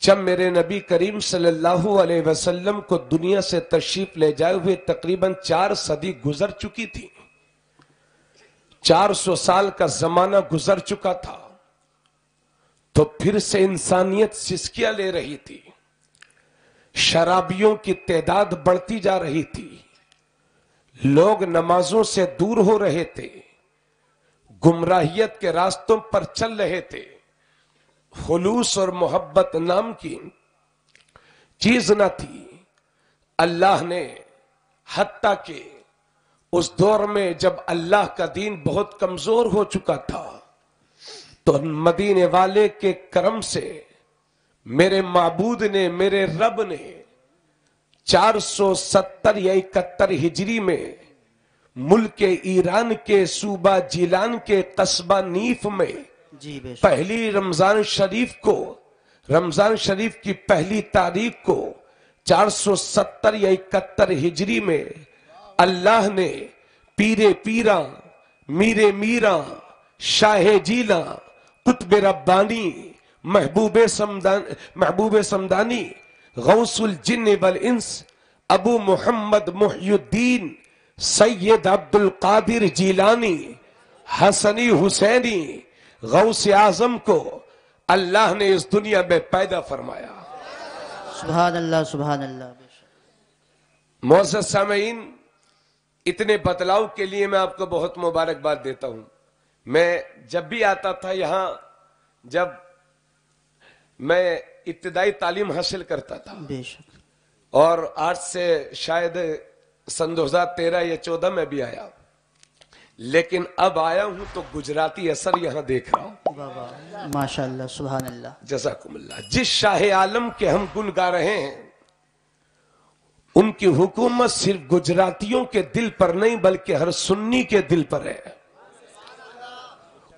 جب میرے نبی کریم صلی اللہ علیہ وسلم کو دنیا سے تشریف لے جائے ہوئے تقریباً 4 صدی گزر چکی تھی، 400 سال کا زمانہ گزر چکا تھا، تو پھر سے انسانیت سسکیاں لے رہی تھی، شرابیوں کی تعداد بڑھتی جا رہی تھی، لوگ نمازوں سے دور ہو رہے تھے، گمراہیت کے راستوں پر چل رہے تھے، خلوص اور محبت نام کی چیز نہ تھی۔ اللہ نے حتیٰ کہ اس دور میں جب اللہ کا دین بہت کمزور ہو چکا تھا تو مدینے والے کے کرم سے میرے معبود نے، میرے رب نے 470 یا 71 ہجری میں ملک ایران کے صوبہ جیلان کے قصبہ نیف میں پہلی رمضان شریف کی پہلی تاریخ کو 470 یا 71 ہجری میں اللہ نے پیرے پیراں، میرے میراں، شاہ جیلاں، قطب ربانی، محبوب سمدانی، غوث الجن والانس، ابو محمد محی الدین سید عبد القادر جیلانی حسنی حسینی غوث اعظم کو اللہ نے اس دنیا میں پیدا فرمایا۔ سبحان اللہ، سبحان اللہ۔ معزز سامعین، اتنے بتلاؤ کے لیے میں آپ کو بہت مبارکباد دیتا ہوں۔ میں جب بھی آتا تھا یہاں، جب میں ابتدائی تعلیم حاصل کرتا تھا، بے شک، اور آج سے شاید سن 2013 یا 14 میں بھی آیا، لیکن اب آیا ہوں تو گجراتی اثر یہاں دیکھ رہا ہوں۔ بابا ماشاءاللہ، سبحان اللہ۔ جزاکم اللہ۔ جس شاہ عالم کے ہم گن گا رہے ہیں، ان کی حکومت صرف گجراتیوں کے دل پر نہیں بلکہ ہر سنی کے دل پر ہے۔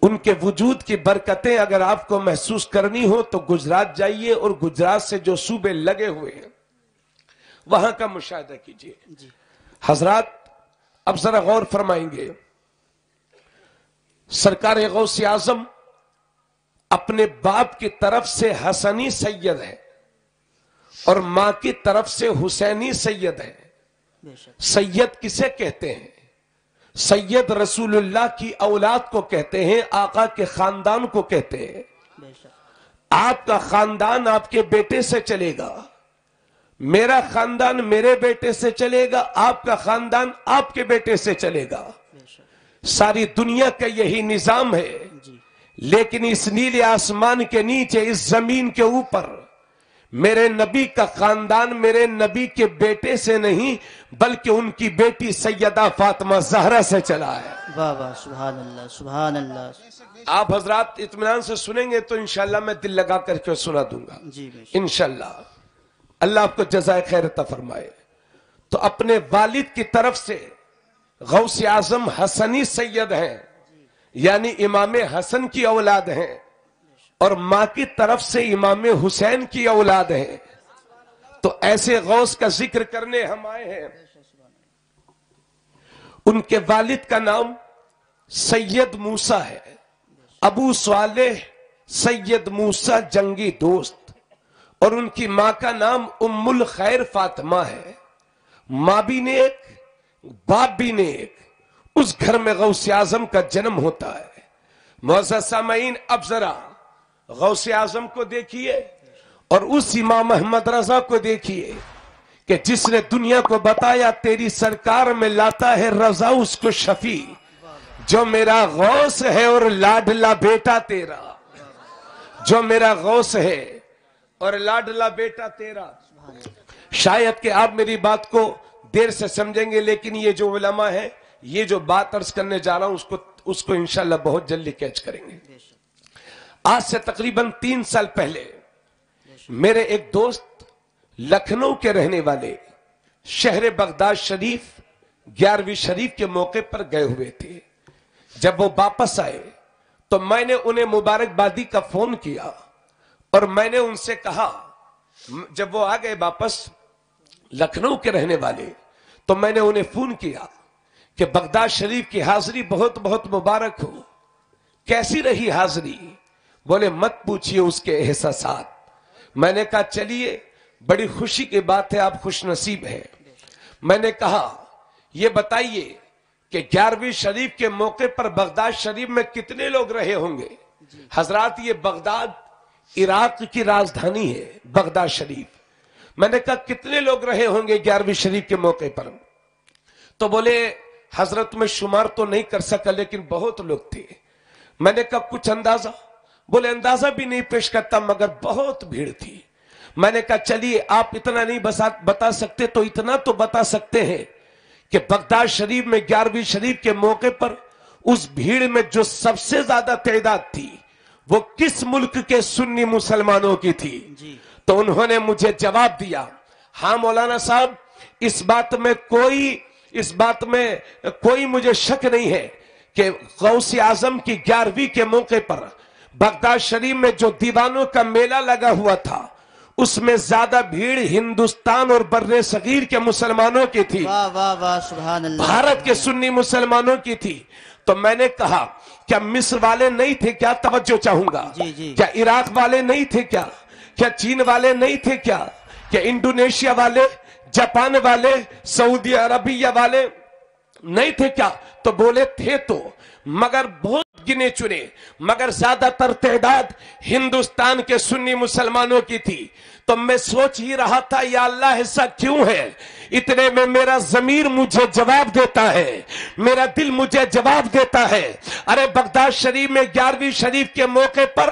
ان کے وجود کی برکتیں اگر آپ کو محسوس کرنی ہو تو گجرات جائیے اور گجرات سے جو صوبے لگے ہوئے ہیں وہاں کا مشاہدہ کیجیے۔ حضرات اب ذرا غور فرمائیں گے، سرکار غوث اعظم اپنے باپ کی طرف سے حسنی سید ہے اور ماں کی طرف سے حسینی سید ہے۔ بے شک، سید کسے کہتے ہیں؟ سید رسول اللہ کی اولاد کو کہتے ہیں، آقا کے خاندان کو کہتے ہیں۔ بے شک، آپ کا خاندان آپ کے بیٹے سے چلے گا، میرا خاندان میرے بیٹے سے چلے گا، آپ کا خاندان آپ کے بیٹے سے چلے گا۔ بے شک، ساری دنیا کا یہی نظام ہے، جی، لیکن اس نیلے آسمان کے نیچے، اس زمین کے اوپر میرے نبی کا خاندان میرے نبی کے بیٹے سے نہیں بلکہ ان کی بیٹی سیدہ فاطمہ زہرا سے چلا ہے۔ بابا سبحان اللہ، سبحان اللہ۔ آپ حضرات اطمینان سے سنیں گے تو انشاءاللہ میں دل لگا کر کے سنا دوں گا، جی بے شک، انشاءاللہ۔ اللہ آپ کو جزائے خیر عطا فرمائے۔ تو اپنے والد کی طرف سے غوث اعظم حسنی سید ہیں، یعنی امام حسن کی اولاد ہیں، اور ماں کی طرف سے امام حسین کی اولاد ہیں۔ تو ایسے غوث کا ذکر کرنے ہم آئے ہیں۔ ان کے والد کا نام سید موسیٰ ہے، ابو صالح سید موسیٰ جنگی دوست، اور ان کی ماں کا نام ام الخیر فاطمہ ہے۔ ماں بھی نیک، باپ بھی نیک، اس گھر میں غوث اعظم کا جنم ہوتا ہے۔ معزز سامعین، اب ذرا غوث اعظم کو دیکھیے اور اس امام احمد رضا کو دیکھیے کہ جس نے دنیا کو بتایا تیری سرکار میں لاتا ہے رضا اس کو شفیع، جو میرا غوث ہے اور لاڈلا بیٹا تیرا، جو میرا غوث ہے اور لاڈلا بیٹا تیرا۔ شاید کہ آپ میری بات کو دیر سے سمجھیں گے، لیکن یہ جو علماء ہیں، یہ جو بات عرض کرنے جا رہا ہوں اس کو انشاءاللہ بہت جلدی کیچ کریں گے۔ آج سے تقریباً 3 سال پہلے میرے ایک دوست لکھنؤ کے رہنے والے شہر بغداد شریف 11ویں شریف کے موقع پر گئے ہوئے تھے۔ جب وہ واپس آئے تو میں نے انہیں مبارکبادی کا فون کیا اور میں نے ان سے کہا، جب وہ آ گئے واپس لکھنؤ کے رہنے والے، تو میں نے انہیں فون کیا کہ بغداد شریف کی حاضری بہت بہت مبارک ہو، کیسی رہی حاضری؟ بولے مت پوچھئے اس کے احساسات، میں نے کہا چلیے بڑی خوشی کی بات ہے, آپ خوش نصیب ہیں. میں نے کہا یہ بتائیے کہ 11ویں شریف کے موقع پر بغداد شریف میں کتنے لوگ رہے ہوں گے؟ حضرات یہ بغداد عراق کی راجدھانی ہے, بغداد شریف. میں نے کہا کتنے لوگ رہے ہوں گے 11ویں شریف کے موقع پر؟ تو بولے حضرت میں شمار تو نہیں کر سکا لیکن بہت لوگ تھے. میں نے کہا کچھ اندازہ؟ بولے اندازہ بھی نہیں پیش کرتا مگر بہت بھیڑ تھی. میں نے کہا چلیے آپ اتنا نہیں بتا سکتے تو اتنا تو بتا سکتے ہیں کہ بغداد شریف میں 11ویں شریف کے موقع پر اس بھیڑ میں جو سب سے زیادہ تعداد تھی وہ کس ملک کے سنی مسلمانوں کی تھی؟ تو انہوں نے مجھے جواب دیا, ہاں مولانا صاحب اس بات میں کوئی مجھے شک نہیں ہے کہ غوث اعظم کی 11ویں کے موقع پر بغداد شریف میں جو دیوانوں کا میلہ لگا ہوا تھا اس میں زیادہ بھیڑ ہندوستان اور بر صغیر کے مسلمانوں کی تھی, واہ واہ واہ سبحان اللہ, بھارت کے سنی مسلمانوں کی تھی. تو میں نے کہا کیا مصر والے نہیں تھے کیا؟ توجہ چاہوں گا. کیا عراق والے نہیں تھے کیا؟ کیا چین والے نہیں تھے کیا؟ کیا انڈونیشیا والے, جاپان والے, سعودی عربیہ والے نہیں تھے کیا؟ تو بولے تھے تو مگر بہت گنے چنے, مگر زیادہ تر تعداد ہندوستان کے سنی مسلمانوں کی تھی. تو میں سوچ ہی رہا تھا یا اللہ ایسا کیوں ہے؟ اتنے میں میرا ضمیر مجھے جواب دیتا ہے, میرا دل مجھے جواب دیتا ہے, ارے بغداد شریف میں 11ویں شریف کے موقع پر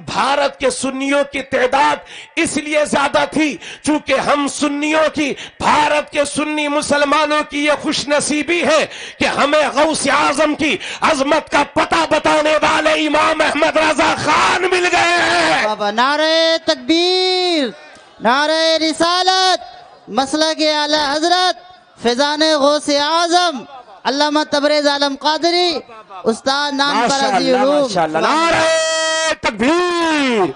بھارت کے سنیوں کی تعداد اس لیے زیادہ تھی چونکہ ہم سنیوں کی, بھارت کے سنی مسلمانوں کی یہ خوش نصیبی ہے کہ ہمیں غوث اعظم کی عظمت کا پتہ بتانے والے امام احمد رضا خان مل گئے ہیں. بابا نعرہ تکبیر, نعرہ رسالت, مسلک اعلی حضرت فیضان غوث اعظم علامہ تبریز عالم قادری استاد نام پر عزیز علوم. نعرہ تکبیر,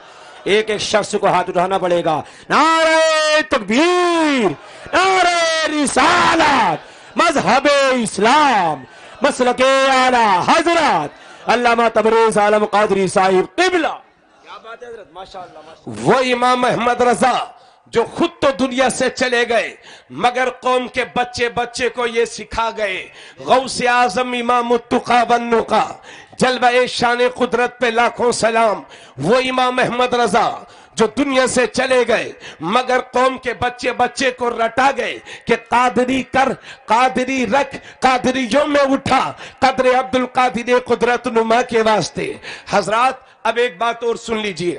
ایک ایک شخص کو ہاتھ اٹھانا پڑے گا. نعرہ تکبیر, نعرہ رسالت, مذہب اسلام, مسلک اعلی حضرت علامہ تبریز عالم قادری صاحب قبلہ. کیا بات ہے حضرت, ماشاءاللہ. وہ امام احمد رضا جو خود تو دنیا سے چلے گئے مگر قوم کے بچے بچے کو یہ سکھا گئے. غوث اعظم امام التقا والنقا, جلوہ شان قدرت پہ لاکھوں سلام. وہ امام احمد رضا جو دنیا سے چلے گئے مگر قوم کے بچے بچے کو رٹا گئے کہ قادری کر, قادری رکھ, قادریوں میں اٹھا, قدر عبد القادر قدرت نما کے واسطے. حضرات اب ایک بات اور سن لیجئے,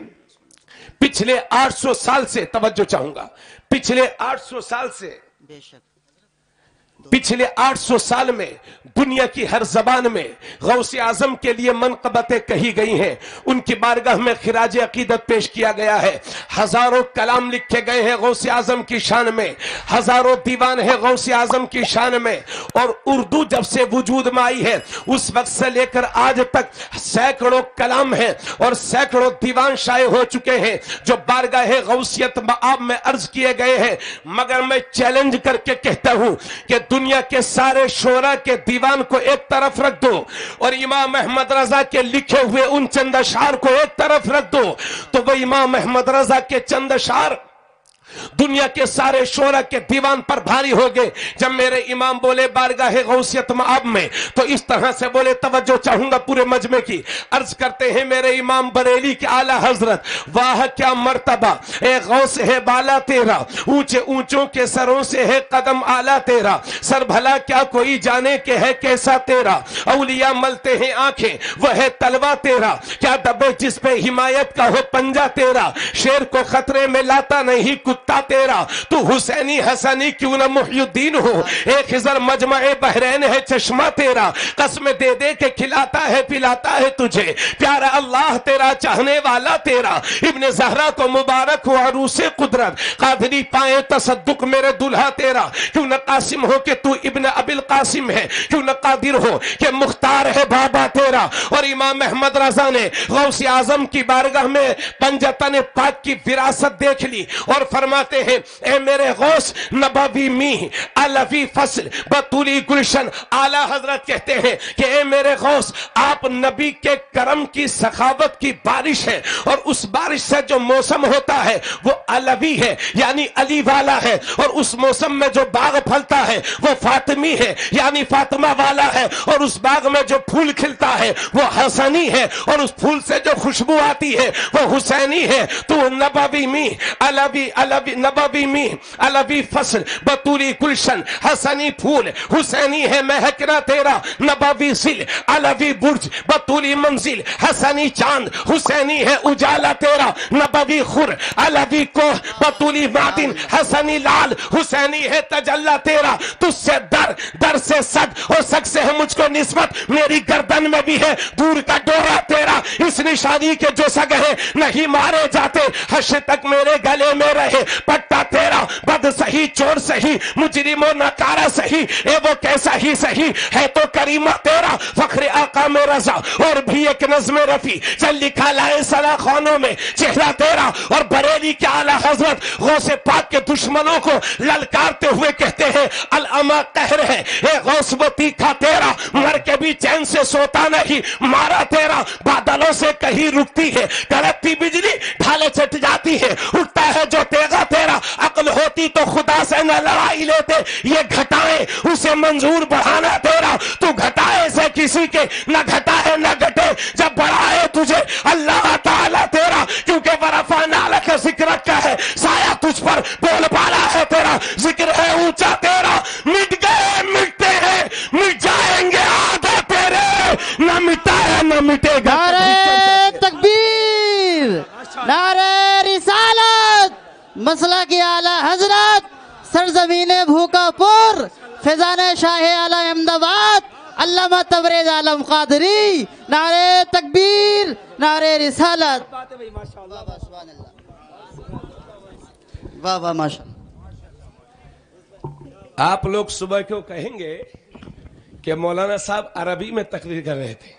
پچھلے 800 سال سے, توجہ چاہوں گا, پچھلے 800 سال سے, بے شک پچھلے 800 سال میں دنیا کی ہر زبان میں غوث اعظم کے لیے منقبتیں کہی گئی ہیں, ان کی بارگاہ میں خراج عقیدت پیش کیا گیا ہے. ہزاروں کلام لکھے گئے ہیں غوث اعظم کی شان میں, ہزاروں دیوان ہیں غوث اعظم کی شان میں. اور اردو جب سے وجود میں آئی ہے اس وقت سے لے کر آج تک سینکڑوں کلام ہیں اور سینکڑوں دیوان شائع ہو چکے ہیں جو بارگاہ غوثیت مآب میں عرض کیے گئے ہیں. مگر میں چیلنج کر کے کہتا ہوں کہ دنیا کے سارے شعراء کے دیوان کو ایک طرف رکھ دو اور امام احمد رضا کے لکھے ہوئے ان چند اشعار کو ایک طرف رکھ دو تو وہ امام احمد رضا کے چند اشعار دنیا کے سارے شعراء کے دیوان پر بھاری ہو گئے. جب میرے امام بولے بارگاہ غوثیت مآب میں تو اس طرح سے بولے, توجہ چاہوں گا پورے مجمع کی. عرض کرتے ہیں میرے امام بریلی کے اعلی حضرت, واہ کیا مرتبہ اے غوث ہے بالا تیرا, اونچے اونچوں کے سروں سے ہے قدم آلہ تیرا, سر بھلا کیا کوئی جانے کہ ہے کیسا تیرا, اولیاء ملتے ہیں آنکھیں وہ ہے تلوا تیرا, کیا دبے جس پہ حمایت کا ہو پنجہ تیرا, شیر کو خطرے میں لاتا نہیں کتا تیرا, تو حسینی حسنی کیوں نہ محی الدین ہو, ایک خضر مجمع بحرین ہے چشمہ تیرا, قسم دے دے کے کھلاتا ہے پلاتا ہے تجھے, پیارا اللہ تیرا چاہنے والا تیرا, ابن زہرا کو مبارک ہو عروس قدرت, قادری پائیں تصدق میرے دلہا تیرا, کیوں نہ قاسم ہو کہ تو ابن ابی القاسم ہے, کیوں نہ قادر ہو کہ مختار ہے بابا تیرا. اور امام احمد رضا نے غوث اعظم کی بارگاہ میں پنجتن پاک کی وراثت دیکھ لی اور فرمایا फरमाते हैं, ए मेरे गौस नबवी मी अलवी फसल बतूली गुलशन। आला हजरत कहते हैं कि ए मेरे गौस, आप नबी के करम की सखावत की बारिश है, और उस बारिश से जो मौसम होता है वो अलवी है, यानी अली वाला है, और उस मौसम में जो बाग फलता है वो फातिमी है, यानी फातिमा वाला है, और उस बाग में जो फूल खिलता है वो हसनी है, और उस फूल से जो खुशबू आती है वो हुसैनी है। तो नबवी मी अलवी अलवी नबवी मी अलवी फसल बतूली गुलशन, हसनी फूल हुसैनी है महकना तेरा, नबवी सिल अलवी बुर्ज बतूली मंजिल, हसनी चांद हुसैनी है उजाला तेरा, नबवी खुर अलवी को बतूली मादिन, हसनी लाल हुसैनी है तजल्ला तेरा। तुझसे दर दर से सग, और सग से है मुझको निस्बत, मेरी गर्दन में भी है दूर का डोरा तेरा। इस निशानी के जो सग है नहीं मारे जाते, हश्र तक मेरे गले में रहे पट्टा तेरा। बद सही चोर सही मुजरिमो नकारा सही, ए वो कैसा ही सही है तो करीमा तेरा। फख्र आका में रजा और भी एक नज़्म रफी, चल लिखा लाए सला खानों में चेहरा तेरा। और बरेली के आला हजरत गौसे पाक के दुश्मनों को ललकारते हुए कहते हैं, अल अमा कहर है ए गौस वो तीखा तेरा, मर के भी चैन से सोता नहीं मारा तेरा। बादलों से कहीं रुकती है कड़कती बिजली, ढाले चट जाती है उठता है जो तेगा तेरा। अक्ल होती तो खुदा से न लड़ाई लेते, ये घटाएं उसे मंजूर बढ़ाना तेरा। तू घटाए से किसी के न घटा है न घटे, जब बढ़ाए तुझे अल्लाह ताला तेरा। क्योंकि वरफा नाला का जिक्र का है, साया तुझ पर बोल पाला है तेरा। जिक्र है ऊंचा तेरा, मिट गए मिटते हैं मिट जाएंगे आधा तेरे, न मिटा है न मिटेगा। नारे तकबीर, नारे रिसालत, मसला की आला हजरत, सरजमीने भूकापुर, फैजान शाह आला अहमदाबाद, अल्लामा तबरेज आलम कादरी। नारे तकबीर, नारे रिसालत। वाह वाह माशाअल्लाह। आप लोग सुबह क्यों कहेंगे कि मौलाना साहब अरबी में तकरीर कर रहे थे,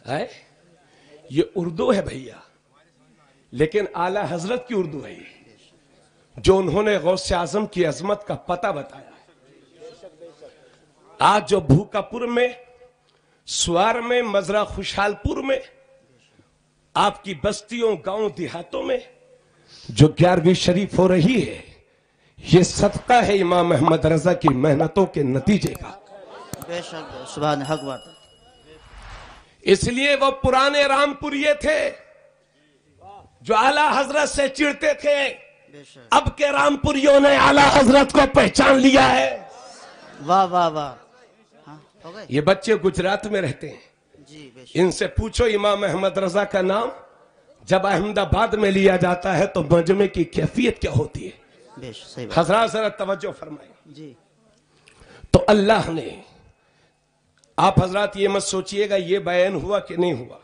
है? ये उर्दू है भैया, लेकिन आला हजरत की उर्दू है ये, जो उन्होंने गौसे आजम की अजमत का पता बताया। आज जो भूकापुर में, सुआर में, मजरा खुशहालपुर में, आपकी बस्तियों गांव देहातों में जो 11वीं शरीफ हो रही है, ये सदका है इमाम अहमद रजा की मेहनतों के नतीजे का। बेशक सुभान हक बात। इसलिए वो पुराने रामपुरिये थे जो आला हजरत से चिढ़ते थे, अब के रामपुरियों ने आला हजरत को पहचान लिया है। वाह वाह वाह। हाँ, हो गए? ये बच्चे गुजरात में रहते हैं, जी बेशक। इनसे पूछो इमाम अहमद रजा का नाम जब अहमदाबाद में लिया जाता है तो मजमे की कैफियत क्या होती है। बेशक सही बात। हजरत जरा तवज्जो फरमाए। जी तो अल्लाह ने, आप हजरत ये मत सोचिएगा ये बयान हुआ कि नहीं हुआ,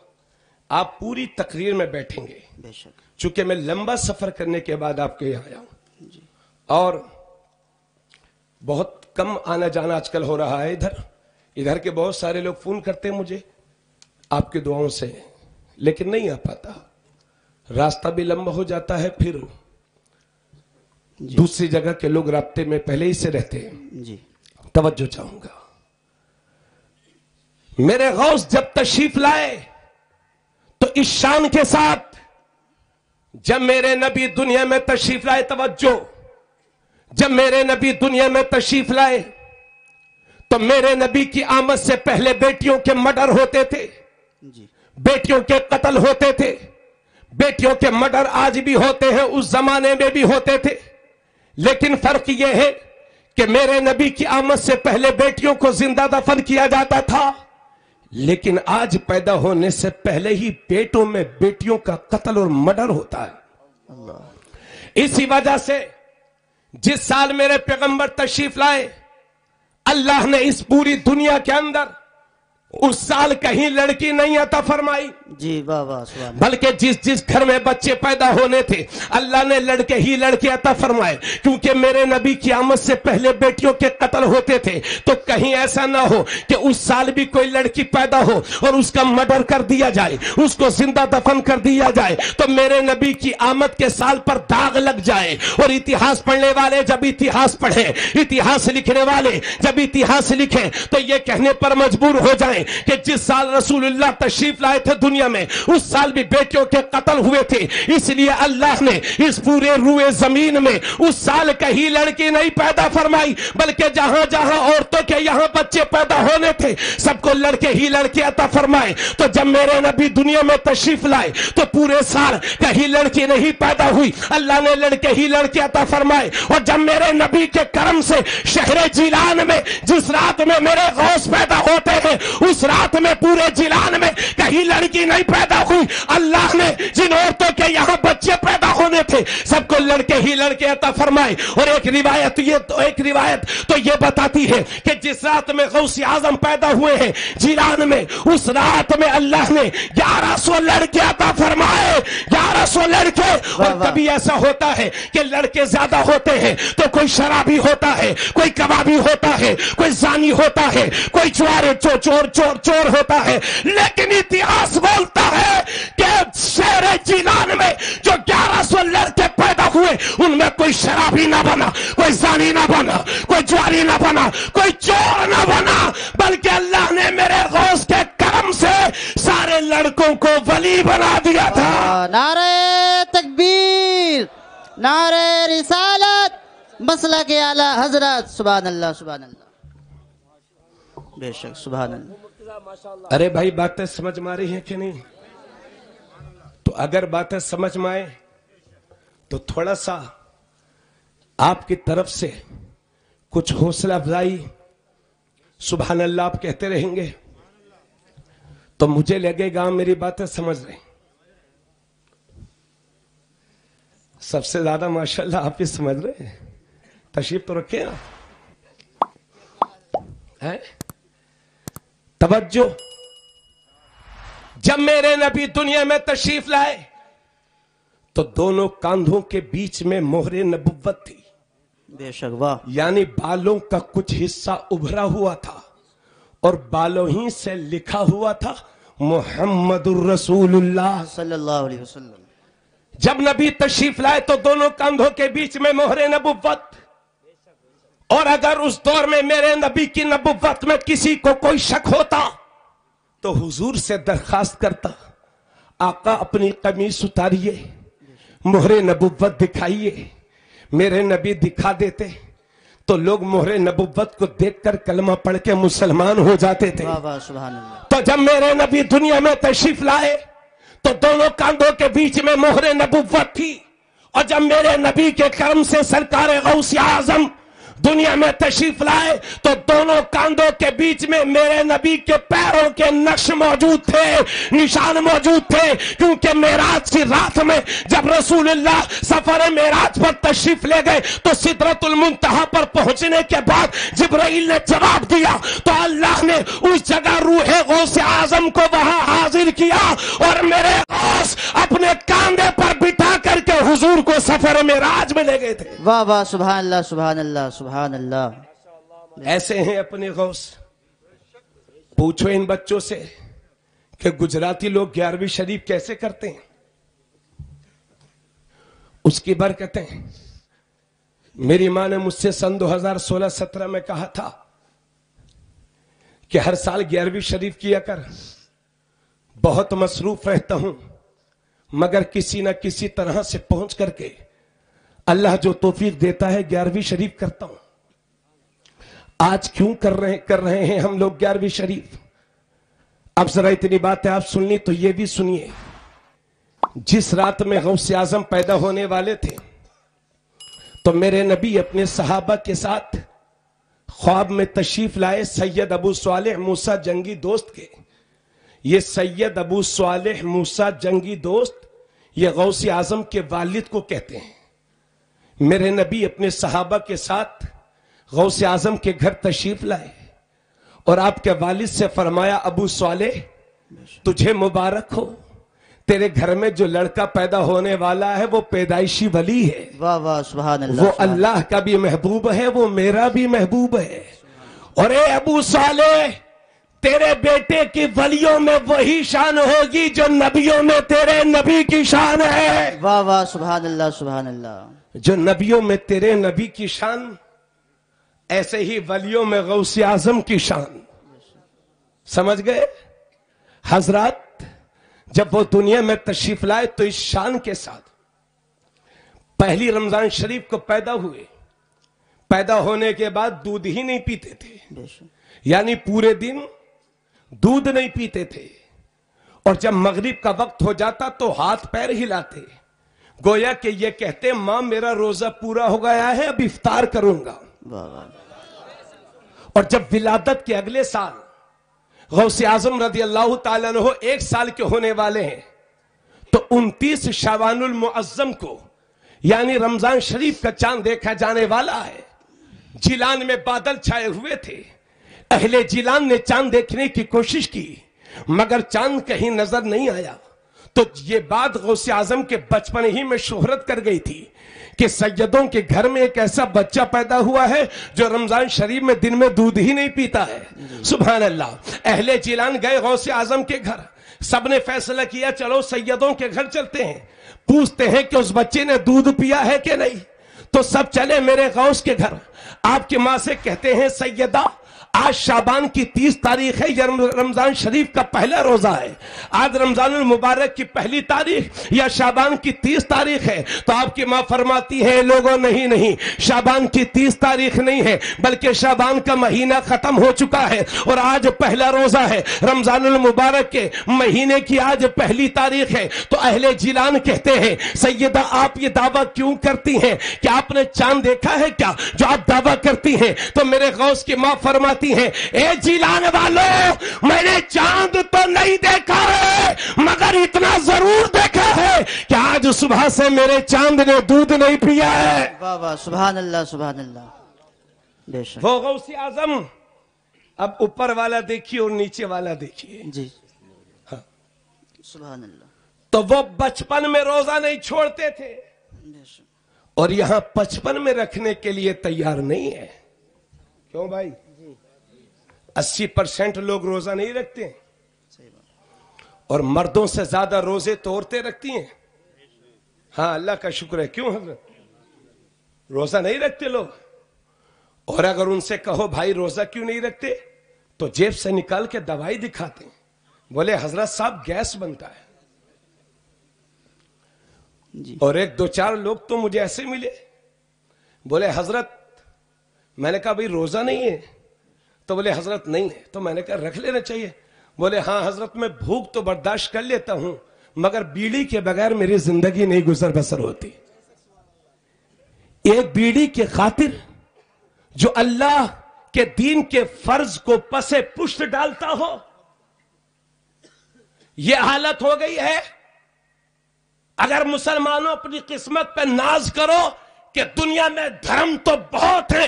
आप पूरी तकरीर में बैठेंगे। बेशक। चूंकि मैं लंबा सफर करने के बाद आपके यहाँ आया हूं, और बहुत कम आना जाना आजकल हो रहा है इधर के बहुत सारे लोग फोन करते हैं मुझे आपकी दुआओं से, लेकिन नहीं आ पाता, रास्ता भी लंबा हो जाता है, फिर दूसरी जगह के लोग रास्ते में पहले ही से रहते हैं। जी तवज्जो चाहूंगा, मेरे गौस जब तशरीफ लाए तो इस शान के साथ, जब मेरे नबी दुनिया में तशरीफ लाए, तवज्जो, जब मेरे नबी दुनिया में तशरीफ लाए तो मेरे नबी की आमद से पहले बेटियों के मर्डर होते थे, जी बेटियों के कत्ल होते थे। बेटियों के मर्डर आज भी होते हैं, उस जमाने में भी होते थे, लेकिन फर्क यह है कि मेरे नबी की आमद से पहले बेटियों को जिंदा दफन किया जाता था, लेकिन आज पैदा होने से पहले ही पेटों में बेटियों का कत्ल और मर्डर होता है। अल्लाह। इसी वजह से जिस साल मेरे पैगंबर तशरीफ लाए, अल्लाह ने इस पूरी दुनिया के अंदर उस साल कहीं लड़की नहीं अता फरमाई, जी वाह वाह सुभान अल्लाह। बल्कि जिस जिस घर में बच्चे पैदा होने थे अल्लाह ने लड़के ही लड़के अता फरमाए। क्योंकि मेरे नबी की आमद से पहले बेटियों के कत्ल होते थे, तो कहीं ऐसा ना हो कि उस साल भी कोई लड़की पैदा हो और उसका मर्डर कर दिया जाए, उसको जिंदा दफन कर दिया जाए, तो मेरे नबी की आमद के साल पर दाग लग जाए। और इतिहास पढ़ने वाले जब इतिहास पढ़े, इतिहास लिखने वाले जब इतिहास लिखे, तो ये कहने पर मजबूर हो जाए कि जिस साल रसूलुल्लाह तशरीफ लाए थे दुनिया में, उस साल भी बेटियों के कत्ल हुए थे। इसलिए अल्लाह ने इस पूरे रुए जमीन में उस साल कहीं लड़की नहीं पैदा फरमाई, बल्कि जहां जहां औरतों के यहां बच्चे पैदा होने थे सबको लड़के ही लड़के अता फरमाए। तो जब मेरे नबी दुनिया में तशरीफ लाए तो पूरे साल कहीं लड़की नहीं पैदा हुई, अल्लाह ने लड़के ही लड़के अता फरमाए। और जब मेरे नबी के करम से शहर जिलान में जिस रात में मेरे गौस पैदा होते हैं, उस रात में पूरे जिलान में कहीं लड़की नहीं पैदा हुई। अल्लाह ने जिन औरतों के यहां बच्चे पैदा होने थे सबको लड़के ही लड़के अता फरमाए। और एक रिवायत तो ये बताती है कि जिस रात में गौस आजम पैदा हुए हैं जिलान में, उस रात में अल्लाह ने 1100 लड़के अता फरमाए, 1100 लड़के। और कभी ऐसा होता है कि लड़के ज्यादा होते हैं तो कोई शराबी होता है, कोई कबाबी होता है, कोई जानी होता है, कोई चोर होता है। लेकिन इतिहास बोलता है कि शहर जिलान में जो 1100 लड़के पैदा हुए उनमें कोई शराबी ना बना, कोई जानी ना बना, कोई ज्वारी ना बना, कोई चोर ना बना, बल्कि अल्लाह ने मेरे गौस के करम से सारे लड़कों को वली बना दिया था। नारे तकबीर, नारे रिसालत, मसला के आला हजरत। सुभान अल्लाह सुभान अल्लाह, बेशक सुभान अल्लाह। अरे भाई बातें समझ में आ रही हैं कि नहीं? तो अगर बातें समझ में आए तो थोड़ा सा आपकी तरफ से कुछ हौसला अफजाई सुभान अल्लाह आप कहते रहेंगे तो मुझे लगेगा मेरी बातें समझ रहे। सबसे ज्यादा माशाल्लाह आप ही समझ रहे हैं। तशरीफ तो रखे हैं। तवज्जो, जब मेरे नबी दुनिया में तशरीफ लाए तो दोनों कांधों के बीच में मोहरे नबुव्वत थी, बेशक वाह। यानी बालों का कुछ हिस्सा उभरा हुआ था और बालों ही से लिखा हुआ था मुहम्मदुर रसूलुल्लाह सल्लल्लाहु अलैहि वसल्लम। जब नबी तशरीफ लाए तो दोनों कंधों के बीच में मोहरे नबुव्वत। और अगर उस दौर में मेरे नबी की नबुव्वत में किसी को कोई शक होता तो हुजूर से दरखास्त करता, आका अपनी कमीज उतारिए, मोहरे नबुव्वत दिखाइए। मेरे नबी दिखा देते तो लोग मोहरे नबुव्वत को देखकर कलमा पढ़ के मुसलमान हो जाते थे। वाह वाह सुभान अल्लाह। तो जब मेरे नबी दुनिया में तशरीफ लाए तो दोनों कांधों के बीच में मोहरे नबुव्वत थी। और जब मेरे नबी के कर्म से सरकार गौस आजम दुनिया में तशरीफ लाए तो दोनों कांधों के बीच में मेरे नबी के पैरों के नक्श मौजूद थे, निशान मौजूद थे। क्योंकि मेराज की रात में जब रसूलुल्लाह सफर मेराज पर तशरीफ ले गए तो सिदरतुल मुंतहा पर पहुंचने के बाद जिब्राइल ने जवाब दिया तो अल्लाह ने उस जगह रूहे गौस आजम को वहां हाजिर किया और मेरे गौस अपने कांधे पर बिठा करके हुजूर को सफर मेराज में ले गए थे। वाह वाह सुभान अल्लाह सुभान अल्लाह सुभान अल्लाह। ऐसे हैं अपने गौस। पूछो इन बच्चों से कि गुजराती लोग 11वीं शरीफ कैसे करते हैं, उसकी बरकतें। मेरी मां ने मुझसे सन 2016-17 में कहा था कि हर साल 11वीं शरीफ किया कर। बहुत मसरूफ रहता हूं मगर किसी ना किसी तरह से पहुंच करके अल्लाह जो तौफीक देता है 11वीं शरीफ करता हूं। आज क्यों कर रहे हैं हम लोग 11वीं शरीफ? अब जरा इतनी बातें आप सुन ली तो ये भी सुनिए। जिस रात में गौस आजम पैदा होने वाले थे तो मेरे नबी अपने सहाबा के साथ ख्वाब में तशरीफ लाए सैयद अबू स्वालिह मूसा जंगी दोस्त के। ये सैयद अबू स्वालिह मूसा जंगी दोस्त ये गौस आजम के वालिद को कहते हैं। मेरे नबी अपने सहाबा के साथ गौस आजम के घर तशरीफ लाए اور آپ کے والد سے فرمایا ابو صالح تجھے مبارک ہو، تیرے گھر میں جو لڑکا پیدا ہونے والا ہے وہ پیدائشی ولی ہے، واہ واہ سبحان اللہ، وہ اللہ کا بھی محبوب ہے، وہ میرا بھی محبوب ہے۔ اور اے ابو صالح تیرے بیٹے کی ولیوں میں وہی شان ہوگی جو نبیوں میں تیرے نبی کی شان ہے، واہ واہ سبحان اللہ سبحان اللہ، جو نبیوں میں تیرے نبی کی شان ایسے ہی ولیوں میں غوث اعظم کی شان۔ سمجھ گئے حضرات؟ جب وہ دنیا میں تشریف لائے تو اس شان کے ساتھ پہلی رمضان شریف کو پیدا ہوئے، پیدا ہونے کے بعد دودھ ہی نہیں پیتے تھے، یعنی پورے دن دودھ نہیں پیتے تھے، اور جب مغرب کا وقت ہو جاتا تو ہاتھ پیر ہلاتے گویا کہ یہ کہتے ماں میرا روزہ پورا ہو گیا ہے اب افطار کروں گا۔ واہ واہ، اور جب ولادت کے اگلے سال غوث اعظم رضی اللہ تعالیٰ عنہ 1 سال کے ہونے والے ہیں تو 29 شعبان المعظم کو یعنی رمضان شریف کا چاند دیکھا جانے والا ہے۔ جیلان میں بادل چھائے ہوئے تھے، اہل جیلان نے چاند دیکھنے کی کوشش کی مگر چاند کہیں نظر نہیں آیا، تو یہ بات غوث اعظم کے بچپن ہی میں شہرت کر گئی تھی کہ سیدوں کے گھر میں ایک ایسا بچہ پیدا ہوا ہے جو رمضان شریف میں دن میں دودھ ہی نہیں پیتا ہے۔ سبحان اللہ۔ اہل جیلان گئے غوث اعظم کے گھر، سب نے فیصلہ کیا چلو سیدوں کے گھر چلتے ہیں، پوچھتے ہیں کہ اس بچے نے دودھ پیا ہے کہ نہیں، تو سب چلے میرے غوث کے گھر۔ آپ کی ماں سے کہتے ہیں سیدہ آج شعبان کی 30 تاریخ ہے، یہ رمضان شریف کا پہلا روزہ ہے، آج رمضان المبارک کی پہلی تاریخ یا شعبان کی 30 تاریخ ہے، تو آپ کی ماں فرماتی ہے لوگوں نہیں شعبان کی 30 تاریخ نہیں ہے بلکہ شعبان کا مہینہ ختم ہو چکا ہے اور آج پہلا روزہ ہے، رمضان المبارک کے مہینے کی آج پہلی تاریخ ہے۔ تو اہل جیلان کہتے ہیں سیدہ آپ یہ دعویٰ کیوں کرتی ہیں کہ آپ نے چاند دیکھا ہے کیا جو آپ دعویٰ کرتی ہیں؟ تو میرے غوث کی ماں فرماتی ہیں اے جیلان والوں میں نے چاند تو نہیں دیکھا ہے مگر اتنا ضرور دیکھا ہے کہ آج صبح سے میرے چاند نے دودھ نہیں پیا ہے۔ واہ واہ سبحان اللہ سبحان اللہ، بے شک وہ غوث اعظم اب اوپر والا دیکھیے اور نیچے والا دیکھیے، جی سبحان اللہ، تو وہ بچپن میں روزہ نہیں چھوڑتے تھے بے شک، اور یہاں 55 میں رکھنے کے لیے تیار نہیں ہے۔ کیوں بھائی؟ 80% لوگ روزہ نہیں رکھتے اور مردوں سے زیادہ روزے تو عورتیں رکھتی ہیں۔ ہاں اللہ کا شکر ہے۔ کیوں حضرت روزہ نہیں رکھتے لوگ؟ اور اگر ان سے کہو بھائی روزہ کیوں نہیں رکھتے تو جیب سے نکال کے دوائی دکھاتے ہیں، بولے حضرت صاحب گیس بنتا ہے۔ جی اور 1-2-4 لوگ تو مجھے ایسے ملے بولے حضرت، میں نے کہا بھائی روزہ نہیں ہے تو بولے حضرت نہیں ہے، تو میں نے کہا رکھ لینا چاہیے، بولے ہاں حضرت میں بھوک تو برداشت کر لیتا ہوں مگر بیڑی کے بغیر میری زندگی نہیں گزر بسر ہوتی۔ ایک بیڑی کی خاطر جو اللہ کے دین کے فرض کو پسے پشت ڈالتا ہو، یہ حالت ہو گئی ہے۔ اگر مسلمانوں اپنی قسمت پہ ناز کرو کہ دنیا میں دھرم تو بہت ہیں،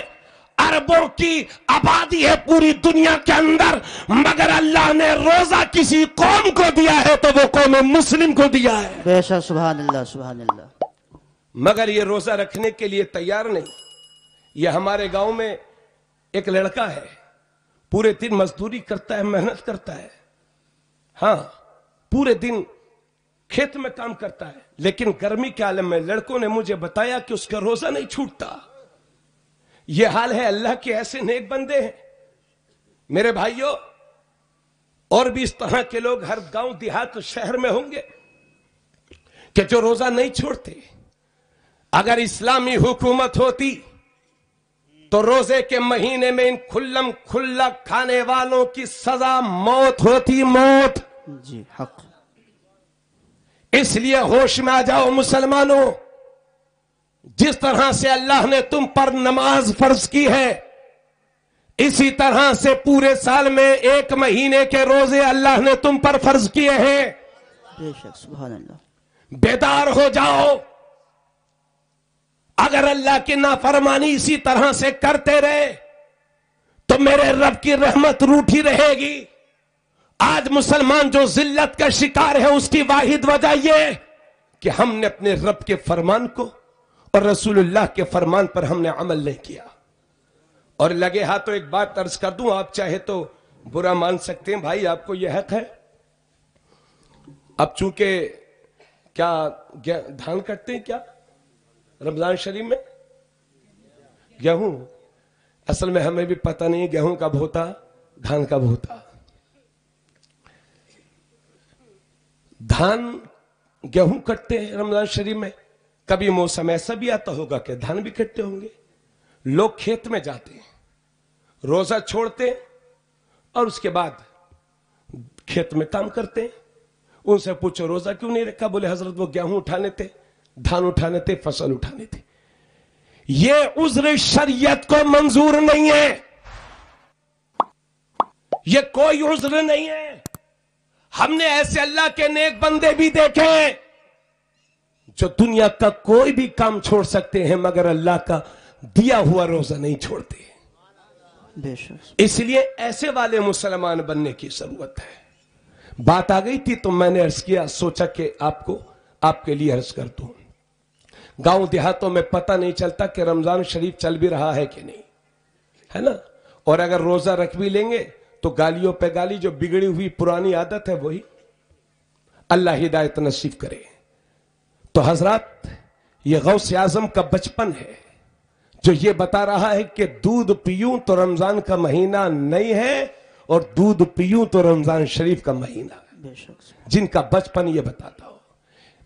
اربوں کی آبادی ہے پوری دنیا کے اندر، مگر اللہ نے روزہ کسی قوم کو دیا ہے تو وہ قوم مسلم کو دیا ہے، بے شک سبحان اللہ سبحان اللہ، مگر یہ روزہ رکھنے کے لیے تیار نہیں۔ یہ ہمارے گاؤں میں ایک لڑکا ہے، پورے دن مزدوری کرتا ہے، محنت کرتا ہے، ہاں پورے دن کھیت میں کام کرتا ہے، لیکن گرمی کے عالم میں لڑکوں نے مجھے بتایا کہ اس کا روزہ نہیں چھوٹتا۔ یہ حال ہے اللہ کے ایسے نیک بندے ہیں میرے بھائیوں، اور بھی اس طرح کے لوگ ہر گاؤں دیہات شہر میں ہوں گے کہ جو روزہ نہیں چھوڑتے۔ اگر اسلامی حکومت ہوتی تو روزے کے مہینے میں ان کھلم کھلا کھانے والوں کی سزا موت ہوتی، موت۔ جی حق، اس لیے ہوش میں آ جاؤ مسلمانوں، جس طرح سے اللہ نے تم پر نماز فرض کی ہے اسی طرح سے پورے سال میں 1 مہینے کے روزے اللہ نے تم پر فرض کیے ہیں۔ بے شک سبحان اللہ، بیدار ہو جاؤ۔ اگر اللہ کی نافرمانی اسی طرح سے کرتے رہے تو تو میرے رب کی رحمت روٹھی رہے گی۔ آج مسلمان جو ذلت کا شکار ہے اس کی واحد وجہ یہ کہ ہم نے اپنے رب کے فرمان کو اور رسول اللہ کے فرمان پر ہم نے عمل نہیں کیا۔ اور لگے ہاتھوں ایک بات عرض کر دوں، آپ چاہے تو برا مان سکتے ہیں، بھائی آپ کو یہ حق ہے۔ اب چونکہ کیا دھان کٹتے ہیں کیا رمضان شریف میں؟ گیہوں؟ اصل میں ہمیں بھی پتہ نہیں گیہوں کب ہوتا دھان کب ہوتا۔ دھان گیہوں کٹتے ہیں رمضان شریف میں، کبھی موسم ایسا بھی آتا ہوگا کہ دھان بھی کٹتے ہوں گے۔ لوگ کھیت میں جاتے ہیں، روزہ چھوڑتے ہیں اور اس کے بعد کھیت میں کام کرتے ہیں۔ ان سے پوچھو روزہ کیوں نہیں رکھا؟ بولے حضرت وہ گیہوں اٹھانے تھے، دھان اٹھانے تھے، فصل اٹھانے تھے۔ یہ عذر شریعت کو منظور نہیں ہے، یہ کوئی عذر نہیں ہے۔ ہم نے ایسے اللہ کے نیک بندے بھی دیکھے جو دنیا کا کوئی بھی کام چھوڑ سکتے ہیں مگر اللہ کا دیا ہوا روزہ نہیں چھوڑتے۔ بے شک۔ اس لیے ایسے والے مسلمان بننے کی ضرورت ہے۔ بات آ گئی تھی تو میں نے عرض کیا، سوچا کہ آپ کے لیے عرض کر دوں۔ گاؤں دیہاتوں میں پتہ نہیں چلتا کہ رمضان شریف چل بھی رہا ہے کہ نہیں، ہے نا؟ اور اگر روزہ رکھ بھی لیں گے تو گالیوں پہ گالی، جو بگڑی ہوئی پرانی عادت ہے وہی۔ اللہ ہدایت نصیب کرے۔ تو حضرات، یہ غوث اعظم کا بچپن ہے جو یہ بتا رہا ہے کہ دودھ پیوں تو رمضان کا مہینہ نہیں ہے اور دودھ پیوں تو رمضان شریف کا مہینہ ہے۔ بے شک۔ جن کا بچپن یہ بتاتا ہو۔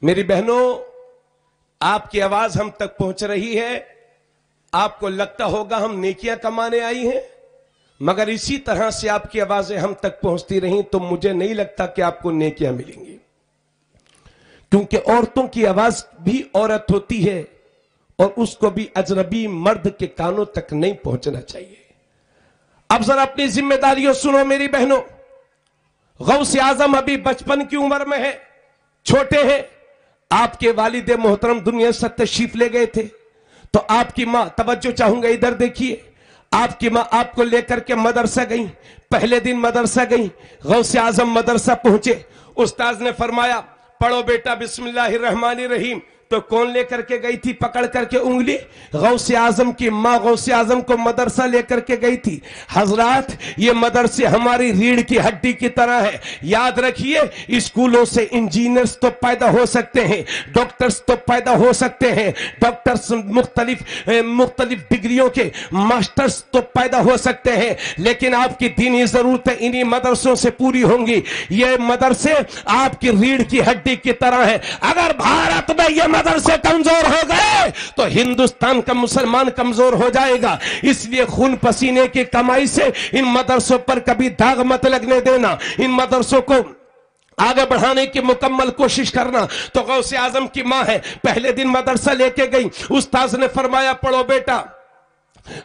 میری بہنوں، آپ کی آواز ہم تک پہنچ رہی ہے، آپ کو لگتا ہوگا ہم نیکیاں کمانے آئی ہیں، مگر اسی طرح سے آپ کی آوازیں ہم تک پہنچتی رہیں تو مجھے نہیں لگتا کہ آپ کو نیکیاں ملیں گی، کیونکہ عورتوں کی آواز بھی عورت ہوتی ہے اور اس کو بھی اجنبی مرد کے کانوں تک نہیں پہنچنا چاہیے۔ اب ذرا اپنی ذمہ داریوں سنو میری بہنوں۔ غوث اعظم ابھی بچپن کی عمر میں ہے، چھوٹے ہیں۔ آپ کے والد محترم دنیا سے تشریف لے گئے تھے تو آپ کی ماں، توجہ چاہوں گا ادھر دیکھیے، آپ کی ماں آپ کو لے کر کے مدرسہ گئی۔ پہلے دن مدرسہ گئی، غوث اعظم مدرسہ پہنچے، استاذ نے فرمایا پڑھو بیٹا بسم اللہ الرحمن الرحیم۔ تو کون لے کر کے گئی تھی پکڑ کر کے انگلی؟ غوث اعظم کی ماں غوث اعظم کو مدرسہ لے کر کے گئی تھی۔ حضرات، یہ مدرسے ہماری ریڑھ کی ہڈی کی طرح ہے۔ یاد رکھیے، اسکولوں سے انجینئرز تو پیدا ہو سکتے ہیں، ڈاکٹرز تو پیدا ہو سکتے ہیں، ڈاکٹرز مختلف ڈگریوں کے ماسٹرز تو پیدا ہو سکتے ہیں، لیکن آپ کی دینی ضرورتیں انہی مدرسوں سے پوری ہوں گی۔ یہ مدرسے آپ کی ریڑھ کی ہڈی کی طرح ہے۔ اگر بھارت میں یہ مدرسے کمزور ہو گئے تو ہندوستان کا مسلمان کمزور ہو جائے گا۔ اس لیے خون پسینے کی کمائی سے ان مدرسوں پر کبھی داغ مت لگنے دینا، ان مدرسوں کو آگے بڑھانے کی مکمل کوشش کرنا۔ تو غوث اعظم کی ماں ہے، پہلے دن مدرسہ لے کے گئی، استاذ نے فرمایا پڑھو بیٹا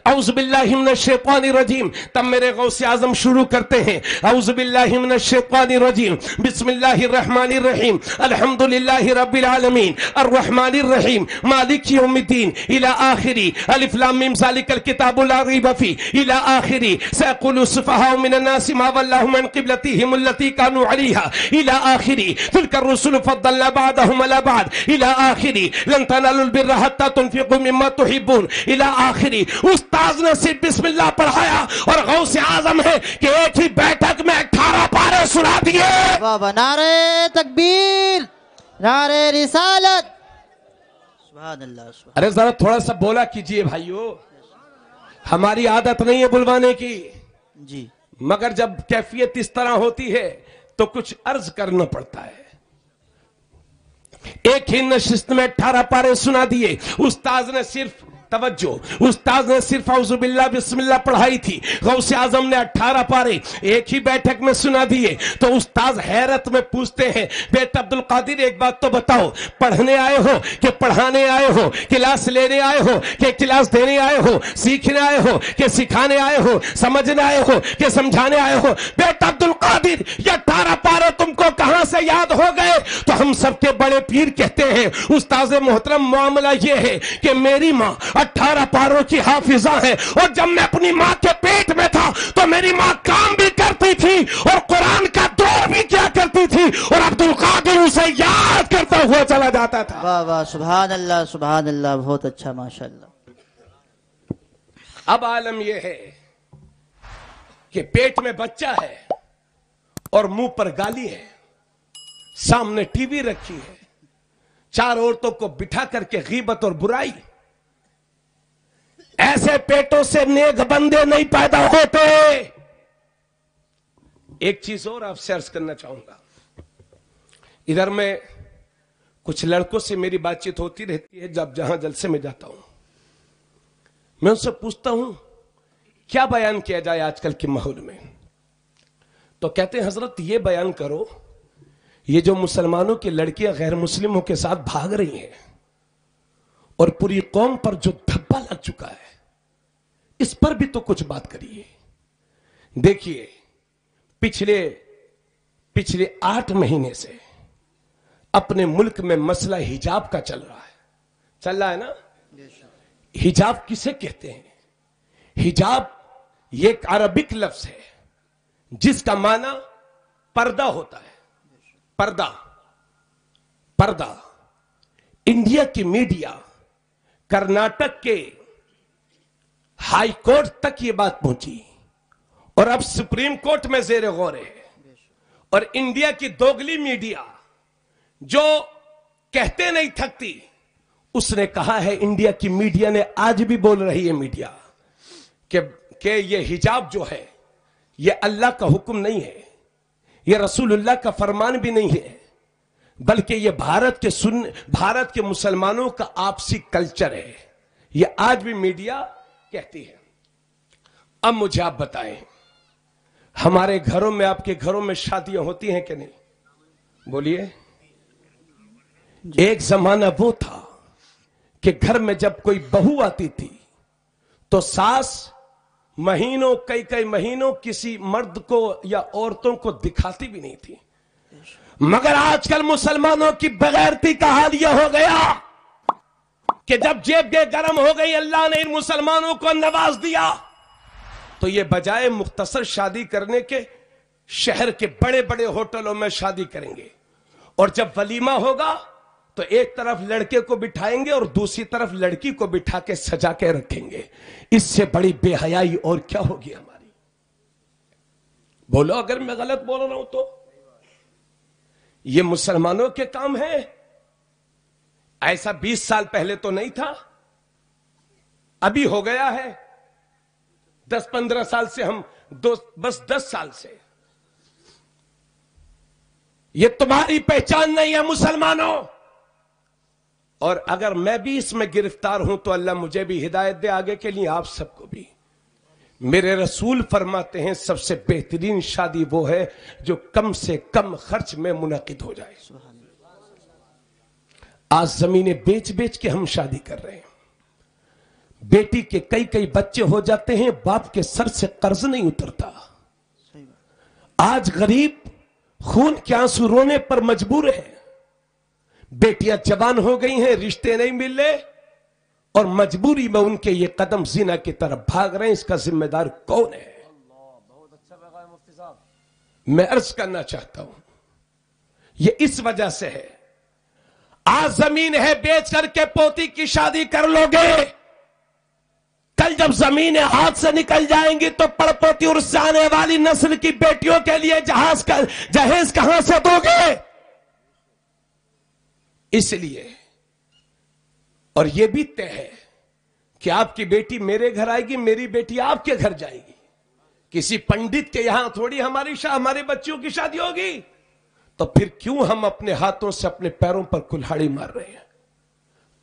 اعوذ باللہ من الشیطان الرجیم۔ تب میرے غوث اعظم شروع کرتے ہیں اعوذ باللہ من الشیطان الرجیم بسم اللہ الرحمن الرحیم الحمدللہ رب العالمین الرحمن الرحیم مالک یوم الدین الی آخری الف لام میم ذالک الکتاب لا ریب فیہ الی آخری سیقول السفہاء من الناس ما ولاهم عن قبلتهم التي كانوا عليها الی آخری تلک الرسل فضلنا بعضهم على بعض الی آخری لن تنالوا البر حتى تنفقوا مما تحبون الی آخری۔ استاذ نے صرف بسم اللہ پڑھایا اور غوث اعظم ہے کہ ایک ہی بیٹھک میں 18 پارے سنا دیے۔ بابا نعرہ تکبیر، نعرہ رسالت، سبحان اللہ سبحان۔ ارے ذرا تھوڑا سا بولا کیجئے بھائیو، ہماری عادت نہیں ہے بلوانے کی، جی مگر جب کیفیت اس طرح ہوتی ہے تو کچھ عرض کرنا پڑتا ہے۔ ایک ہی نشست میں 18 پارے سنا دیے۔ استاذ نے صرف توجہ، استاذ نے صرف اعوذ باللہ بسم اللہ پڑھائی تھی، غوث اعظم نے 18 پارے ایک ہی بیٹھک میں سنا دیے۔ تو استاذ حیرت میں پوچھتے ہیں بیٹا عبد القادر ایک بات تو بتاؤ، پڑھنے آئے ہو کہ پڑھانے آئے ہو، کلاس لینے آئے ہو کہ کلاس دینے آئے ہو، سیکھنے آئے ہو کہ سکھانے آئے ہو، سمجھنے آئے ہو کہ سمجھانے آئے ہو؟ بیٹا عبد القادر یہ 18 پارے تم کو کہاں سے یاد ہو گئے؟ تو ہم سب کے بڑے پیر کہتے ہیں استاذ محترم معاملہ یہ ہے کہ میری ماں 18 पारों की हाफिजा है। और जब मैं अपनी माँ के पेट में था तो मेरी माँ काम भी करती थी और कुरान का दौर भी क्या करती थी, और अब्दुल कादिर उसे याद करता हुआ चला जाता था। वाह वाह, सुभान अल्लाह, बहुत अच्छा, माशाअल्लाह। अब आलम यह है कि पेट में बच्चा है और मुंह पर गाली है, सामने टीवी रखी है, 4 औरतों को बिठा करके गीबत और बुराई। ऐसे पेटों से नेक बंदे नहीं पैदा होते। एक चीज और आपसे अर्ज करना चाहूंगा, इधर में कुछ लड़कों से मेरी बातचीत होती रहती है जब जहां जलसे में जाता हूं। मैं उनसे पूछता हूं क्या बयान किया जाए आजकल के माहौल में, तो कहते हैं हजरत ये बयान करो, ये जो मुसलमानों की लड़कियां गैर मुस्लिमों के साथ भाग रही हैं और पूरी कौम पर जो धब्बा लग चुका है, इस पर भी तो कुछ बात करिए। देखिए पिछले 8 महीने से अपने मुल्क में मसला हिजाब का चल रहा है ना। हिजाब किसे कहते हैं? हिजाब ये एक अरबिक लफ्ज है जिसका माना पर्दा होता है। पर्दा इंडिया की मीडिया, कर्नाटक के हाई कोर्ट तक ये बात पहुंची और अब सुप्रीम कोर्ट में ज़ेर गौर है। और इंडिया की दोगली मीडिया जो कहते नहीं थकती, उसने कहा है, इंडिया की मीडिया ने आज भी बोल रही है मीडिया कि ये हिजाब जो है ये अल्लाह का हुक्म नहीं है, ये रसूलुल्लाह का फरमान भी नहीं है, बल्कि ये भारत के मुसलमानों का आपसी कल्चर है। ये आज भी मीडिया कहती है। अब मुझे आप बताएं, हमारे घरों में, आपके घरों में शादियां होती हैं कि नहीं? बोलिए। एक जमाना वो था कि घर में जब कोई बहू आती थी तो सास महीनों, कई महीनों किसी मर्द को या औरतों को दिखाती भी नहीं थी। मगर आजकल मुसलमानों की बेगैरती का हाल यह हो गया कि जब जेबें गर्म हो गई, अल्लाह ने इन मुसलमानों को नवाज दिया, तो ये बजाय मुख्तसर शादी करने के शहर के बड़े बड़े होटलों में शादी करेंगे। और जब वलीमा होगा तो एक तरफ लड़के को बिठाएंगे और दूसरी तरफ लड़की को बिठा के सजा के रखेंगे। इससे बड़ी बेहयाई और क्या होगी हमारी? बोलो अगर मैं गलत बोल रहा हूं तो। ये मुसलमानों के काम है। ऐसा 20 साल पहले तो नहीं था, अभी हो गया है। 10-15 साल से हम बस 10 साल से। ये तुम्हारी पहचान नहीं है मुसलमानों। और अगर मैं भी इसमें गिरफ्तार हूं तो अल्लाह मुझे भी हिदायत दे आगे के लिए, आप सबको भी। मेरे रसूल फरमाते हैं सबसे बेहतरीन शादी वो है जो कम से कम खर्च में मुनक़िद हो जाए। आज जमीनें बेच बेच के हम शादी कर रहे हैं। बेटी के कई बच्चे हो जाते हैं, बाप के सर से कर्ज नहीं उतरता। आज गरीब खून के आंसू रोने पर मजबूर है। बेटियां जवान हो गई हैं, रिश्ते नहीं मिल रहे और मजबूरी में उनके ये कदम जिना की तरफ भाग रहे हैं। इसका जिम्मेदार कौन है? बहुत अच्छा लगा मुफ्ती साहब। मैं अर्ज करना चाहता हूं, ये इस वजह से है। आज जमीन है, बेच करके पोती की शादी कर लोगे, कल जब जमीनें हाथ से निकल जाएंगी तो पड़पोती और आने वाली नस्ल की बेटियों के लिए जहेज कहां से दोगे? इसलिए, और यह भी तय है कि आपकी बेटी मेरे घर आएगी, मेरी बेटी आपके घर जाएगी। किसी पंडित के यहां थोड़ी हमारे बच्चियों की शादी होगी। तो फिर क्यों हम अपने हाथों से अपने पैरों पर कुल्हाड़ी मार रहे हैं?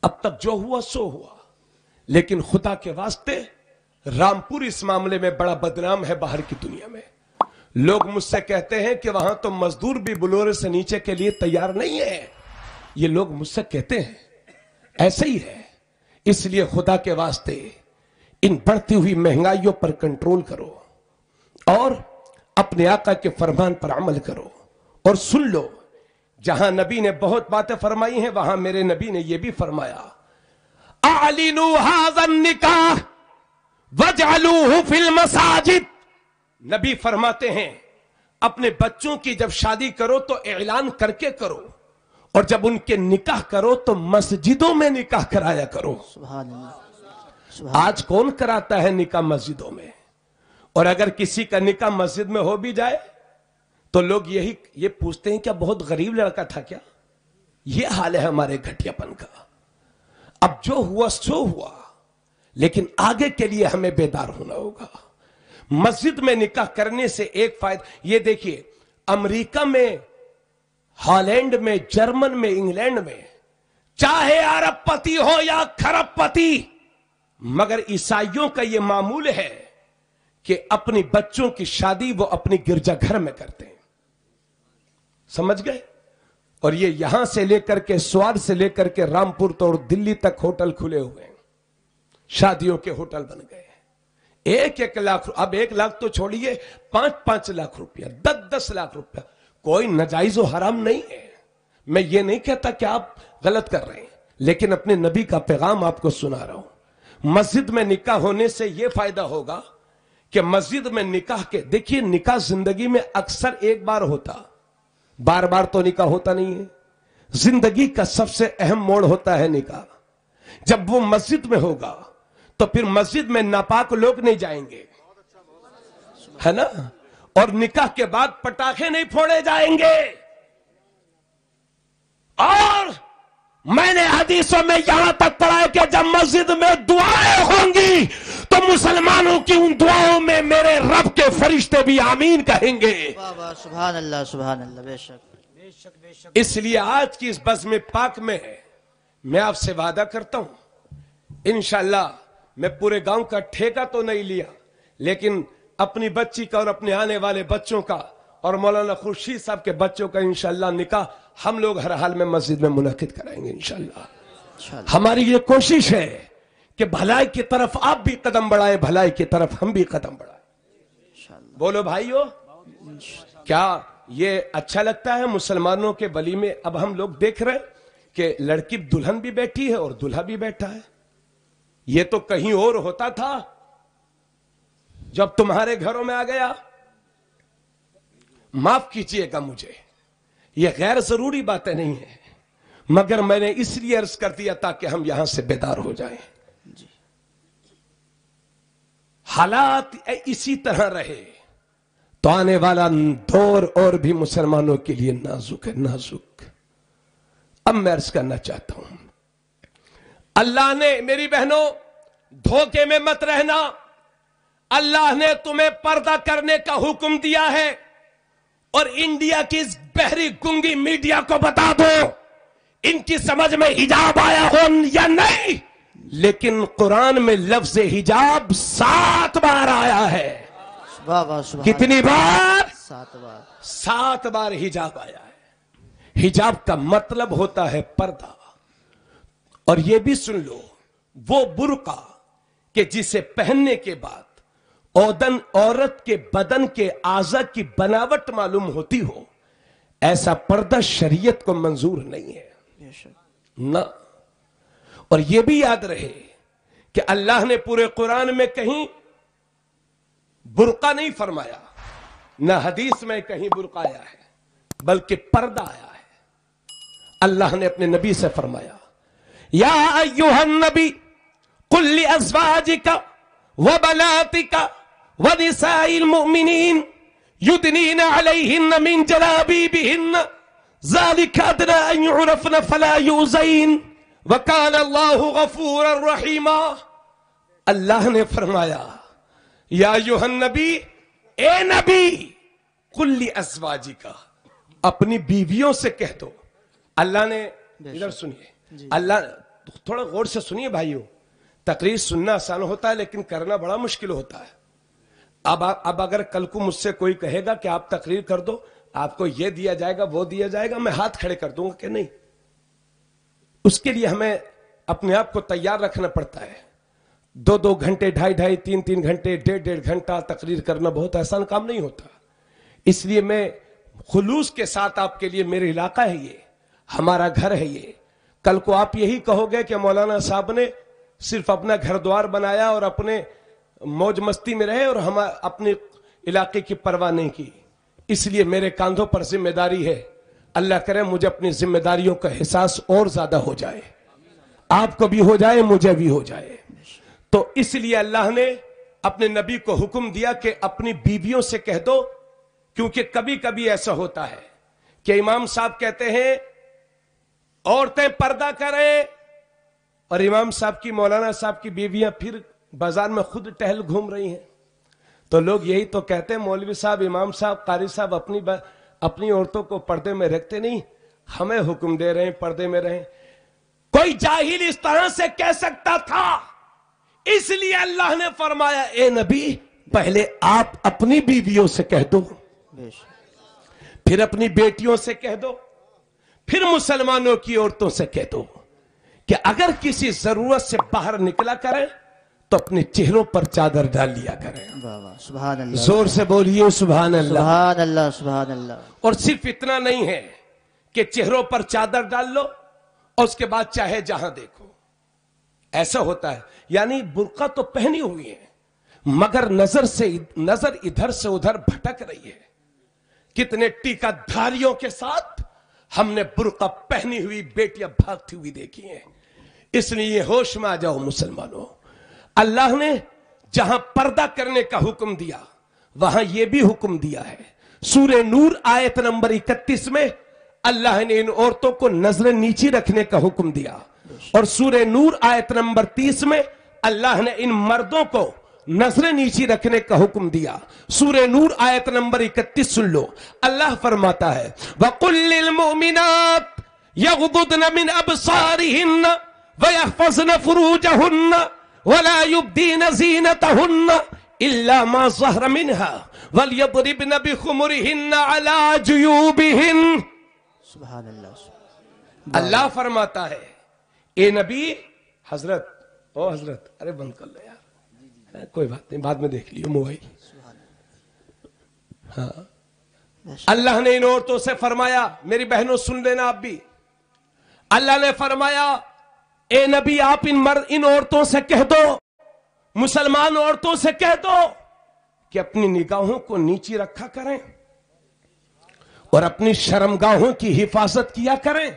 अब तक जो हुआ सो हुआ, लेकिन खुदा के वास्ते रामपुर इस मामले में बड़ा बदनाम है बाहर की दुनिया में। लोग मुझसे कहते हैं कि वहां तो मजदूर भी बुलोरे से नीचे के लिए तैयार नहीं है। ये लोग मुझसे कहते हैं, ऐसे ही है। इसलिए खुदा के वास्ते इन बढ़ती हुई महंगाइयों पर कंट्रोल करो और अपने आका के फरमान पर अमल करो। और सुन लो, जहां नबी ने बहुत बातें फरमाई हैं, वहां मेरे नबी ने यह भी फरमाया, अअलिनु हाज़ा निकाह वजअलूहु फिल मसाजिद। नबी फरमाते हैं अपने बच्चों की जब शादी करो तो ऐलान करके करो, और जब उनके निकाह करो तो मस्जिदों में निकाह कराया करो। सुभान अल्लाह। आज कौन कराता है निकाह मस्जिदों में? और अगर किसी का निकाह मस्जिद में हो भी जाए तो लोग ये पूछते हैं क्या बहुत गरीब लड़का था क्या? ये हाल है हमारे घटियापन का। अब जो हुआ सो हुआ, लेकिन आगे के लिए हमें बेदार होना होगा। मस्जिद में निकाह करने से एक फायदा ये देखिए, अमेरिका में, हॉलैंड में, जर्मन में, इंग्लैंड में, चाहे अरबपति हो या खरबपति, मगर ईसाइयों का यह मामूल है कि अपनी बच्चों की शादी वो अपनी गिरजाघर में करते हैं। समझ गए? और ये यहां से लेकर के, स्वार से लेकर के रामपुर तो और दिल्ली तक होटल खुले हुए हैं, शादियों के होटल बन गए। 1-1 लाख, अब 1 लाख तो छोड़िए, 5-5 लाख रुपया, 10-10 लाख रुपया, कोई नाजायज और हराम नहीं है। मैं ये नहीं कहता कि आप गलत कर रहे हैं, लेकिन अपने नबी का पैगाम आपको सुना रहा हूं। मस्जिद में निकाह होने से यह फायदा होगा कि मस्जिद में निकाह के, देखिए निकाह जिंदगी में अक्सर एक बार होता, बार बार तो निकाह होता नहीं है। जिंदगी का सबसे अहम मोड़ होता है निकाह। जब वो मस्जिद में होगा तो फिर मस्जिद में नापाक लोग नहीं जाएंगे, है ना? और निकाह के बाद पटाखे नहीं फोड़े जाएंगे। और मैंने हदीसों में यहां तक पढ़ा है कि जब मस्जिद में दुआएं होंगी तो मुसलमानों की उन दुआओं में मेरे रब के फरिश्ते भी आमीन कहेंगे। वाह वाह, सुभान अल्लाह, सुभान अल्लाह। बेशक। इसलिए आज की इस बज़्म पाक में मैं आपसे वादा करता हूं, इंशाअल्लाह मैं पूरे गांव का ठेका तो नहीं लिया, लेकिन अपनी बच्ची का और अपने आने वाले बच्चों का और मौलाना खुर्शीद साहब के बच्चों का इंशाअल्लाह निकाह हम लोग हर हाल में मस्जिद में मुनाकिद कराएंगे इंशाअल्लाह। हमारी ये कोशिश है कि भलाई की तरफ आप भी कदम बढ़ाए, भलाई की तरफ हम भी कदम बढ़ाए। बोलो भाइयों, क्या ये अच्छा लगता है? मुसलमानों के वली में अब हम लोग देख रहे हैं कि लड़की दुल्हन भी बैठी है और दूल्हा भी बैठा है। ये तो कहीं और होता था जब तुम्हारे घरों में आ गया। माफ कीजिएगा मुझे, ये गैर जरूरी बातें नहीं है, मगर मैंने इसलिए अर्ज कर दिया ताकि हम यहां से बेदार हो जाएं। हालात इसी तरह रहे तो आने वाला दौर और भी मुसलमानों के लिए नाजुक है, नाजुक। अब मैं अर्ज करना चाहता हूं, अल्लाह ने, मेरी बहनों धोखे में मत रहना, अल्लाह ने तुम्हें पर्दा करने का हुक्म दिया है। और इंडिया की इस बहरी गुंगी मीडिया को बता दो, इनकी समझ में हिजाब आया हो या नहीं, लेकिन कुरान में लफ्ज हिजाब 7 बार आया है। वाह वाह, सुभान। कितनी बार? 7 बार। 7 बार हिजाब आया है। हिजाब का मतलब होता है पर्दा। और यह भी सुन लो, वो बुर्का कि जिसे पहनने के बाद औरत के बदन के आज़ा की बनावट मालूम होती हो, ऐसा पर्दा शरीयत को मंजूर नहीं है ना। और यह भी याद रहे कि अल्लाह ने पूरे कुरान में कहीं बुर्का नहीं फरमाया, ना हदीस में कहीं बुर्का आया है, बल्कि पर्दा आया है। अल्लाह ने अपने नबी से फरमाया, या अय्युहन नबी कुल लि अज़वाजिका व बनातिका व निसाइल मुमिनीन युदनीन अलैहिन्न मिन जलाबीबिहिन्न ज़ालिका अदना अन युरफ़न फला युज़ैन व कान अल्लाहु गफ़ूरर रहीमा। अल्लाह ने फरमाया, या अय्युहन नबी, ए नबी, कुल लि अज़वाजिका, अपनी बीवियों से कह दो। अल्लाह ने, इधर सुनिए, अल्लाह, थोड़ा गौर से सुनिए भाइयों, तकरीर सुनना आसान होता है लेकिन करना बड़ा मुश्किल होता है। अब अगर कल को मुझसे कोई कहेगा कि आप तकरीर कर दो, आपको ये दिया जाएगा वो दिया जाएगा, मैं हाथ खड़े कर दूंगा कि नहीं। उसके लिए हमें अपने आप को तैयार रखना पड़ता है। 2-2 घंटे, 2.5-2.5, 3-3 घंटे, 1.5-1.5 घंटा तकरीर करना बहुत आसान काम नहीं होता। इसलिए मैं खुलूस के साथ आपके लिए, मेरा इलाका है ये, हमारा घर है ये, कल को आप यही कहोगे कि मौलाना साहब ने صرف اپنا گھر دوار بنایا اور اپنے موج مستی میں رہے اور ہم اپنے علاقے کی پرواہ نہیں کی. اس لیے میرے کاندھوں پر ذمہ داری ہے. اللہ کرے مجھے اپنی ذمہ داریوں کا احساس اور زیادہ ہو جائے, آپ کو بھی ہو جائے, مجھے بھی ہو جائے. تو اس لیے اللہ نے اپنے نبی کو حکم دیا کہ اپنی بیویوں سے کہہ دو, کیونکہ کبھی کبھی ایسا ہوتا ہے کہ امام صاحب کہتے ہیں عورتیں پردہ کریں, اور امام صاحب کی, مولانا صاحب کی بیویاں پھر بازار میں خود ٹہل گھوم رہی ہیں. تو لوگ یہی تو کہتے ہیں مولوی صاحب, امام صاحب, قاری صاحب اپنی عورتوں کو پردے میں رکھتے نہیں, ہمیں حکم دے رہے ہیں پردے میں رہیں. کوئی جاہل اس طرح سے کہہ سکتا تھا, اس لیے اللہ نے فرمایا اے نبی پہلے آپ اپنی بیویوں سے کہہ دو, پھر اپنی بیٹیوں سے کہہ دو, پھر مسلمانوں کی عورتوں سے کہہ دو کہ اگر کسی ضرورت سے باہر نکلا کریں تو اپنے چہروں پر چادر ڈال لیا کریں. سبحان اللہ, زور سے بولیے سبحان اللہ. سبحان اللہ, سبحان اللہ. اور صرف اتنا نہیں ہے کہ چہروں پر چادر ڈال لو اور اس کے بعد چاہے جہاں دیکھو, ایسا ہوتا ہے. یعنی برقع تو پہنی ہوئی ہے مگر نظر ادھر سے ادھر بھٹک رہی ہے. کتنے ٹیکا دھاریوں کے ساتھ ہم نے برقع پہنی ہوئی بیٹیاں بھاگتی ہوئی دیکھی ہیں. اس لیے ہوش میں آ جاؤ مسلمانوں, اللہ نے جہاں پردہ کرنے کا حکم دیا وہاں یہ بھی حکم دیا ہے. سورہ نور آیت نمبر 31 میں اللہ نے ان عورتوں کو نظر نیچی رکھنے کا حکم دیا, اور سورہ نور آیت نمبر 30 میں اللہ نے ان مردوں کو نظر نیچی رکھنے کا حکم دیا. سورہ نور آیت نمبر 31 سن لو, اللہ فرماتا ہے وَقُلْ لِلْمُؤْمِنَاتِ يَغْضُضْنَ مِنْ أَبْصَارِهِنَّ وَيَحْفَظْنَ فُرُوجَهُنَّ وَلَا يُبْدِينَ زِينَتَهُنَّ إِلَّا مَا ظَهَرَ مِنْهَا وَلْيَضْرِبْنَ بِخُمُرِهِنَّ عَلَى جُيُوبِهِنَّ. سبحان اللہ. اللہ فرماتا ہے اے نبی, حضرت, او حضرت, ارے بند کر لو یار, کوئی بات نہیں, بعد میں دیکھ لیو موبائل. ہاں, اللہ نے ان عورتوں سے فرمایا, میری بہنوں سن لینا آپ بھی, اللہ نے فرمایا اے نبی آپ ان عورتوں سے کہہ دو, مسلمان عورتوں سے کہہ دو کہ اپنی نگاہوں کو نیچی رکھا کریں اور اپنی شرمگاہوں کی حفاظت کیا کریں,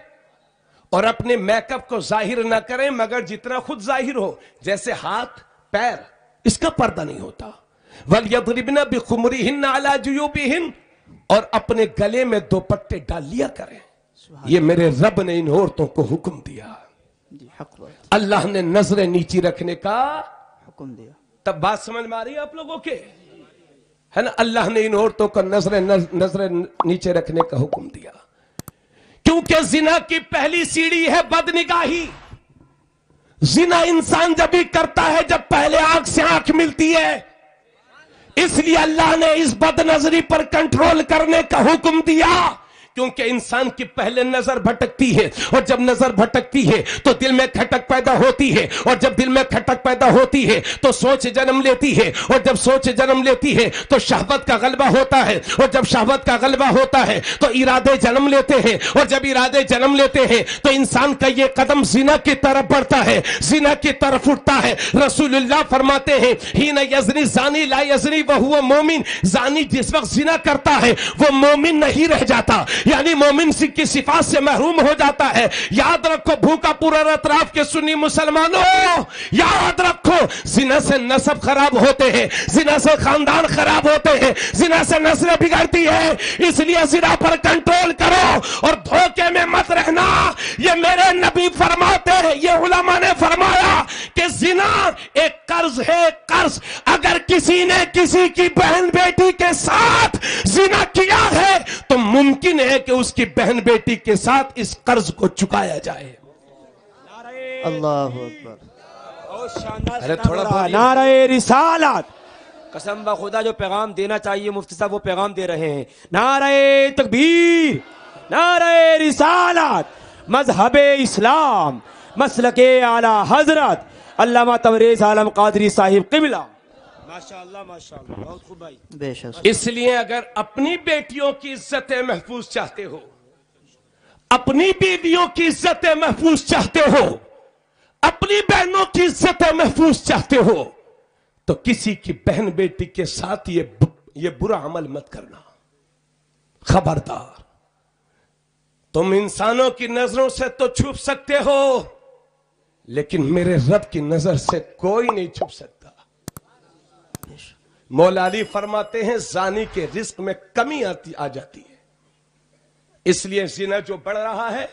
اور اپنے میک اپ کو ظاہر نہ کریں مگر جتنا خود ظاہر ہو, جیسے ہاتھ پیر, اس کا پردہ نہیں ہوتا. وَلْيَضْرِبْنَ بِخُمُرِهِنَّ عَلَى جُيُوبِهِنَّ, اور اپنے گلے میں دوپٹے ڈال لیا کریں. یہ میرے رب نے ان عورتوں کو حکم دیا. اللہ نے نظریں نیچی رکھنے کا حکم دیا. تب بات سمجھ میں آ رہی ہے آپ لوگوں کے, ہے نا. اللہ نے ان عورتوں کا نظریں نیچے رکھنے کا حکم دیا, کیونکہ زنا کی پہلی سیڑھی ہے بدنگاہی. زنا انسان جب بھی کرتا ہے جب پہلے آنکھ سے آنکھ ملتی ہے, اس لیے اللہ نے اس بد نظری پر کنٹرول کرنے کا حکم دیا, کیونکہ انسان کی پہلے نظر بھٹکتی ہے, اور جب نظر بھٹکتی ہے تو دل میں کھٹک پیدا ہوتی ہے, اور جب دل میں کھٹک پیدا ہوتی ہے تو سوچ جنم لیتی ہے, اور جب سوچ جنم لیتی ہے تو شہوت کا غلبہ ہوتا ہے, اور جب شہوت کا غلبہ ہوتا ہے تو ارادے جنم لیتے ہیں, اور جب ارادے جنم لیتے ہیں تو انسان کا یہ قدم زنا کی طرف بڑھتا ہے, زنا کی طرف اٹھتا ہے. رسول اللہ فرماتے ہیں ہین یزنی زانی لا یزنی وہو مومن, زانی جس وقت زنا کرتا ہے وہ مومن نہیں رہ جاتا, یعنی مومن کی صفات سے محروم ہو جاتا ہے. یاد رکھو بھوکا پورا اطراف کے سنی مسلمانوں, یاد رکھو زنا سے نسب خراب ہوتے ہیں, زنا سے خاندان خراب ہوتے ہیں, زنا سے نسلیں بگڑتی ہے. اس لیے زنا پر کنٹرول کرو اور دھوکے میں مت رہنا. یہ میرے نبی فرماتے ہیں, یہ علماء نے فرمایا کہ زنا ایک قرض ہے, قرض. اگر کسی نے کسی کی بہن بیٹی کے ساتھ زنا کیا ہے تو ممکن ہے کہ اس کی بہن بیٹی کے ساتھ اس قرض کو چکایا جائے. اللہ اکبر. ارے تھوڑا نعرہ رسالت, قسم بخدا جو پیغام دینا چاہیے مفتی صاحب وہ پیغام دے رہے ہیں. نعرہ تکبیر, نعرہ رسالت, مذہب اسلام, مسلک اعلی حضرت علامہ تبریز عالم قادری صاحب قبلہ. ماشاءاللہ ماشاءاللہ, بہت خوب بھائی. بے شک. اس لیے اگر اپنی بیٹیوں کی عزتیں محفوظ چاہتے ہو, اپنی بیویوں کی عزتیں محفوظ چاہتے ہو, अपनी बहनों की इज्जत महफूज चाहते हो तो किसी की बहन बेटी के साथ ये बुरा अमल मत करना। खबरदार, तुम इंसानों की नजरों से तो छुप सकते हो, लेकिन मेरे रब की नजर से कोई नहीं छुप सकता। मौला अली फरमाते हैं जानी के रिस्क में कमी आ जाती है, इसलिए जिना जो बढ़ रहा है,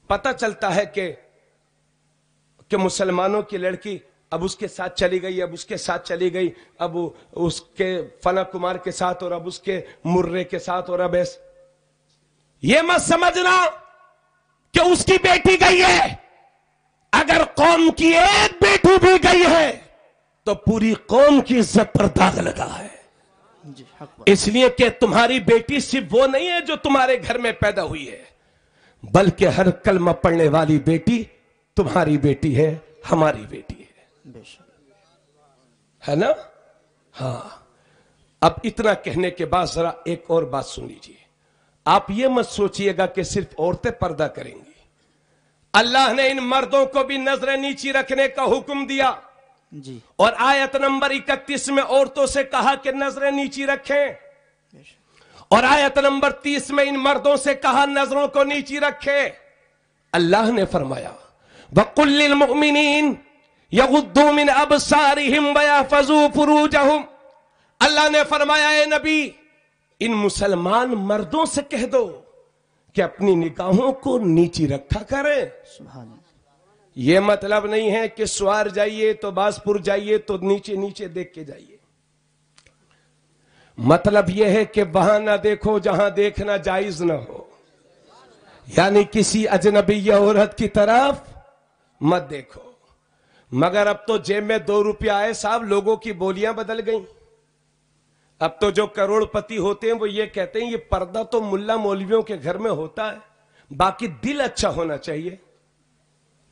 पता चलता है कि मुसलमानों की लड़की अब उसके साथ चली गई, अब उसके साथ चली गई, अब उसके फना कुमार के साथ, और अब उसके मुर्रे के साथ, और अब ऐसे। ये मत समझना कि उसकी बेटी गई है। अगर कौम की एक बेटी भी गई है तो पूरी कौम की इज्जत पर दाग लगा है। इसलिए कि तुम्हारी बेटी सिर्फ वो नहीं है जो तुम्हारे घर में पैदा हुई है, बल्कि हर कलमा पढ़ने वाली बेटी तुम्हारी बेटी है, हमारी बेटी है ना। हाँ, अब इतना कहने के बाद जरा एक और बात सुन लीजिए। आप ये मत सोचिएगा कि सिर्फ औरतें पर्दा करेंगी। अल्लाह ने इन मर्दों को भी नजरें नीची रखने का हुक्म दिया जी। और आयत नंबर 31 में औरतों से कहा कि नजरें नीची रखें, और आयत नंबर 30 में इन मर्दों से कहा नजरों को नीची रखें। अल्लाह ने फरमाया वकुल्लिल मुमिनीन यगुद्दू मिन अबसारिहिम वयहफजू फुरूजहुम। अल्लाह ने फरमाया ए नबी, इन मुसलमान मर्दों से कह दो कि अपनी निगाहों को नीची रखा करें। सुभान अल्लाह। यह मतलब नहीं है कि स्वार जाइए तो बासपुर जाइए तो नीचे नीचे देख के जाइए। मतलब यह है कि वहां ना देखो जहां देखना जायज ना हो, यानी किसी अजनबी औरत की तरफ मत देखो। मगर अब तो जेब में 2 रुपया आए साहब, लोगों की बोलियां बदल गई। अब तो जो करोड़पति होते हैं वो ये कहते हैं ये पर्दा तो मुल्ला मौलवियों के घर में होता है, बाकी दिल अच्छा होना चाहिए,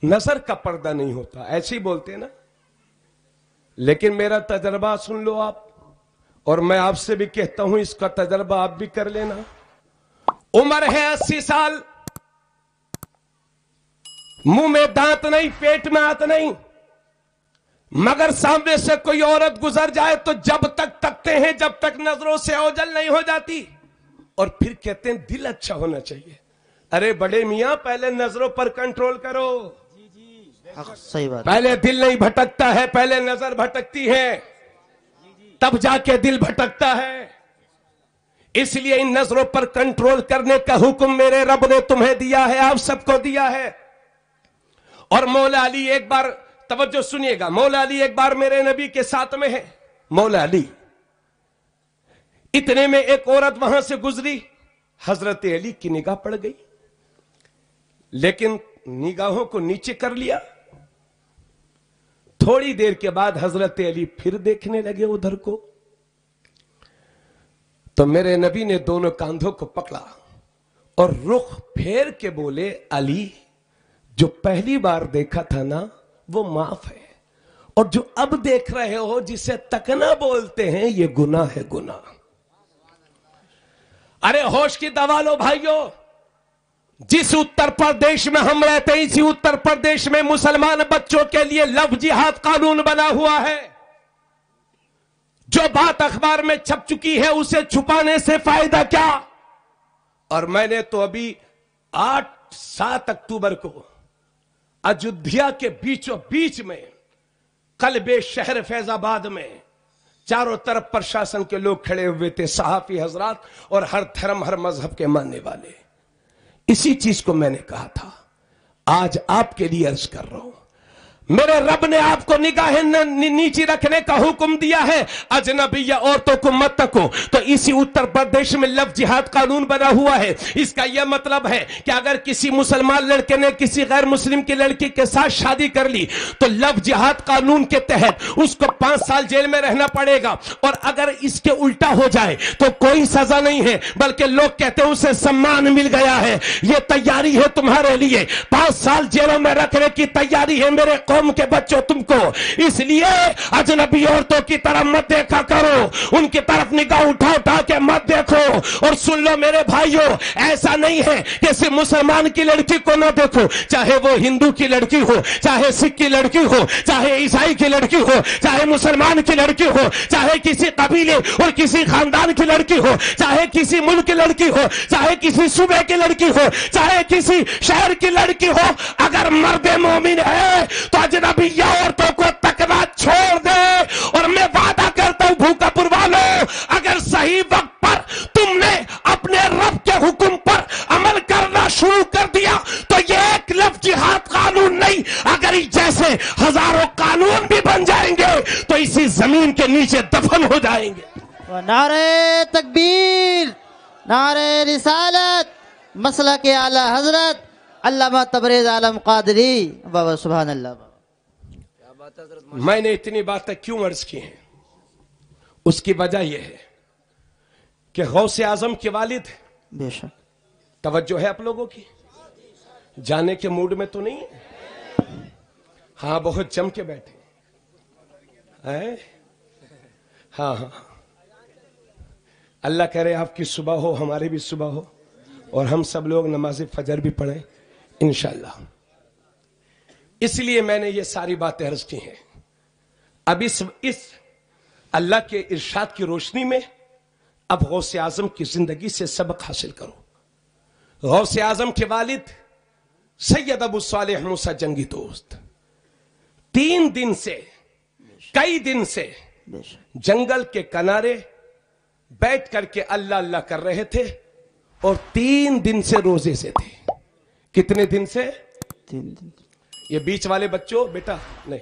नजर का पर्दा नहीं होता, ऐसे ही बोलते हैं ना। लेकिन मेरा तजर्बा सुन लो आप, और मैं आपसे भी कहता हूं इसका तजर्बा आप भी कर लेना। उम्र है 80 साल, मुंह में दांत नहीं, पेट में हाथ नहीं, मगर सामने से कोई औरत गुजर जाए तो जब तक तकते हैं जब तक नजरों से ओझल नहीं हो जाती, और फिर कहते हैं दिल अच्छा होना चाहिए। अरे बड़े मियां, पहले नजरों पर कंट्रोल करो। सही बात। पहले दिल नहीं भटकता है, पहले नजर भटकती है, तब जाके दिल भटकता है। इसलिए इन नजरों पर कंट्रोल करने का हुक्म मेरे रब ने तुम्हें दिया है, आप सबको दिया है। और मौला अली एक बार, तवज्जो सुनिएगा, मौला अली एक बार मेरे नबी के साथ में है। मौला अली, इतने में एक औरत वहां से गुजरी, हजरत अली की निगाह पड़ गई, लेकिन निगाहों को नीचे कर लिया। थोड़ी देर के बाद हजरत अली फिर देखने लगे उधर को, तो मेरे नबी ने दोनों कांधों को पकड़ा और रुख फेर के बोले, अली, जो पहली बार देखा था ना वो माफ है, और जो अब देख रहे हो जिसे तकना बोलते हैं ये गुनाह है, गुनाह। अरे होश की दवा लो भाइयों। जिस उत्तर प्रदेश में हम रहते हैं, इसी उत्तर प्रदेश में मुसलमान बच्चों के लिए लव जिहाद कानून बना हुआ है। जो बात अखबार में छप चुकी है उसे छुपाने से फायदा क्या। और मैंने तो अभी 8-7 अक्टूबर को अयोध्या के बीचों बीच में कल्बे शहर फैजाबाद में चारों तरफ प्रशासन के लोग खड़े हुए थे, सहाफी हजरात और हर धर्म हर मजहब के मानने वाले। इसी चीज को मैंने कहा था, आज आपके लिए अर्ज कर रहा हूं। मेरे रब ने आपको निगाहें नीची रखने का हुक्म दिया है, अजनबी या औरतों को मत तको। तो इसी उत्तर प्रदेश में लव जिहाद कानून बना हुआ है। इसका यह मतलब है कि अगर किसी मुसलमान लड़के ने किसी गैर मुस्लिम की लड़की के साथ शादी कर ली तो लव जिहाद कानून के तहत उसको 5 साल जेल में रहना पड़ेगा। और अगर इसके उल्टा हो जाए तो कोई सजा नहीं है, बल्कि लोग कहते हैं उसे सम्मान मिल गया है। यह तैयारी है तुम्हारे लिए, 5 साल जेलों में रखने की तैयारी है मेरे कौम के बच्चों तुमको, इसलिए अजनबी औरतों की तरफ मत देखा करो, उनकी तरफ निगाह उठा उठा के मत देखो। और सुन लो मेरे भाइयों, ऐसा नहीं है कि सिर्फ मुसलमान की लड़की को ना देखो, चाहे वो हिंदू की लड़की हो, चाहे सिख की लड़की हो, चाहे ईसाई की लड़की हो, चाहे मुसलमान की लड़की हो, चाहे किसी कबीले और किसी खानदान की लड़की हो, चाहे किसी मुल्क की लड़की हो, चाहे किसी सूबे की लड़की हो, चाहे किसी शहर की लड़की हो, अगर मर्द मोमिन है तो अजनबी औरतों को तकना छोड़ दे। और मैं वादा करता हूं भूकापुर वालों, अगर सही वक्त पर तुमने अपने रब के हुक्म पर अमल करना शुरू कर दिया तो ये एक लफ्ज जिहाद कानून नहीं, अगर जैसे हजारों कानून भी बन जाएंगे तो इसी जमीन के नीचे दफन हो जाएंगे। नारे तकबीर, नारे रिसालत, मसला के आला हजरत अल्लामा तबरेज आलम कादरी। बाबा सुभान अल्लाह। मैंने इतनी बातें क्यों अर्ज की हैं, उसकी वजह यह है कि गौसे आजम के वालिद, बेशक तवज्जो है आप लोगों की, जाने के मूड में तो नहीं है? हाँ, बहुत जम के बैठे हैं। हाँ हाँ, अल्लाह करे आपकी सुबह हो, हमारी भी सुबह हो, और हम सब लोग नमाज फजर भी पढ़ें इंशाअल्लाह। इसलिए मैंने ये सारी बातें अर्ज की हैं। अब इस अल्लाह के इरशाद की रोशनी में अब गौसे आजम की जिंदगी से सबक हासिल करो। गौसे आजम के वालिद सैयद अबू सालेह मूसा जंगी दोस्त 3 दिन से, कई दिन से जंगल के किनारे बैठ करके अल्लाह अल्लाह कर रहे थे और 3 दिन से रोजे से थे। कितने दिन से? 3 दिन। ये बीच वाले बच्चों बेटा नहीं,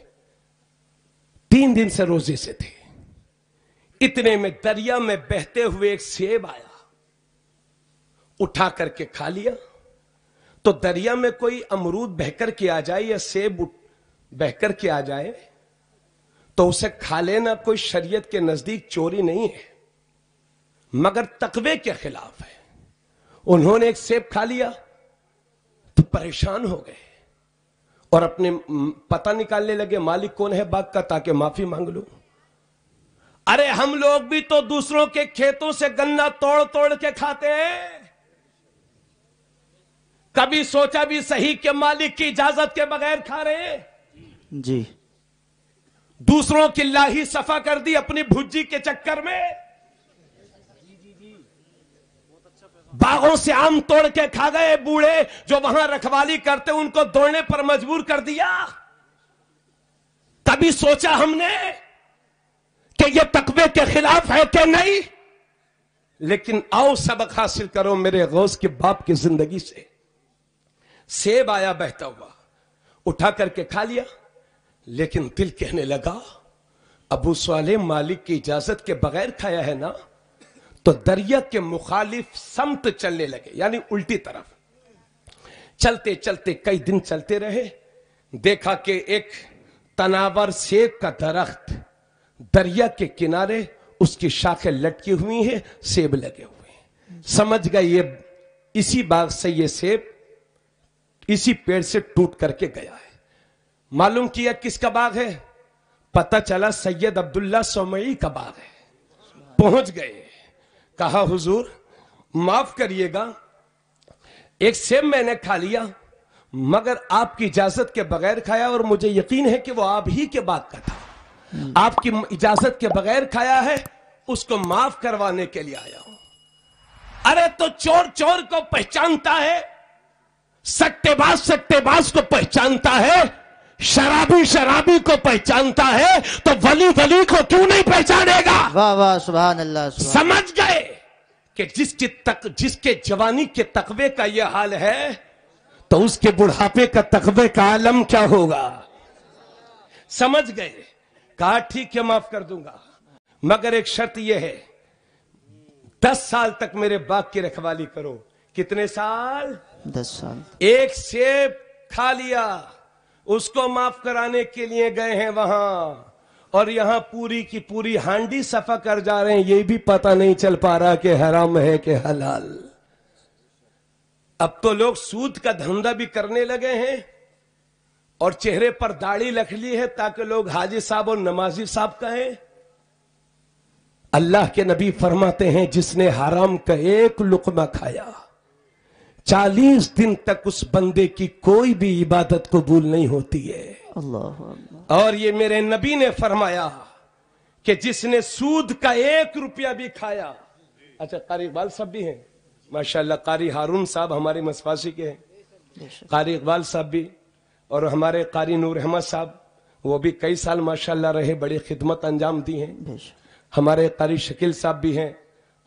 3 दिन से रोजे से थे। इतने में दरिया में बहते हुए एक सेब आया, उठा करके खा लिया। तो दरिया में कोई अमरूद बहकर के आ जाए या सेब बहकर के आ जाए तो उसे खा लेना कोई शरीयत के नजदीक चोरी नहीं है, मगर तकवे के खिलाफ है। उन्होंने एक सेब खा लिया तो परेशान हो गए और अपने पता निकालने लगे मालिक कौन है बाग का, ताकि माफी मांग लो। अरे हम लोग भी तो दूसरों के खेतों से गन्ना तोड़ तोड़ के खाते हैं। कभी सोचा भी सही कि मालिक की इजाजत के बगैर खा रहे हैं? जी। दूसरों की लाही सफा कर दी अपनी भुज्जी के चक्कर में। बागों से आम तोड़ के खा गए बूढ़े जो वहां रखवाली करते, उनको दौड़ने पर मजबूर कर दिया। कभी सोचा हमने कि यह तकवे के खिलाफ है कि नहीं? लेकिन आओ सबक हासिल करो मेरे गौस के बाप की जिंदगी से। सेब आया बहता हुआ, उठा करके खा लिया, लेकिन दिल कहने लगा अबू सालेह मालिक की इजाजत के बगैर खाया है ना, तो दरिया के मुखालिफ समत चलने लगे, यानी उल्टी तरफ। चलते चलते कई दिन चलते रहे, देखा कि एक तनावर सेब का दरख्त दरिया के किनारे, उसकी शाखें लटकी हुई हैं, सेब लगे हुए हैं। समझ गए ये इसी बाग से ये सेब इसी पेड़ से टूट करके गया है। मालूम किया किसका बाग है? पता चला सैयद अब्दुल्ला सोमई का बाग है। पहुंच गए, कहा हुजूर माफ करिएगा, एक सेब मैंने खा लिया मगर आपकी इजाजत के बगैर खाया, और मुझे यकीन है कि वो आप ही के बाग का था। आपकी इजाजत के बगैर खाया है, उसको माफ करवाने के लिए आया हूं। अरे तो चोर चोर को पहचानता है, सट्टेबाज सट्टेबाज को पहचानता है, शराबी शराबी को पहचानता है, तो वली वली को क्यों नहीं पहचानेगा? वाह वाह, सुभान अल्लाह। समझ गए कि जिसके जवानी के तकवे का यह हाल है, तो उसके बुढ़ापे का तकवे का आलम क्या होगा? समझ गए। कहा ठीक है माफ कर दूंगा, मगर एक शर्त यह है 10 साल तक मेरे बाग की रखवाली करो। कितने साल? 10 साल। एक सेब खा लिया, उसको माफ कराने के लिए गए हैं वहां, और यहां पूरी की पूरी हांडी सफा कर जा रहे हैं। ये भी पता नहीं चल पा रहा कि हराम है कि हलाल। अब तो लोग सूद का धंधा भी करने लगे हैं और चेहरे पर दाढ़ी रख ली है ताकि लोग हाजी साहब और नमाजी साहब कहें। अल्लाह के नबी फरमाते हैं जिसने हराम का एक लुकमा खाया 40 दिन तक उस बंदे की कोई भी इबादत कबूल नहीं होती है। अल्लाह। और ये मेरे नबी ने फरमाया कि जिसने सूद का 1 रुपया भी खाया। अच्छा, कारी इकबाल साहब भी हैं माशाल्लाह, कारी हारून साहब हमारे मसवासी के हैं, कारी इकबाल साहब भी, और हमारे कारी नूर अहमद साहब वो भी कई साल माशाल्लाह रहे, बड़ी खिदमत अंजाम दी हैं। हमारे कारी शकील साहब भी हैं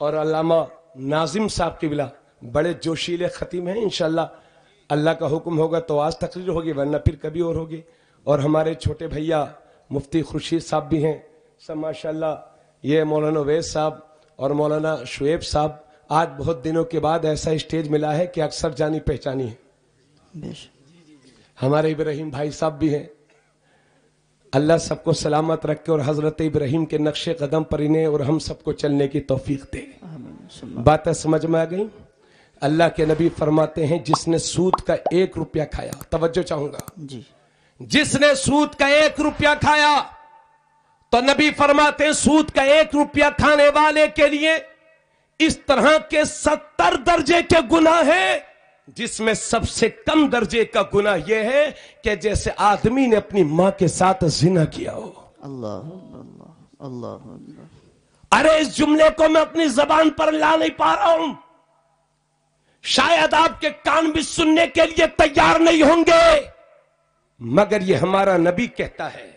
और अल्लामा नाजिम साहब की बिला बड़े जोशीले खतीम हैं। इंशाल्लाह अल्लाह का हुक्म होगा तो आज तकरीर होगी, वरना फिर कभी और होगी। और हमारे छोटे भैया मुफ्ती खुर्शीद साहब भी हैं सब माशाल्लाह। ये मौलाना वैस साहब और मौलाना शुएब साहब, आज बहुत दिनों के बाद ऐसा स्टेज मिला है कि अक्सर जानी पहचानी है। हमारे इब्राहिम भाई साहब भी हैं, अल्लाह सबको सलामत रखे और हजरत इब्राहिम के नक्शे कदम पर इन्हें और हम सबको चलने की तौफीक दे। बातें समझ में आ गई? अल्लाह के नबी फरमाते हैं जिसने सूद का 1 रुपया खाया, तवज्जो चाहूंगा जी, जिसने सूद का 1 रुपया खाया तो नबी फरमाते हैं सूद का 1 रुपया खाने वाले के लिए इस तरह के 70 दर्जे के गुनाह हैं, जिसमें सबसे कम दर्जे का गुनाह यह है कि जैसे आदमी ने अपनी मां के साथ जिना किया हो। अल्लाह अल्लाह अल्लाह। अरे इस जुमले को मैं अपनी जबान पर ला नहीं पा रहा हूं, शायद आपके कान भी सुनने के लिए तैयार नहीं होंगे, मगर ये हमारा नबी कहता है।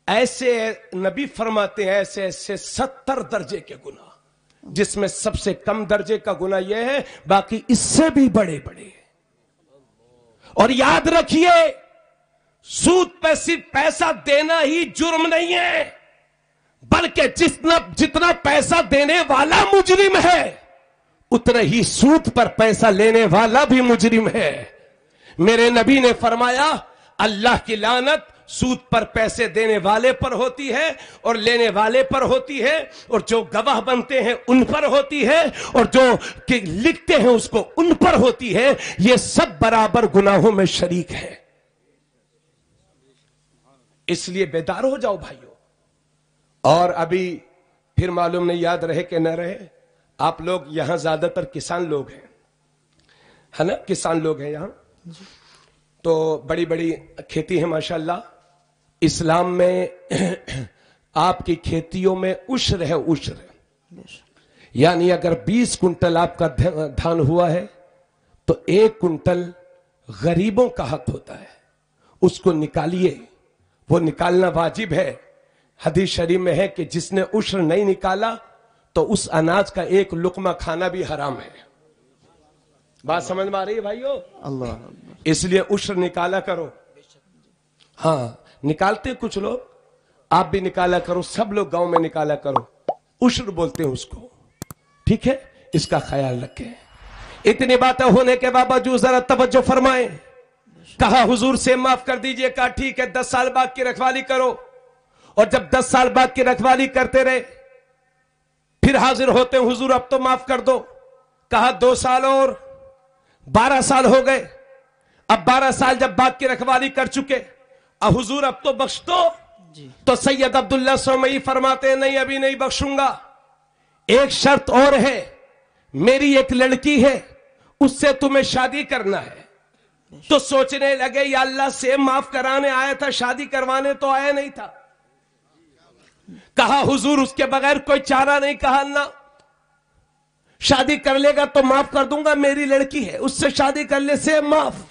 ऐसे नबी फरमाते हैं ऐसे ऐसे 70 दर्जे के गुनाह, जिसमें सबसे कम दर्जे का गुनाह यह है, बाकी इससे भी बड़े बड़े। और याद रखिए सूद पे सिर्फ पैसा देना ही जुर्म नहीं है, बल्कि जितना पैसा देने वाला मुजरिम है उतना ही सूद पर पैसा लेने वाला भी मुजरिम है। मेरे नबी ने फरमाया अल्लाह की लानत सूद पर पैसे देने वाले पर होती है और लेने वाले पर होती है, और जो गवाह बनते हैं उन पर होती है, और जो लिखते हैं उसको उन पर होती है। ये सब बराबर गुनाहों में शरीक है। इसलिए बेदार हो जाओ भाइयों। और अभी फिर मालूम नहीं याद रहे कि न रहे, आप लोग यहां ज्यादातर किसान लोग हैं, है ना, किसान लोग हैं यहां, तो बड़ी बड़ी खेती है माशाल्लाह। इस्लाम में आपकी खेतियों में उश्र है, उश्र, यानी अगर 20 कुंटल आपका धान हुआ है तो 1 कुंटल गरीबों का हक होता है, उसको निकालिए, वो निकालना वाजिब है। हदीस शरीफ में है कि जिसने उश्र नहीं निकाला तो उस अनाज का 1 लुकमा खाना भी हराम है। बात समझ में आ रही है भाइयों? अल्लाह। इसलिए उश्र निकाला करो। हाँ, निकालते कुछ लोग, आप भी निकाला करो, सब लोग गांव में निकाला करो, उश्र बोलते हैं उसको, ठीक है? इसका ख्याल रखें। इतनी बातें होने के बावजूद जरा तवज्जो फरमाएं। कहा हुजूर से माफ कर दीजिए, कहा ठीक है 10 साल बाद की रखवाली करो। और जब 10 साल बाद की रखवाली करते रहे, फिर हाजिर होते हैं हुजूर अब तो माफ कर दो। कहा 2 साल और 12 साल हो गए। अब 12 साल जब बाग की रखवाली कर चुके, अब हुजूर अब तो बख्श दो। तो सैयद अब्दुल्ला सोमई फरमाते हैं नहीं अभी नहीं बख्शूंगा, एक शर्त और है, मेरी एक लड़की है उससे तुम्हें शादी करना है। तो सोचने लगे या अल्लाह से माफ कराने आया था, शादी करवाने तो आया नहीं था। कहा हुजूर उसके बगैर कोई चारा नहीं। कहा अल्लाह शादी कर लेगा तो माफ कर दूंगा, मेरी लड़की है उससे शादी करने से माफ।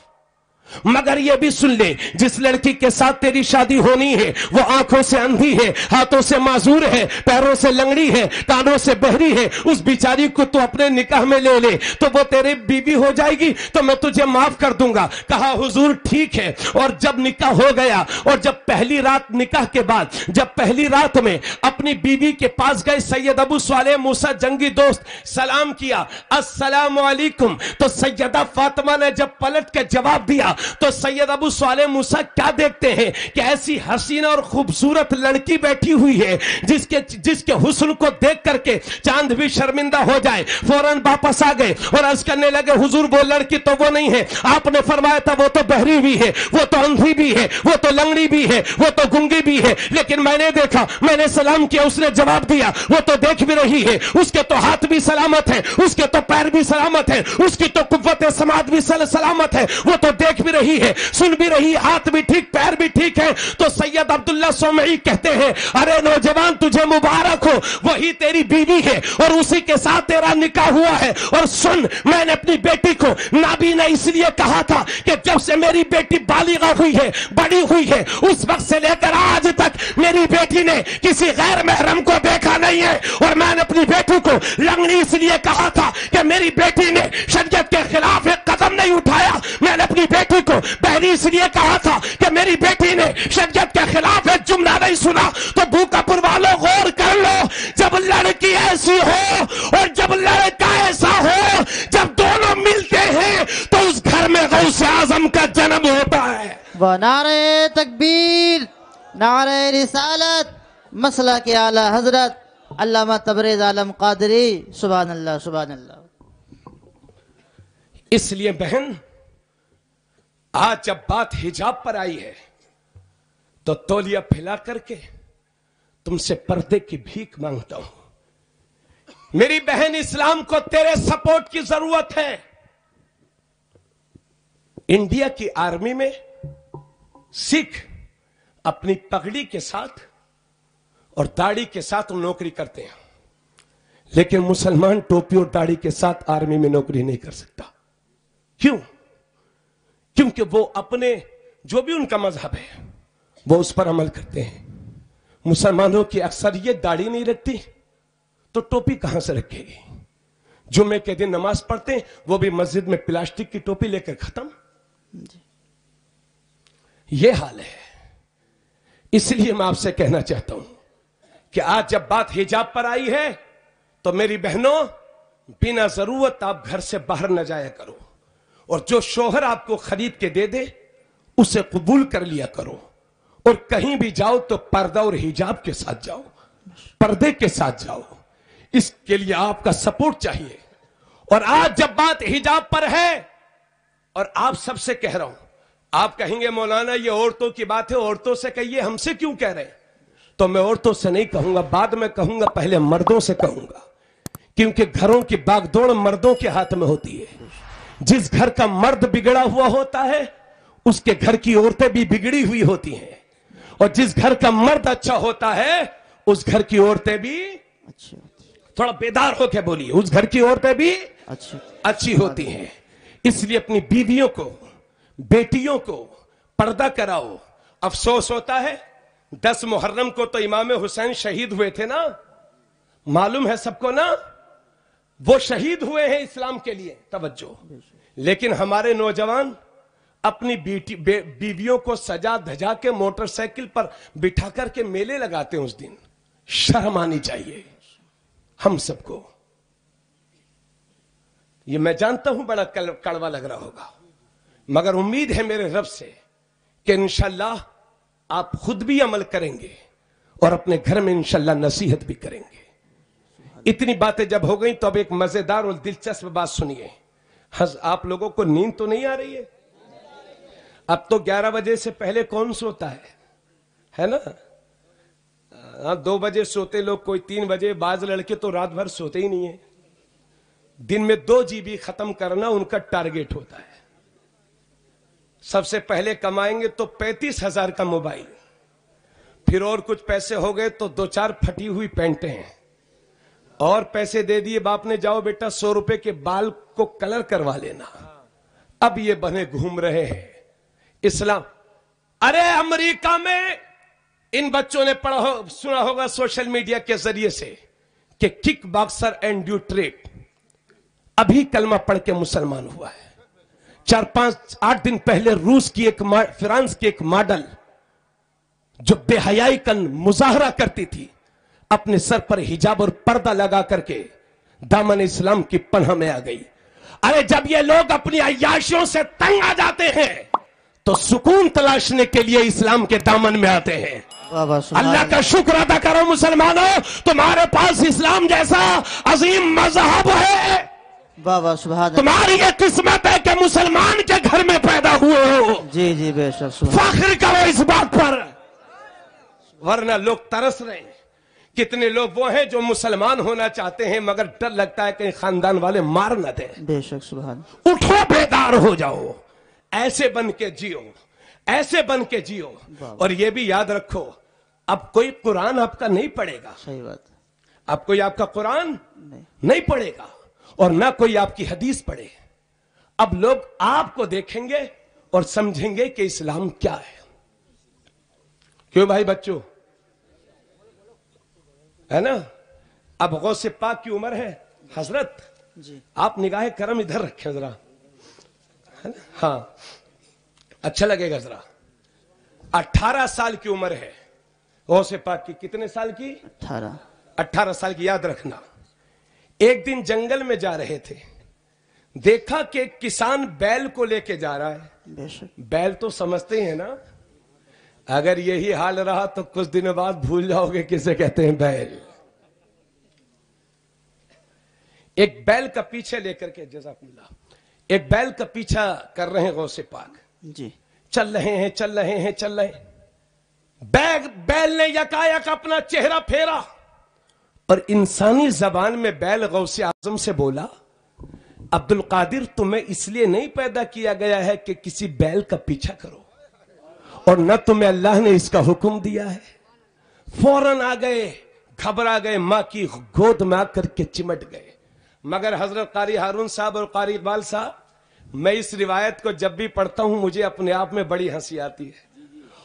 मगर यह भी सुन ले, जिस लड़की के साथ तेरी शादी होनी है वो आंखों से अंधी है, हाथों से माजूर है, पैरों से लंगड़ी है, कानों से बहरी है, उस बिचारी को तो अपने निकाह में ले ले तो वो तेरी बीवी हो जाएगी, तो मैं तुझे माफ कर दूंगा। कहा हुजूर ठीक है। और जब निकाह हो गया और जब पहली रात निकाह के बाद जब पहली रात में अपनी बीवी के पास गए सैयद अबू स्वालेह मूसा जंगी दोस्त, सलाम किया, अस्सलाम वालेकुम। तो सैयदा फातिमा ने जब पलट के जवाब दिया گیا تو سید ابو صالح موسیٰ کیا دیکھتے ہیں کہ ایسی حسین اور خوبصورت لڑکی بیٹھی ہوئی ہے جس کے حسن کو دیکھ کر کے چاند بھی شرمندہ ہو جائے. فوراً واپس آ گئے اور عرض کرنے لگے حضور وہ لڑکی تو وہ نہیں ہے, آپ نے فرمایا تھا وہ تو بہری بھی ہے, وہ تو اندھی بھی ہے, وہ تو لنگڑی بھی ہے, وہ تو گنگی بھی ہے, لیکن میں نے دیکھا, میں نے سلام کیا, اس نے جواب دیا وہ تو دیکھ بھی رہی ہے, اس کے تو ہاتھ بھی سلامت ہے, اس کے تو پیر بھی سلامت ہے, اس کی تو قوت سماعت بھی سلامت ہے, وہ تو دیکھ بھی رہی ہے, سن بھی رہی, ہاتھ بھی ٹھیک, پیر بھی ٹھیک ہے. تو سید عبداللہ سومعی کہتے ہیں ارے نوجوان تجھے مبارک ہو, وہی تیری بیوی ہے اور اسی کے ساتھ تیرا نکاح ہوا ہے. اور سن, میں نے اپنی بیٹی کو نابینا اس لیے کہا تھا کہ جب سے میری بیٹی بالغہ ہوئی ہے, بڑی ہوئی ہے, اس وقت سے لے کر آج تک میری بیٹی نے کسی غیر محرم کو دیکھا نہیں ہے. اور میں نے اپنی بیٹی کو لنگڑی اس لیے کہا تھا کہ میری بیٹی نے شریعت کے خلاف ایک قدم نہیں اٹھایا. میں نے اپنی بیٹی کو بہری اس لیے کہا تھا کہ میری بیٹی نے شریعت کے خلاف ایک جملہ نہیں سنا. تو بھوکا پور والوں غور کر لو, جب لڑکی ایسی ہو اور جب لڑکا ایسا ہو, جب دونوں ملتے ہیں تو اس گھر میں غوث اعظم کا جنم ہوتا ہے. وہ نعرہ تکبیر, نعرہ رسالت, مسلک اعلی حضرت علامہ تبریز عالم قادری. سبحان اللہ, سبحان اللہ. اس لیے بہن, آج جب بات حجاب پر آئی ہے تو تولیہ پھیلا کر کے تم سے پردے کی بھیک مانگتا ہوں. میری بہن, اسلام کو تیرے سپورٹ کی ضرورت ہے. انڈیا کی آرمی میں سکھ اپنی پگڑی کے ساتھ اور داڑھی کے ساتھ نوکری کرتے ہیں, لیکن مسلمان ٹوپی اور داڑھی کے ساتھ آرمی میں نوکری نہیں کر سکتا. کیوں؟ کیونکہ وہ اپنے جو بھی ان کا مذہب ہے وہ اس پر عمل کرتے ہیں. مسلمانوں کی اکثریت داڑھی نہیں رکھتی تو ٹوپی کہاں سے رکھے گی؟ جمعے کے دن نماز پڑھتے ہیں وہ بھی مسجد میں پلاسٹک کی ٹوپی لے کر ختم. یہ حال ہے. اس لیے میں آپ سے کہنا چاہتا ہوں کہ آج جب بات حجاب پر آئی ہے تو میری بہنوں, بنا ضرورت آپ گھر سے باہر نہ جایا کرو, اور جو شوہر آپ کو خرید کے دے دے اسے قبول کر لیا کرو, اور کہیں بھی جاؤ تو پردہ اور حجاب کے ساتھ جاؤ, پردے کے ساتھ جاؤ. اس کے لیے آپ کا سپورٹ چاہیے. اور آج جب بات حجاب پر ہے, اور آپ سب سے کہہ رہا ہوں, آپ کہیں گے مولانا یہ عورتوں کی بات ہے, عورتوں سے کہیے, ہم سے کیوں کہہ رہے ہیں؟ تو میں عورتوں سے نہیں کہوں گا, بعد میں کہوں گا, پہلے مردوں سے کہوں گا, کیونکہ گھروں کی باغ دوڑ مردوں کے ہاتھ میں ہوتی ہے. جس گھر کا مرد بگڑا ہوا ہوتا ہے اس کے گھر کی عورتیں بھی بگڑی ہوئی ہوتی ہیں, اور جس گھر کا مرد اچھا ہوتا ہے اس گھر کی عورتیں بھی تھوڑا بیدار ہو کے بولیے, اس گھر کی عورتیں بھی اچھی ہوتی ہیں. اس لیے اپنی بیویوں کو, بیٹیوں کو پردہ کراؤ. افسوس ہوتا ہے 10 محرم کو تو امام حسین شہید ہوئے تھے نا, معلوم ہے سب کو نا, وہ شہید ہوئے ہیں اسلام کے لیے. توجہ. لیکن ہمارے نوجوان اپنی بیویوں کو سجا دھجا کے موٹر سائیکل پر بٹھا کر کے میلے لگاتے ہیں. اس دن شرم آنی چاہیے ہم سب کو. یہ میں جانتا ہوں بڑا کڑوا لگ رہا ہوگا, مگر امید ہے میرے رب سے کہ انشاءاللہ آپ خود بھی عمل کریں گے اور اپنے گھر میں انشاءاللہ نصیحت بھی کریں گے. اتنی باتیں جب ہو گئیں تو اب ایک مزیدار اور دلچسپ بات سنیے. آپ لوگوں کو نیند تو نہیں آ رہی ہے؟ اب تو 11 بجے سے پہلے کون سوتا ہے نا؟ 2 بجے سوتے لوگ, کوئی 3 بجے, بعض لڑکے تو رات بھر سوتے ہی نہیں ہیں. دن میں 2 GB ختم کرنا ان کا ٹارگیٹ ہوتا ہے. سب سے پہلے کمائیں گے تو 35,000 کا موبائل, پھر اور کچھ پیسے ہو گئے تو 2-4 پھٹی ہوئی پینٹیں ہیں, اور پیسے دے دیے باپ نے, جاؤ بیٹا 100 روپے کے بال کو کلر کروا لینا. اب یہ بنے گھوم رہے ہیں اسلام. ارے امریکہ میں ان بچوں نے سنا ہوگا سوشل میڈیا کے ذریعے سے کہ کک باکسر اینڈریو ٹیٹ ابھی کلمہ پڑھ کے مسلمان ہوا ہے. 4-5-8 دن پہلے فرانس کی ایک ماڈل جو بے حیائی کا مظاہرہ کرتی تھی, اپنے سر پر حجاب اور پردہ لگا کر کے دامن اسلام کی پناہ میں آ گئی. ارے جب یہ لوگ اپنی عیاشیوں سے تنگ آ جاتے ہیں तो सुकून तलाशने के लिए इस्लाम के दामन में आते हैं। अल्लाह का शुक्र अदा करो मुसलमानों, तुम्हारे पास इस्लाम जैसा अजीम मजहब है। तुम्हारी ये किस्मत है कि मुसलमान के घर में पैदा हुए हो। जी जी बेशक, फख्र करो इस बात पर, वरना लोग तरस रहे हैं। कितने लोग वो हैं जो मुसलमान होना चाहते हैं मगर डर लगता है कहीं खानदान वाले मार न दें। बेशक सुभान। उठो, बेदार हो जाओ, ऐसे बन के जियो, ऐसे बन के जियो। और ये भी याद रखो, अब कोई कुरान आपका नहीं पढ़ेगा। सही बात। अब कोई आपका कुरान नहीं पढ़ेगा और ना कोई आपकी हदीस पढ़े। अब लोग आपको देखेंगे और समझेंगे कि इस्लाम क्या है। क्यों भाई बच्चों, है ना? अब गौसे पाक की उम्र है हजरत जी, आप निगाह करम इधर रखें जरा, है ना? हाँ, अच्छा लगेगा जरा। 18 साल की उम्र है गौसे पाक की। कितने साल की? 18 साल की। याद रखना, एक दिन जंगल में जा रहे थे, देखा कि एक किसान बैल को लेके जा रहा है। बेशक। बैल तो समझते हैं ना, अगर यही हाल रहा तो कुछ दिनों बाद भूल जाओगे किसे कहते हैं बैल। एक बैल का पीछे लेकर के, जज़ाकुमुल्लाह, एक बैल का पीछा कर रहे हैं गौसे पाक जी। चल रहे हैं, चल रहे हैं, चल रहे हैं। बैल ने यकायक अपना चेहरा फेरा और इंसानी जबान में बैल गौसे आजम से बोला, अब्दुल कादिर, तुम्हें इसलिए नहीं पैदा किया गया है कि किसी बैल का पीछा करो, और न तुम्हें अल्लाह ने इसका हुक्म दिया है। फौरन आ गए, घबरा गए, मां की गोद में आकर के चिमट गए। मगर हजरत कारी हारून साहब और कारी इकबाल साहब, मैं इस रिवायत को जब भी पढ़ता हूं मुझे अपने आप में बड़ी हंसी आती है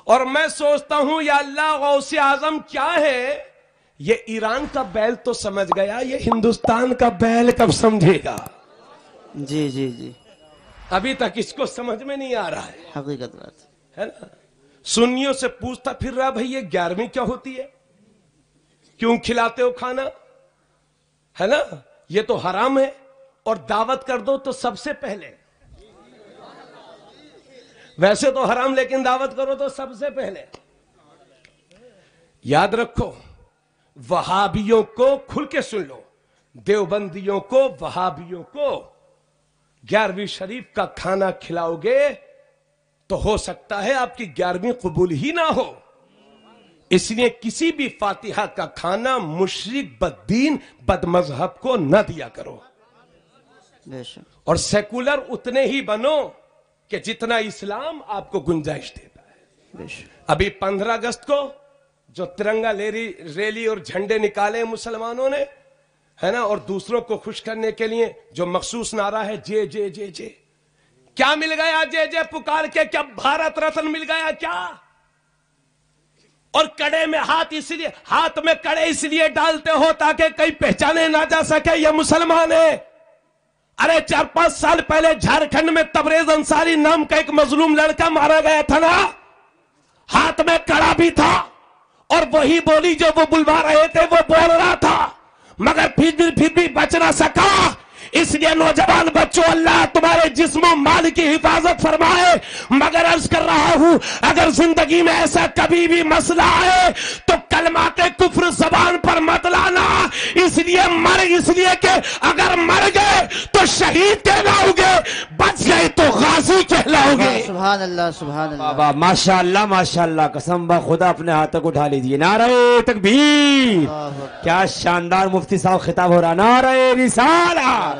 और मैं सोचता हूं, या अल्लाह, गौसे आजम क्या है? ये ईरान का बैल तो समझ गया, ये हिंदुस्तान का बैल कब समझेगा? जी जी जी, अभी तक इसको समझ में नहीं आ रहा है। हकीकत बात है ना? सुन्नियों से पूछता फिर रहा, भाई ये 11वीं क्या होती है? क्यों खिलाते हो खाना? है ना? ये तो हराम है, और दावत कर दो तो सबसे पहले। वैसे तो हराम, लेकिन दावत करो तो सबसे पहले। याद रखो, वहाबियों को खुल के सुन लो, देवबंदियों को, वहाबियों को 11वीं शरीफ का खाना खिलाओगे तो हो सकता है आपकी 11वीं कबूल ही ना हो। इसलिए किसी भी फातिहा का खाना मुशरिक, बद्दीन, बदमजहब को न दिया करो। बेशक। और सेकुलर उतने ही बनो कि जितना इस्लाम आपको गुंजाइश देता है। बेशक। अभी 15 अगस्त को जो तिरंगा रैली और झंडे निकाले मुसलमानों ने, है ना, और दूसरों को खुश करने के लिए जो मखसूस नारा है, जे जे जे जे, क्या मिल गया जे जे पुकार के? क्या भारत रत्न मिल गया क्या? और कड़े में हाथ इसलिए, हाथ में कड़े इसलिए डालते हो ताकि कहीं पहचाने ना जा सके ये मुसलमान है। अरे 4-5 साल पहले झारखंड में तबरेज अंसारी नाम का एक मजलूम लड़का मारा गया था ना, हाथ में कड़ा भी था और वही बोली जो वो बुलवा रहे थे वो बोल रहा था, मगर फिर भी बच ना सका। इसलिए नौजवान बच्चों, अल्लाह तुम्हारे जिस्म माल की हिफाजत फरमाए। मगर अर्ज कर रहा हूं, अगर जिंदगी में ऐसा कभी भी मसला आए तो कलमाते कुफ्र ज़बान पर मत लाना। इसलिए कि अगर मर गए तो शहीद कहलाओगे, बच गए तो गाजी कहलाओगे। सुभान अल्लाह, सुभान अल्लाह। बाबा माशाअल्लाह, माशाअल्लाह, कसम बा खुदा अपने हाथ तक उठा लीजिए। नारे तकबीर, क्या शानदार मुफ्ती साहब खिताब हो रहा। नारे रिसाला,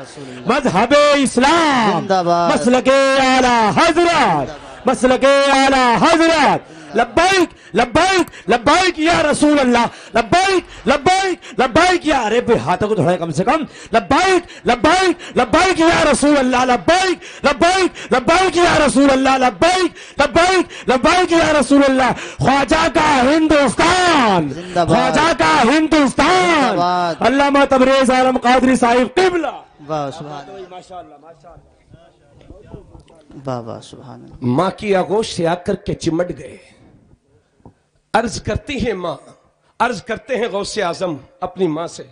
मज़हबे इस्लाम, मसलके आला हजरत, मसलके आला हजरत। लब्बैक लब्बैक लब्बैक या रसूल अल्लाह, लब्बैक लब्बैक लब्बैक या, अरे भाई हाथों को थोड़ा कम से कम, लब्बैक लब्बैक लब्बैक या रसूल अल्लाह, लब्बैक लब्बैक लब्बैक या रसूल अल्लाह, लब्बैक लब्बैक लब्बैक या रसूल अल्लाह। ख्वाजा का हिंदुस्तान, ख्वाजा का हिंदुस्तान, अल्लामा तबरेज आलम कादरी साहिब क़िबला। वाह सुभान, माशाअल्लाह, माशाअल्लाह, वाह वाह सुभान। मां की आगोश से आकर के चिमट गए। अर्ज करती है मां, अर्ज करते हैं गौसे आजम अपनी मां से,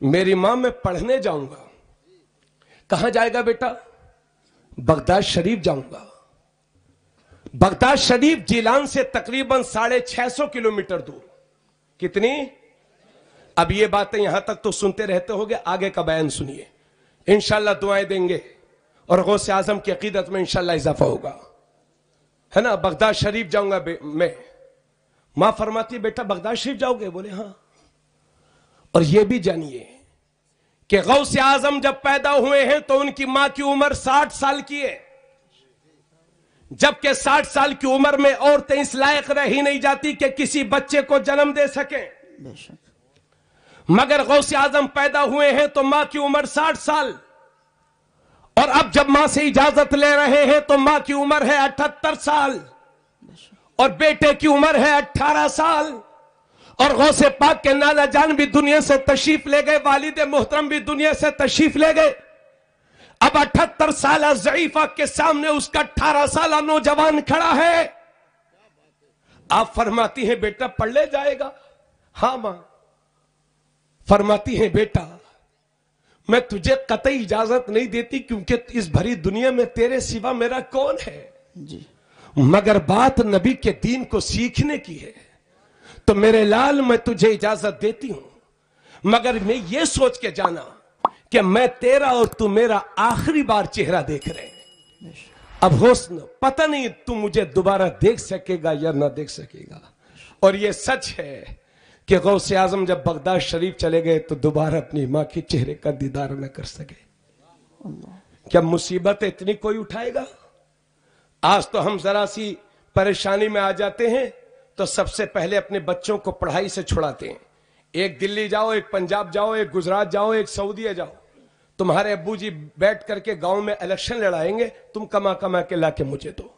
मेरी मां मैं पढ़ने जाऊंगा। कहां जाएगा बेटा? बगदाद शरीफ जाऊंगा। बगदाद शरीफ जिलान से तकरीबन 650 किलोमीटर दूर। कितनी? अब ये बातें यहां तक तो सुनते रहते होगे, आगे का बयान सुनिए, इंशाल्लाह दुआएं देंगे और गौसे आजम की अकीदत में इंशाल्लाह इजाफा होगा, है ना। बगदाद शरीफ जाऊंगा मैं। मां फरमाती बेटा बगदाद शरीफ जाओगे? बोले हाँ। और ये भी जानिए कि गौसे आजम जब पैदा हुए हैं तो उनकी मां की उम्र 60 साल की है, जबकि 60 साल की उम्र में औरतें इस लायक रह ही नहीं जाती कि किसी बच्चे को जन्म दे सकें। मगर गौसे आजम पैदा हुए हैं तो मां की उम्र 60 साल, और अब जब मां से इजाजत ले रहे हैं तो मां की उम्र है 78 साल और बेटे की उम्र है 18 साल। और गौसे पाक के नाना जान भी दुनिया से तशरीफ ले गए, वालिद मोहतरम भी दुनिया से तशरीफ ले गए। अब 78 साल ज़ईफा के सामने उसका 18 साल नौजवान खड़ा है। आप फरमाती हैं बेटा पढ़ ले जाएगा? हाँ मां। फरमाती हैं बेटा मैं तुझे कतई इजाजत नहीं देती क्योंकि इस भरी दुनिया में तेरे सिवा मेरा कौन है जी। मगर बात नबी के दीन को सीखने की है तो मेरे लाल मैं तुझे इजाजत देती हूं, मगर मैं ये सोच के जाना कि मैं तेरा और तू मेरा आखिरी बार चेहरा देख रहे हैं। अब हुस्न पता नहीं तू मुझे दोबारा देख सकेगा या ना देख सकेगा। और ये सच है कि गौसे आजम जब बगदाद शरीफ चले गए तो दोबारा अपनी मां के चेहरे का दीदार न कर सके। क्या मुसीबत इतनी कोई उठाएगा? आज तो हम जरा सी परेशानी में आ जाते हैं तो सबसे पहले अपने बच्चों को पढ़ाई से छुड़ाते हैं। एक दिल्ली जाओ, एक पंजाब जाओ, एक गुजरात जाओ, एक सऊदीया जाओ, तुम्हारे अब्बू जी बैठ करके गांव में इलेक्शन लड़ाएंगे, तुम कमा कमा के लाके मुझे दो।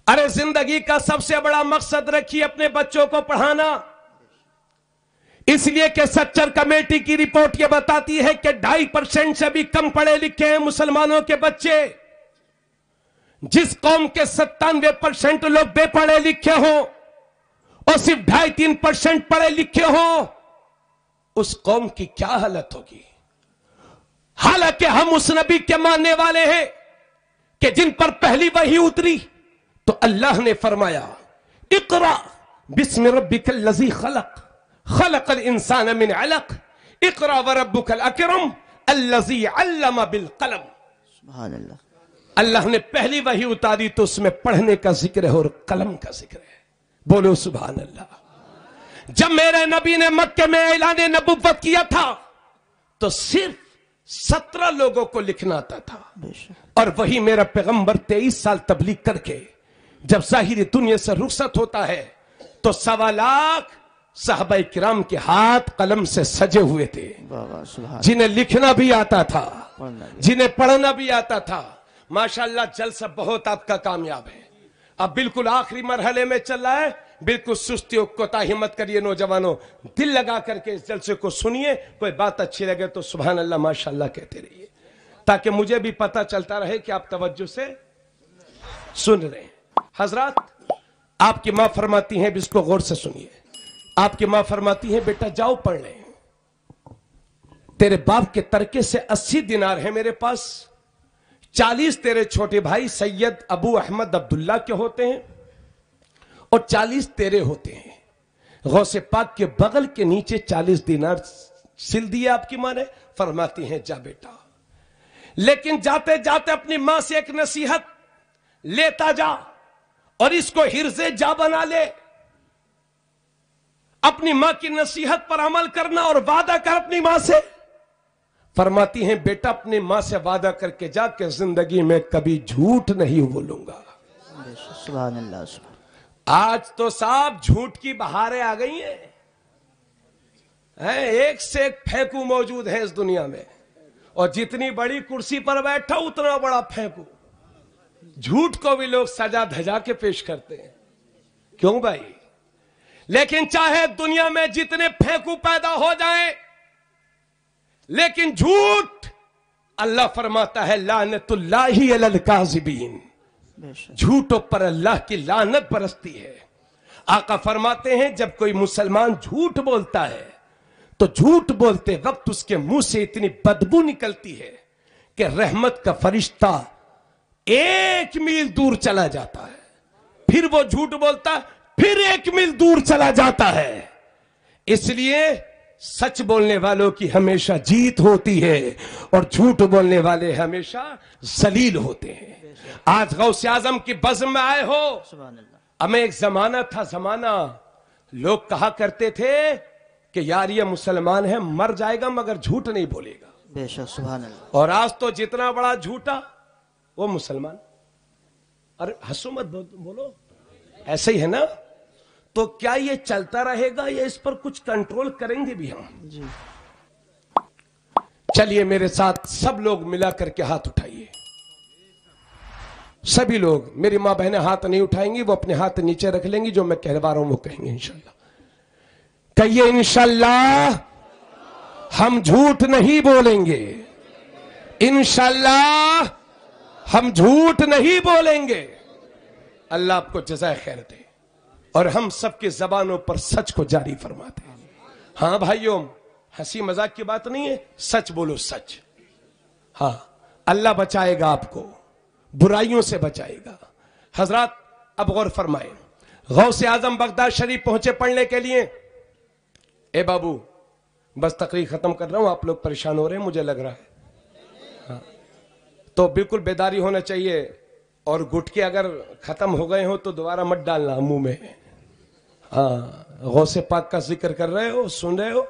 अरे जिंदगी का सबसे बड़ा मकसद रखिए अपने बच्चों को पढ़ाना। इसलिए कि सच्चर कमेटी की रिपोर्ट यह बताती है कि 2.5% से भी कम पढ़े लिखे हैं मुसलमानों के बच्चे। जिस कौम के 97% लोग बेपढ़े लिखे हों और सिर्फ 2.5-3% पढ़े लिखे हों, उस कौम की क्या हालत होगी। हालांकि हम उस नबी के मानने वाले हैं कि जिन पर पहली वही उतरी तो अल्लाह ने फरमाया इक़रा बिस्मि रब्बिकल लज़ी खलक़ खलक़ल इंसान मिन अलक़ इक़रा व रब्बुकल अकरम अल्लज़ी अल्लम बिल कलम। सुभान अल्लाह। अल्लाह ने पहली वही उतारी तो उसमें पढ़ने का जिक्र है और कलम का जिक्र है। बोलो सुभान अल्लाह। जब मेरे नबी ने मक्के में ऐलान नबुव्वत किया था तो सिर्फ 17 लोगों को लिखना आता था, और वही मेरा पैगंबर 23 साल तबलीग करके जब ज़ाहिरी दुनिया से रुखसत होता है तो 1.25 लाख साहबा किराम के हाथ कलम से सजे हुए थे, जिन्हें लिखना भी आता था, जिन्हें पढ़ना भी आता था। माशाअल्लाह जलसा बहुत आपका कामयाब है। अब बिल्कुल आखिरी मरहले में चल रहा है, बिल्कुल सुस्ती और कोताही मत करिए नौजवानों, दिल लगा करके इस जलसे को सुनिए। कोई बात अच्छी लगे तो सुभान अल्लाह माशाअल्लाह कहते रहिए, ताकि मुझे भी पता चलता रहे कि आप तवज्जो से सुन रहे हैं। हजरात, आपकी मां फरमाती हैं, इसको गौर से सुनिए, आपकी मां फरमाती हैं बेटा जाओ पढ़ ले, तेरे बाप के तरके से 80 दिनार है मेरे पास, 40 तेरे छोटे भाई सैयद अबू अहमद अब्दुल्ला के होते हैं और 40 तेरे होते हैं। गौसे पाक के बगल के नीचे 40 दिनार सिल दिए आपकी मां ने। फरमाती हैं जा बेटा, लेकिन जाते जाते अपनी मां से एक नसीहत लेता जा और इसको हिर्ज़े जा बना ले। अपनी मां की नसीहत पर अमल करना और वादा कर अपनी मां से। फरमाती हैं बेटा अपनी मां से वादा करके जा कि जिंदगी में कभी झूठ नहीं बोलूंगा। सुभान अल्लाह। आज तो साहब झूठ की बहारें आ गई हैं, एक से एक फेंकू मौजूद है इस दुनिया में, और जितनी बड़ी कुर्सी पर बैठा उतना बड़ा फेंकू। झूठ को भी लोग सजा धजा के पेश करते हैं, क्यों भाई? लेकिन चाहे दुनिया में जितने फेंकू पैदा हो जाएं, लेकिन झूठ, अल्लाह फरमाता है लानतुल्लाहि अलल काज़िबीन, झूठों पर अल्लाह की लानत बरसती है। आका फरमाते हैं जब कोई मुसलमान झूठ बोलता है तो झूठ बोलते वक्त उसके मुंह से इतनी बदबू निकलती है कि रहमत का फरिश्ता 1 मील दूर चला जाता है, फिर वो झूठ बोलता, फिर 1 मील दूर चला जाता है। इसलिए सच बोलने वालों की हमेशा जीत होती है और झूठ बोलने वाले हमेशा जलील होते हैं। आज गौसे आजम की बज़्म में आए हो। हमें एक जमाना था, जमाना लोग कहा करते थे कि यार ये मुसलमान है, मर जाएगा मगर झूठ नहीं बोलेगा। बेशक, सुभान अल्लाह। और आज तो जितना बड़ा झूठा वो मुसलमान। अरे हंसो मत, बोलो, ऐसे ही है ना? तो क्या ये चलता रहेगा या इस पर कुछ कंट्रोल करेंगे भी हम? जी। चलिए मेरे साथ सब लोग मिला करके हाथ उठाइए। सभी लोग, मेरी मां बहनें हाथ नहीं उठाएंगी, वो अपने हाथ नीचे रख लेंगी, जो मैं कह रहा हूं वो कहेंगे इंशाल्लाह। कहिए इंशाल्लाह हम झूठ नहीं बोलेंगे, इंशाल्लाह हम झूठ नहीं बोलेंगे। अल्लाह आपको जज़ाए खैर दे और हम सबके जबानों पर सच को जारी फरमाते हैं। हाँ भाइयों, हंसी मजाक की बात नहीं है, सच बोलो, सच। हाँ, अल्लाह बचाएगा आपको, बुराइयों से बचाएगा। हजरात अब गौर फरमाए, गौसे आजम बगदाद शरीफ पहुंचे पढ़ने के लिए। ए बाबू, बस तकरीर खत्म कर रहा हूं, आप लोग परेशान हो रहे हैं मुझे लग रहा है। हाँ, तो बिल्कुल बेदारी होना चाहिए, और गुटके अगर खत्म हो गए हो तो दोबारा मत डालना मुंह में। हाँ, गौसे पाक का जिक्र कर रहे हो, सुन रहे हो,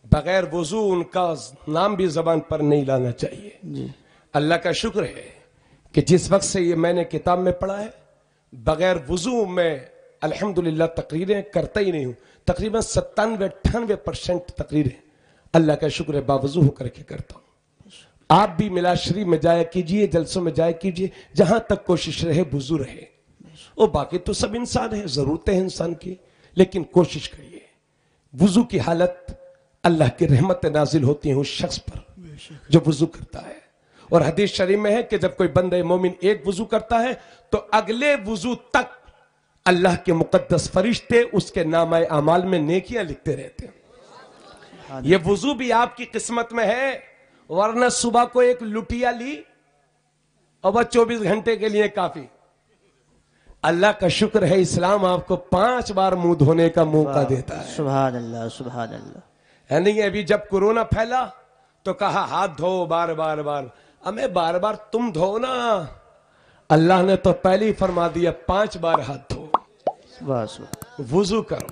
बगैर वजू उनका नाम भी जबान पर नहीं लाना चाहिए जी। अल्लाह का शुक्र है कि जिस वक्त से ये मैंने किताब में पढ़ा है, बगैर वजू में अल्हम्दुलिल्लाह तकरीरें करता ही नहीं हूं। तकरीबन 97-98% तकरीरें अल्लाह का शुक्र है बावजू होकर के करता हूं। आप भी मिलाद शरीफ में जाया कीजिए, जलसों में जाया कीजिए, जहां तक कोशिश रहे वजू रहे। वो बाकी तो सब इंसान है, जरूरतें हैं इंसान की, लेकिन कोशिश करिए। वजू की हालत अल्लाह की रहमत नाजिल होती है उस शख्स पर जो वजू करता है। और हदीस शरीफ में है कि जब कोई बंदे मोमिन एक वजू करता है तो अगले वजू तक अल्लाह के मुकद्दस फरिश्ते उसके नामाए अमाल में नेकियां लिखते रहते हैं। ये वजू भी आपकी किस्मत में है, वरना सुबह को एक लुटिया ली और बस 24 घंटे के लिए काफी। अल्लाह का शुक्र है इस्लाम आपको 5 बार मुंह धोने का मौका देता है। सुभान अल्लाह, सुभान अल्लाह। है नहीं? अभी जब कोरोना फैला तो कहा हाथ धो बार बार बार, हमें बार बार तुम धो ना, अल्लाह ने तो पहले ही फरमा दिया 5 बार हाथ धो, वुजू करो।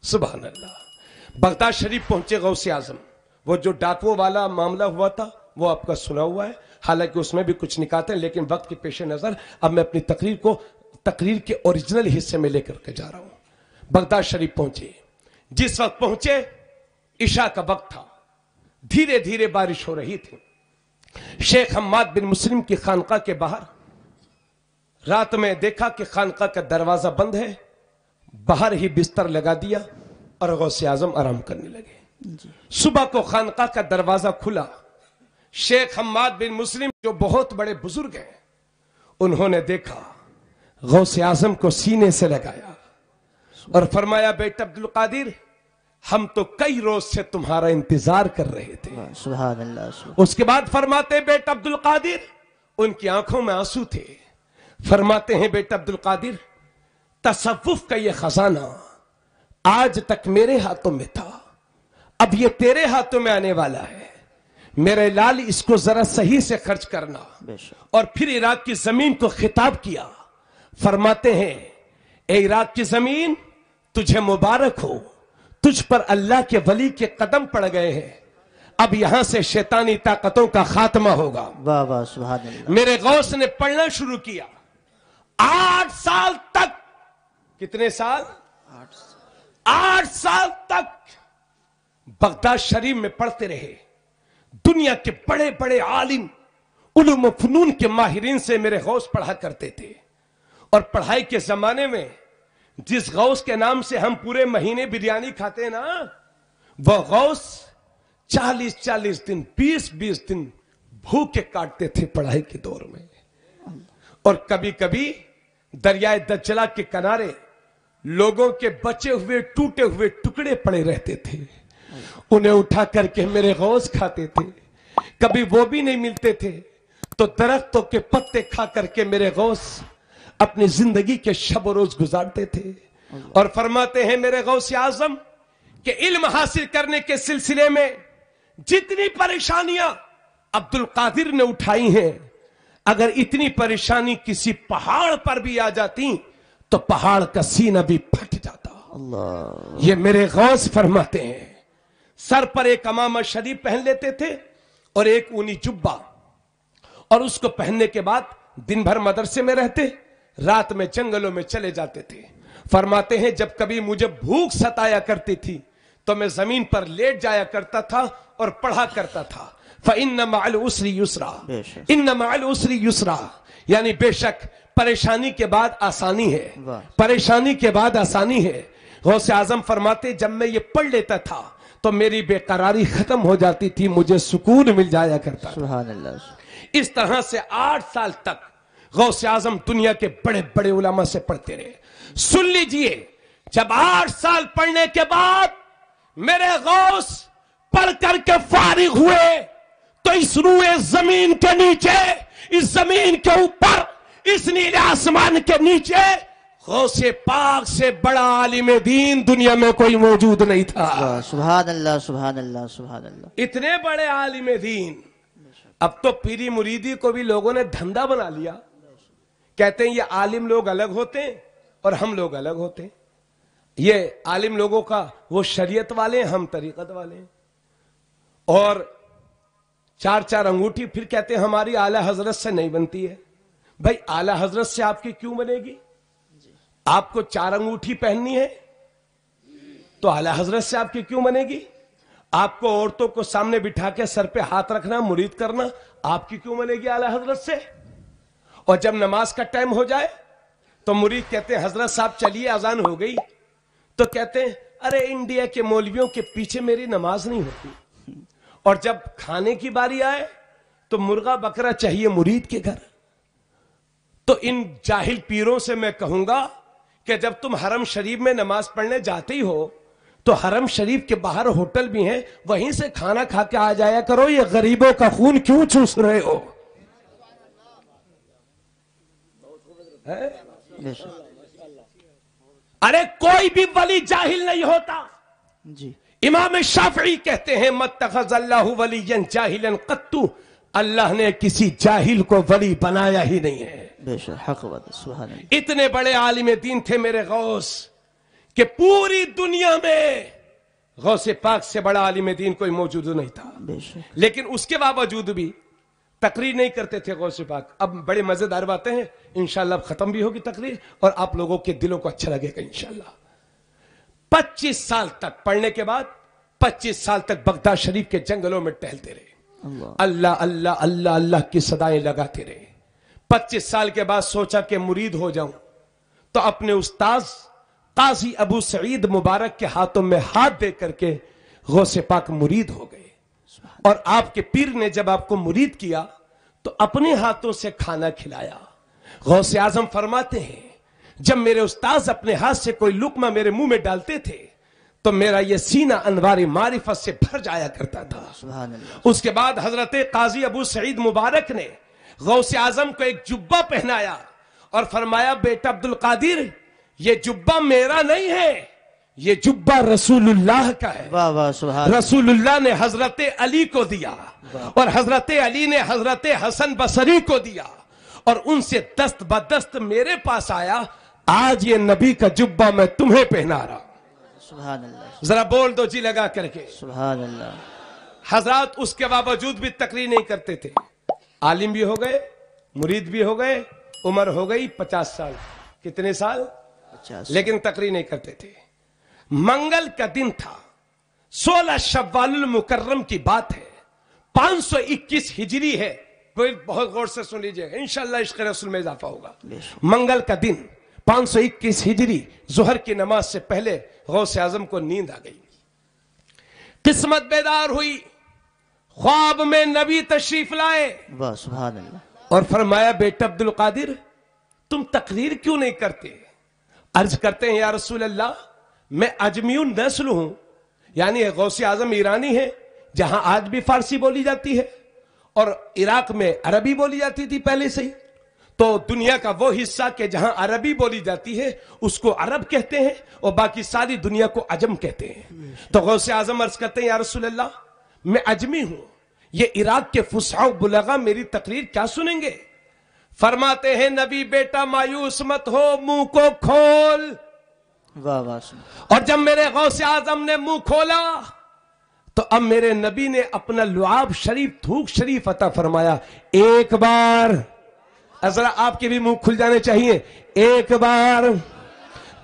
सुभान अल्लाह। बगदाद शरीफ पहुंचे गौसे आजम, वो जो डाकुओं वाला मामला हुआ था वो आपका सुना हुआ है, हालांकि उसमें भी कुछ निकाते हैं, लेकिन वक्त के पेश नजर अब मैं अपनी तकरीर के ओरिजिनल हिस्से में लेकर के जा रहा हूं। बगदाद शरीफ पहुंचे, जिस वक्त पहुंचे इशा का वक्त था, धीरे धीरे बारिश हो रही थी। शेख हम्माद बिन मुस्लिम की खानका के बाहर रात में देखा कि खानका का दरवाजा बंद है, बाहर ही बिस्तर लगा दिया और गौसे आजम आराम करने लगे। सुबह को खानका का दरवाजा खुला, शेख हम्माद बिन मुस्लिम जो बहुत बड़े बुजुर्ग हैं, उन्होंने देखा, गौसे आजम को सीने से लगाया और फरमाया, बेटा अब्दुल कादिर, हम तो कई रोज से तुम्हारा इंतजार कर रहे थे। सुभान अल्लाह। उसके बाद फरमाते, बेटा अब्दुल कादिर, उनकी आंखों में आंसू थे। फरमाते हैं, बेटा अब्दुल कादिर, तसव्वुफ का ये खजाना आज तक मेरे हाथों में था, अब ये तेरे हाथों में आने वाला है। मेरे लाल, इसको जरा सही से खर्च करना। और फिर इराक की जमीन को खिताब किया। फरमाते हैं, ए इराक की जमीन, तुझे मुबारक हो, तुझ पर अल्लाह के वली के कदम पड़ गए हैं, अब यहां से शैतानी ताकतों का खात्मा होगा। वाह वाह, सुभान अल्लाह। मेरे गौस ने पढ़ना शुरू किया। 8 साल तक, कितने साल? 8 साल तक बगदाद शरीफ में पढ़ते रहे। दुनिया के बड़े बड़े आलिम, उलूम व फनून के माहिरीन से मेरे गौस पढ़ा करते थे। और पढ़ाई के जमाने में जिस गौस के नाम से हम पूरे महीने बिरयानी खाते हैं ना, वह गौस 40-40 दिन, 20-20 दिन भूखे काटते थे पढ़ाई के दौर में। और कभी कभी दरियाए दज्जला के किनारे लोगों के बचे हुए टूटे हुए टुकड़े पड़े रहते थे, उन्हें उठा करके मेरे गौस खाते थे। कभी वो भी नहीं मिलते थे तो दरख्तों के पत्ते खा करके मेरे गौस अपनी जिंदगी के शब रोज गुजारते थे। और फरमाते हैं मेरे गौस आजम कि इल्म हासिल करने के सिलसिले में जितनी परेशानियां अब्दुल कादिर ने उठाई हैं, अगर इतनी परेशानी किसी पहाड़ पर भी आ जाती तो पहाड़ का सीना भी फट जाता। अल्लाह। ये मेरे गौस फरमाते हैं। सर पर एक अमामा शरीफ पहन लेते थे और एक ऊनी जुब्बा, और उसको पहनने के बाद दिन भर मदरसे में रहते, रात में जंगलों में चले जाते थे। फरमाते हैं जब कभी मुझे भूख सताया करती थी तो मैं जमीन पर लेट जाया करता था और पढ़ा करता था, फ़इन्न मअल उसरी युसरा, इन्न मअल उसरी युसरा, यानी बेशक परेशानी के बाद आसानी है, परेशानी के बाद आसानी है। गौसे आजम फरमाते जब मैं ये पढ़ लेता था तो मेरी बेकरारी खत्म हो जाती थी, मुझे सुकून मिल जाया करता था। सुभान अल्लाह। इस तरह से 8 साल तक गौसे आजम दुनिया के बड़े बड़े उलमा से पढ़ते रहे। सुन लीजिए, जब 8 साल पढ़ने के बाद मेरे गौस पढ़ करके फारिग हुए तो इस रूए जमीन के नीचे, इस जमीन के ऊपर, इस नीले आसमान के नीचे गौसे पाक से बड़ा आलिम दीन दुनिया में कोई मौजूद नहीं था। सुभान अल्लाह, सुभान अल्लाह, सुभान अल्लाह। इतने बड़े आलिम दीन। अब तो पीरी मुरीदी को भी लोगों ने धंधा बना लिया। कहते हैं ये आलिम लोग अलग होते हैं और हम लोग अलग होते हैं। ये आलिम लोगों का वो शरीयत वाले हैं, हम तरीकत वाले हैं। और 4-4 अंगूठी फिर कहते हैं हमारी आला हजरत से नहीं बनती है। भाई आला हजरत से आपकी क्यों बनेगी? आपको 4 अंगूठी पहननी है तो आला हजरत से आपकी क्यों बनेगी? आपको औरतों को सामने बिठा के सर पे हाथ रखना, मुरीद करना, आपकी क्यों बनेगी आला हजरत से? और जब नमाज का टाइम हो जाए तो मुरीद कहते हैं हजरत साहब चलिए अजान हो गई, तो कहते हैं अरे इंडिया के मौलवियों के पीछे मेरी नमाज नहीं होती। और जब खाने की बारी आए तो मुर्गा बकरा चाहिए मुरीद के घर। तो इन जाहिल पीरों से मैं कहूंगा कि जब तुम हरम शरीफ में नमाज पढ़ने जाते ही हो तो हरम शरीफ के बाहर होटल भी हैं, वहीं से खाना खा के आ जाया करो। ये गरीबों का खून क्यों चूस रहे हो? अरे कोई भी वली जाहिल नहीं होता जी। इमाम शाफी कहते हैं मत्तखज़ल्लाहु वलियन जाहिलन कत्तु, अल्लाह ने किसी जाहिल को वली बनाया ही नहीं है। बेशक हक बात। सुभान अल्लाह। इतने बड़े आलिम दीन थे मेरे गौस कि पूरी दुनिया में गौसे पाक से बड़ा आलिम दीन कोई मौजूद नहीं था। बेशक। लेकिन उसके बावजूद भी तकरीर नहीं करते थे गौसे पाक। अब बड़े मजेदार बातें हैं, इंशाल्लाह खत्म भी होगी तकरीर और आप लोगों के दिलों को अच्छा लगेगा इंशाल्लाह। 25 साल तक पढ़ने के बाद 25 साल तक बगदाद शरीफ के जंगलों में टहलते रहे, अल्लाह अल्लाह अल्लाह अल्लाह की सदाएं लगाते रहे। 25 साल के बाद सोचा कि मुरीद हो जाऊं, तो अपने उस्ताद काजी अबू सईद मुबारक के हाथों में हाथ दे करके गौसे पाक मुरीद हो गए। और आपके पीर ने जब आपको मुरीद किया तो अपने हाथों से खाना खिलाया। गौसे आजम फरमाते हैं जब मेरे उस्ताद अपने हाथ से कोई लुकमा मेरे मुंह में डालते थे तो मेरा यह सीना अनवारी मारिफत से भर जाया करता था। उसके बाद हजरत काजी अबू सईद मुबारक ने गौसे आजम को एक जुब्बा पहनाया और फरमाया बेटा अब्दुल कादिर, ये जुब्बा मेरा नहीं है, ये जुब्बा रसूलुल्लाह का है। वाह वाह सुभान। रसूलुल्लाह ने हजरत अली को दिया और हजरत अली ने हजरत हसन बसरी को दिया और उनसे दस्त बदस्त मेरे पास आया। आज ये नबी का जुब्बा मैं तुम्हें पहना रहा। सुभान अल्लाह। जरा बोल दो जी लगा करके सुभान अल्लाह। हजरत उसके बावजूद भी तकरीर नहीं करते थे। आलिम भी हो गए, मुरीद भी हो गए, उम्र हो गई 50 साल। कितने साल? 50। लेकिन तकरीर नहीं करते थे। मंगल का दिन था, 16 शव्वालुल मुकर्रम की बात है, 521 हिजरी है। बहुत गौर से सुन लीजिएगा, इंशाअल्लाह इश्क़ रसूल में इजाफा होगा। मंगल का दिन 521 हिजरी, जोहर की नमाज से पहले गौसे आजम को नींद आ गई। किस्मत बेदार हुई, ख्वाब में नबी तशरीफ लाए। वाह सुभान अल्लाह। और फरमाया बेटा अब्दुल कादिर तुम तकरीर क्यों नहीं करते? अर्ज करते हैं या रसूल अल्लाह, मैं अजमीउन नस्ल हूं, यानी गौसे आजम ईरानी है जहां आज भी फारसी बोली जाती है اور عراق میں عربی بولی جاتی تھی پہلے سے ہی. تو دنیا کا وہ حصہ کہ جہاں عربی بولی جاتی ہے اس کو عرب کہتے ہیں اور باقی ساری دنیا کو عجم کہتے ہیں. تو غوث اعظم عرض کرتے ہیں یا رسول اللہ میں عجمی ہوں, یہ عراق کے فصحاء و بلغاء میری تقریر کیا سنیں گے؟ فرماتے ہیں نبی بیٹا مایوس مت ہو, منہ کو کھول. واہ واہ. اور جب میرے غوث اعظم نے منہ کھولا تو اب میرے نبی نے اپنا لعاب شریف تھوک شریف عطا فرمایا. ایک بار, ذرا آپ کے بھی منہ کھل جانے چاہیے. ایک بار,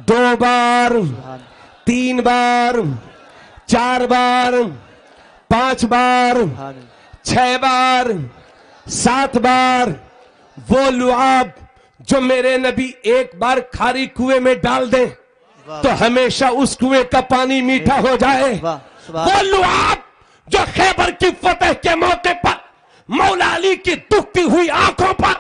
دو بار, تین بار, چار بار, پانچ بار, چھ بار, سات بار. وہ لعاب جو میرے نبی ایک بار کھاری کنویں میں ڈال دیں تو ہمیشہ اس کنویں کا پانی میٹھا ہو جائے. وہ لعاب جو خیبر کی فتح کے موقع پر مولا علی کی دکھتی ہوئی آنکھوں پر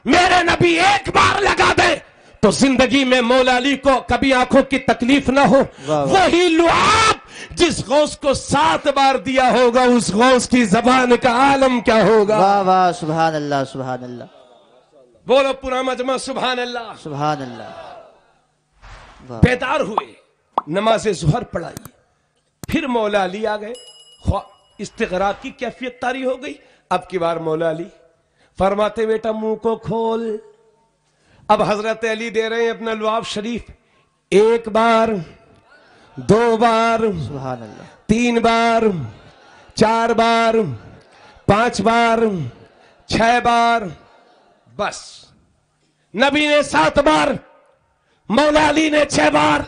میرے نبی ایک بار لگا دے تو زندگی میں مولا علی کو کبھی آنکھوں کی تکلیف نہ ہو. وہی لعاب جس غوث کو 7 بار دیا ہوگا اس غوث کی زبان کا عالم کیا ہوگا. واہ واہ. سبحان اللہ سبحان اللہ. بولو پورا مجمع سبحان اللہ سبحان اللہ. بیدار ہوئے, نماز ظہر پڑھائی, پھر مولا علی آ گئے. استغراق کی کیفیت طاری ہو گئی. اب کی بار مولا علی فرماتے بیٹا منہ کو کھول. اب حضرت علی دے رہے ہیں اپنا لعاب شریف. ایک بار, دو بار, سبحان اللہ, تین بار, چار بار, پانچ بار, 6 بار. بس نبی نے 7 بار, مولا علی نے 6 بار.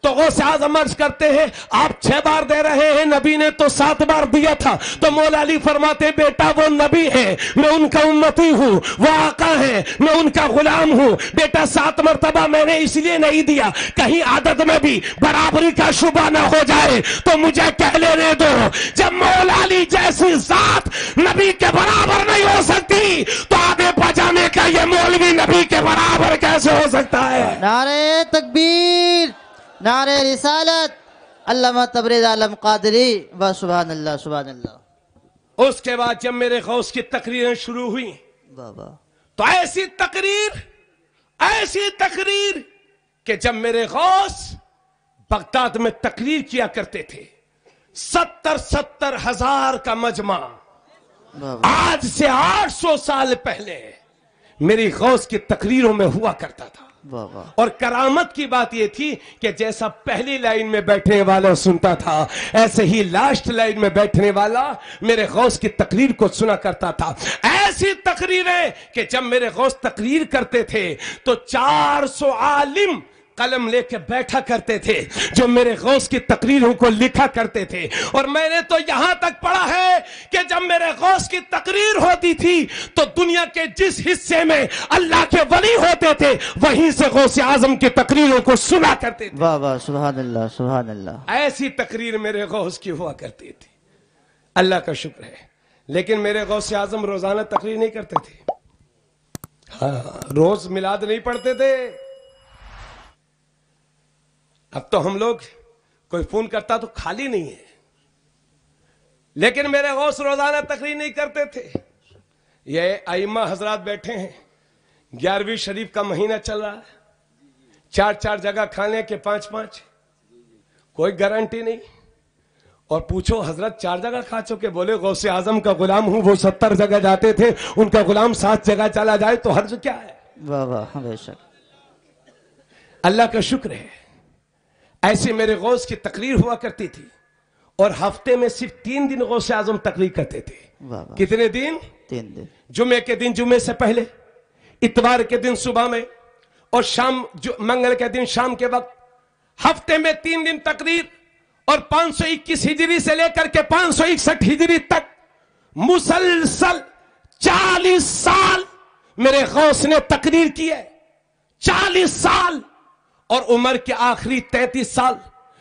تو غوث اعظم عرض کرتے ہیں آپ 6 بار دے رہے ہیں, نبی نے تو 7 بار دیا تھا. تو مولا علی فرماتے بیٹا وہ نبی ہے, میں ان کا امتی ہوں, وہ آقا ہے, میں ان کا غلام ہوں. بیٹا 7 مرتبہ میں نے اس لیے نہیں دیا کہیں عادت میں بھی برابری کا شبہ نہ ہو جائے تو مجھے کہہ لینے دو. جب مولا علی جیسی ذات نبی کے برابر نہیں ہو سکتی تو آگے پجانے کا یہ مولوی نبی کے برابر کیسے ہو سکتا ہے؟ نعرہ تکبیر, نعرہ رسالت, علامہ تبریز عالم قادری. واہ سبحان اللہ سبحان اللہ. اس کے بعد جب میرے غوث کی تقریریں شروع ہوئی واہ واہ. تو ایسی تقریر کہ جب میرے غوث بغداد میں تقریر کیا کرتے تھے 70 ہزار کا مجمع, آج سے 800 سال پہلے میری غوث کی تقریروں میں ہوا کرتا تھا. اور کرامت کی بات یہ تھی کہ جیسا پہلی لائن میں بیٹھنے والا سنتا تھا ایسے ہی لاسٹ لائن میں بیٹھنے والا میرے غوث کی تقریر کو سنا کرتا تھا. ایسی تقریریں کہ جب میرے غوث تقریر کرتے تھے تو 400 عالم قلم لے کے بیٹھا کرتے تھے جو میرے غوث کی تقریروں کو لکھا کرتے تھے. اور میں نے تو یہاں تک پڑھا ہے کہ جب میرے غوث کی تقریر ہوتی تھی تو دنیا کے جس حصے میں اللہ کے ولی ہوتے تھے وہیں سے غوث اعظم کی تقریروں کو سنا کرتے تھے. واہ واہ سبحان اللہ سبحان اللہ. ایسی تقریر میرے غوث کی ہوا کرتی تھی. اللہ کا شکر ہے. لیکن میرے غوث اعظم روزانہ تقریر نہیں کرتے تھے. ہاں, روز میلاد نہیں پڑھتے تھے. اب تو ہم لوگ کوئی فون کرتا تو خالی نہیں ہے, لیکن میرے غوث روزانہ تقریر نہیں کرتے تھے. یہ ائمہ حضرات بیٹھے ہیں, 11ویں شریف کا مہینہ چل رہا ہے, 4 جگہ کھانے کے 5, کوئی گارنٹی نہیں. اور پوچھو حضرت 4 جگہ کھا چکے؟ بولے غوث اعظم کا غلام ہوں, وہ 70 جگہ جاتے تھے, ان کا غلام 7 جگہ چلا جائے تو حرج کیا ہے؟ واہ واہ بے شک. اللہ کا شکر ہے. ایسے میرے غوث کی تقریر ہوا کرتی تھی اور ہفتے میں صرف 3 دن غوث اعظم تقریر کرتے تھے. کتنے دن؟ 3 دن. جمعے کے دن جمعے سے پہلے, اتوار کے دن صبح میں, اور منگل کے دن شام کے وقت. ہفتے میں 3 دن تقریر, اور 521 ہجری سے لے کر کے 561 ہجری تک مسلسل 40 سال میرے غوث نے تقریر کی ہے. 40 سال. اور عمر کے آخری 33 سال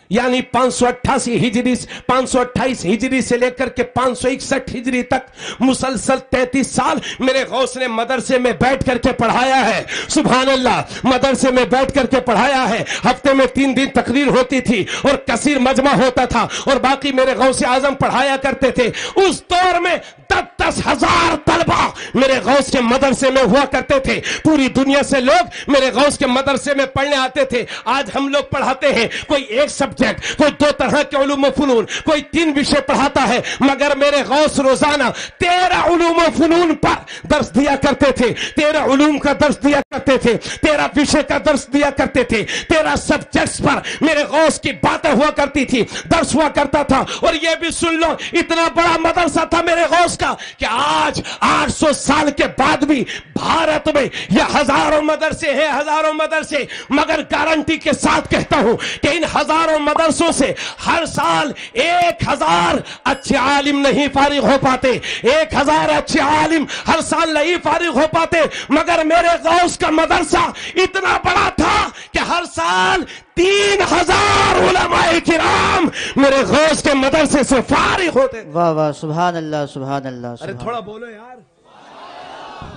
یعنی 528 ہجری سے لے کر کے 561 ہجری تک مسلسل 33 سال میرے غوث نے مدرسے میں بیٹھ کر کے پڑھایا ہے. سبحان اللہ, مدرسے میں بیٹھ کر کے پڑھایا ہے. ہفتے میں 3 دن تقریر ہوتی تھی اور کثیر مجمع ہوتا تھا, اور باقی میرے غوث اعظم پڑھایا کرتے تھے. اس دور میں 10,000 तलबा मेरे गौस के मदरसे में हुआ करते थे। पूरी दुनिया से लोग मेरे गौस के मदरसे में पढ़ने आते थे। आज हम लोग पढ़ाते हैं कोई एक सब्जेक्ट, कोई 2 तरह के उलूम व फनून, कोई 3 विषय पढ़ाता है, मगर मेरे गौस रोजाना 13 उलूम व फनून पर दर्स दिया करते थे। 13 उलूम का दर्स दिया करते थे, 13 विषय का दर्स दिया करते थे, 13 सब्जेक्ट्स पर मेरे गौस की बातें हुआ करती थी, दर्स हुआ करता था। और ये भी सुन लो, इतना बड़ा मदरसा था मेरे गौस का कि आज 800 साल के बाद भी भारत में ये हजारों मदरसे हैं, हजारों मदरसे, मगर गारंटी के साथ कहता हूं कि इन हजारों मदरसों से हर साल 1000 अच्छे आलिम नहीं फारिग हो पाते, 1000 अच्छे आलिम हर साल नहीं फारिग हो पाते, मगर मेरे गौस का मदरसा इतना बड़ा था कि हर साल 3000 उलमाए किराम मेरे गौस के मदरसे से फारिग होते। वाह वाह, सुभान अल्लाह, सुभान अल्लाह। अरे थोड़ा बोलो यार,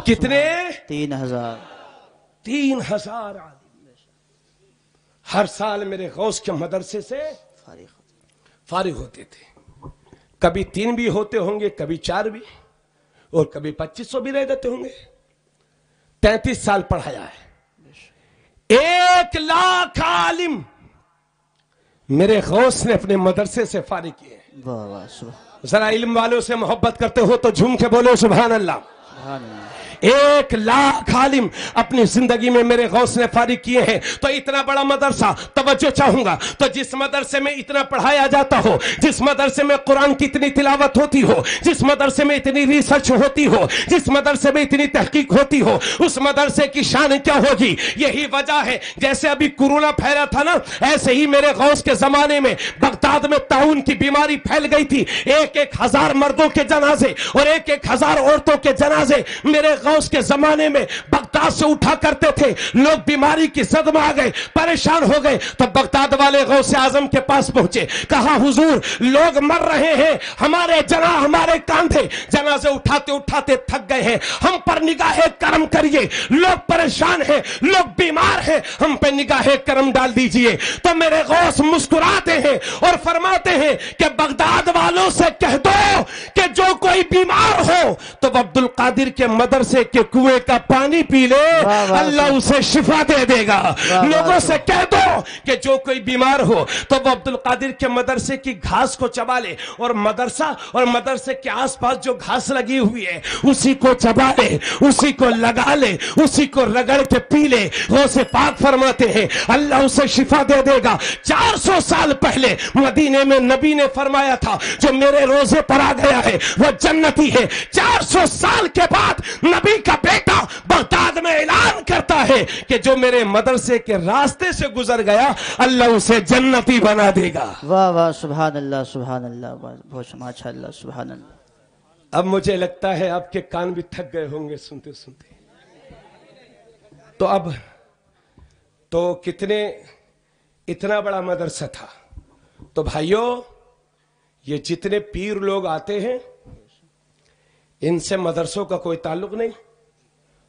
कितने? 3000। 3000 आलिम हर साल मेरे गौस के मदरसे से फारिग होते थे। कभी 3 भी होते होंगे, कभी 4 भी, और कभी 2500 भी रह जाते होंगे। 33 साल पढ़ाया है, 1 लाख आलिम मेरे गौस ने अपने मदरसे से फारिग किए। वाह वाह, सुभान जरा इल्म वालों से मोहब्बत करते हो तो झूम के बोलो सुभान अल्लाह। अल्लाह। 1 लाख आलिम अपनी जिंदगी में मेरे गौस ने फारिग किए हैं। तो इतना बड़ा मदरसा, तवज्जो चाहूंगा, तो जिस मदरसे में इतना पढ़ाया जाता हो, जिस मदरसे में कुरान की इतनी तिलावत होती हो, जिस मदरसे में इतनी रिसर्च होती हो, जिस मदरसे में इतनी तहकीक होती हो, उस मदरसे की शान क्या होगी? यही वजह है, जैसे अभी कोरोना फैला था ना, ऐसे ही मेरे गौस के जमाने में बगदाद में ताउन की बीमारी फैल गई थी। 1-1 हजार मर्दों के जनाजे और 1-1 हजार औरतों के जनाजे मेरे गौस के जमाने में बगदाद से उठा करते थे। लोग बीमारी की जद में आ गए, परेशान हो गए, तो बगदाद वाले गौसे आजम के पास पहुंचे, कहा हुजूर लोग मर रहे हैं, हमारे कांधे जनाजे उठाते उठाते थक गए हैं, हम पर निगाहे करम करिए, लोग परेशान हैं, लोग बीमार हैं, हम पे निगाहे करम डाल दीजिए। तो मेरे गौस मुस्कुराते हैं और फरमाते हैं कि बगदाद वालों से कह दो कि जो कोई बीमार हो तो अब्दुल कादिर के मदरसे के कुएं का पानी पी ले, अल्लाह उसे शिफा दे देगा। लोगों से कह दो कि जो कोई बीमार हो तो वो अब्दुल कादिर के मदरसे की घास को चबा ले, और मदरसे के आसपास जो घास लगी हुई है उसी को चबा ले, उसी को लगा ले, उसी को रगड़ के पी ले। गौसे पाक फरमाते हैं अल्लाह उसे शिफा दे देगा। 400 साल पहले मदीने में नबी ने फरमाया था जो मेरे रोजे पर आ गया है वह जन्नती है। 400 साल के बाद नबी का बेटा बगदाद में ऐलान करता है कि जो मेरे मदरसे के रास्ते से गुजर गया अल्लाह उसे जन्नती बना देगा। वाह वाह, सुभान अल्लाह, सुभान अल्लाह, बहुत माशाअल्लाह, सुभान अल्लाह। अब मुझे लगता है आपके कान भी थक गए होंगे सुनते सुनते। तो अब तो इतना बड़ा मदरसा था। तो भाइयों, ये जितने पीर लोग आते हैं इनसे मदरसों का कोई ताल्लुक नहीं,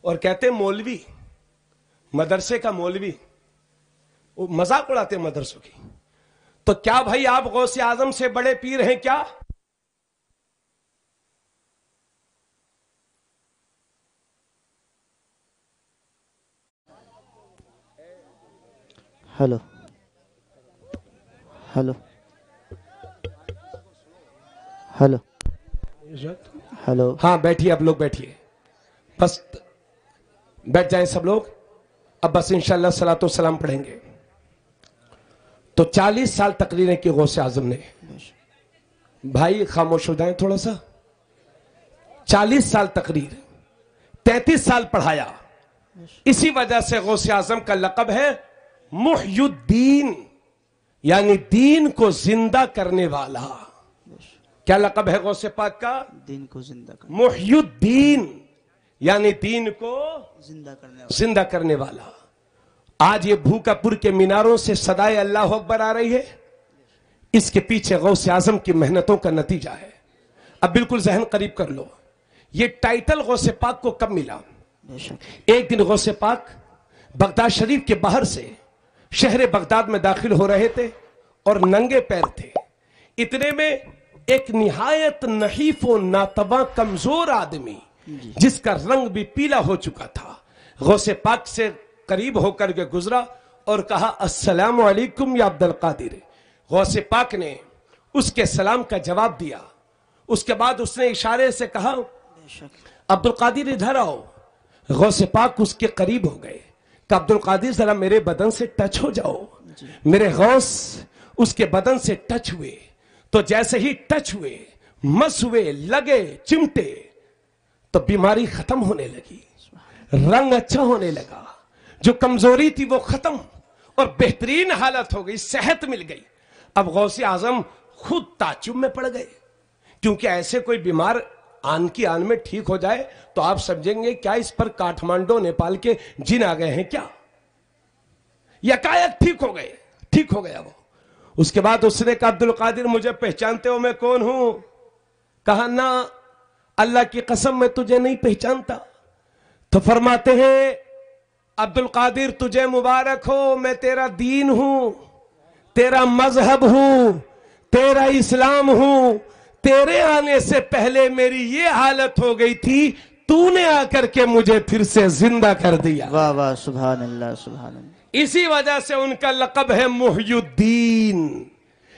और कहते हैं मौलवी, मदरसे का मौलवी, वो मजाक उड़ाते हैं मदरसों की। तो क्या भाई आप गौसे आजम से बड़े पीर हैं क्या? Hello hello hello hello. हाँ बैठिए, आप लोग बैठिए, बस बैठ जाएं सब लोग। अब बस इंशाअल्लाह सलातो सलाम पढ़ेंगे। तो 40 साल तकरीरें की गौसे आजम ने। भाई खामोश हो जाएं थोड़ा सा। 40 साल तकरीर, 33 साल पढ़ाया। इसी वजह से गौसे आजम का लक़ब है मुहयुद्दीन, यानी दीन को जिंदा करने वाला। क्या लक़ब है गौसे पाक का? दीन को जिंदा करने, मुहयुद्दीन यानी दीन को जिंदा करने वाला। आज ये भूकापुर के मीनारों से सदाए अल्लाह अकबर आ रही है, इसके पीछे गौसे आजम की मेहनतों का नतीजा है। अब बिल्कुल जहन करीब कर लो, ये टाइटल गौसे पाक को कब मिला? एक दिन गौसे पाक बगदाद शरीफ के बाहर से शहर बगदाद में दाखिल हो रहे थे और नंगे पैर थे। इतने में एक निहायत नहीफ व नातवा कमजोर आदमी जिसका रंग भी पीला हो चुका था, गौसे पाक से करीब होकर के गुजरा और कहा अस्सलामु अलैकुम या अब्दुल कादिर। गौसे पाक ने उसके सलाम का जवाब दिया। उसके बाद उसने इशारे से कहा अब्दुल कादिर इधर आओ। गौसे पाक उसके करीब हो गए। कि अब्दुल कादिर जरा मेरे बदन से टच हो जाओ। मेरे गौस उसके बदन से टच हुए तो जैसे ही टच हुए, मस हुए, लगे, चिमटे तो बीमारी खत्म होने लगी, रंग अच्छा होने लगा, जो कमजोरी थी वो खत्म और बेहतरीन हालत हो गई, सेहत मिल गई। अब गौसे आजम खुद ताज्जुब में पड़ गए, क्योंकि ऐसे कोई बीमार आन की आन में ठीक हो जाए तो आप समझेंगे क्या इस पर काठमांडू नेपाल के जिन आ गए हैं क्या। यकायक ठीक हो गए, ठीक हो गया वो। उसके बाद उसने कहा अब्दुल कादिर मुझे पहचानते हो मैं कौन हूं? कहा ना, अल्लाह की कसम मैं तुझे नहीं पहचानता। तो फरमाते हैं अब्दुल कादिर तुझे मुबारक हो, मैं तेरा दीन हूं, तेरा मजहब हूं, तेरा इस्लाम हूं। तेरे आने से पहले मेरी ये हालत हो गई थी, तूने आकर के मुझे फिर से जिंदा कर दिया। वाह वाह, सुभान अल्लाह, सुभान अल्लाह। इसी वजह से उनका लक़ब है मुहय्युद्दीन,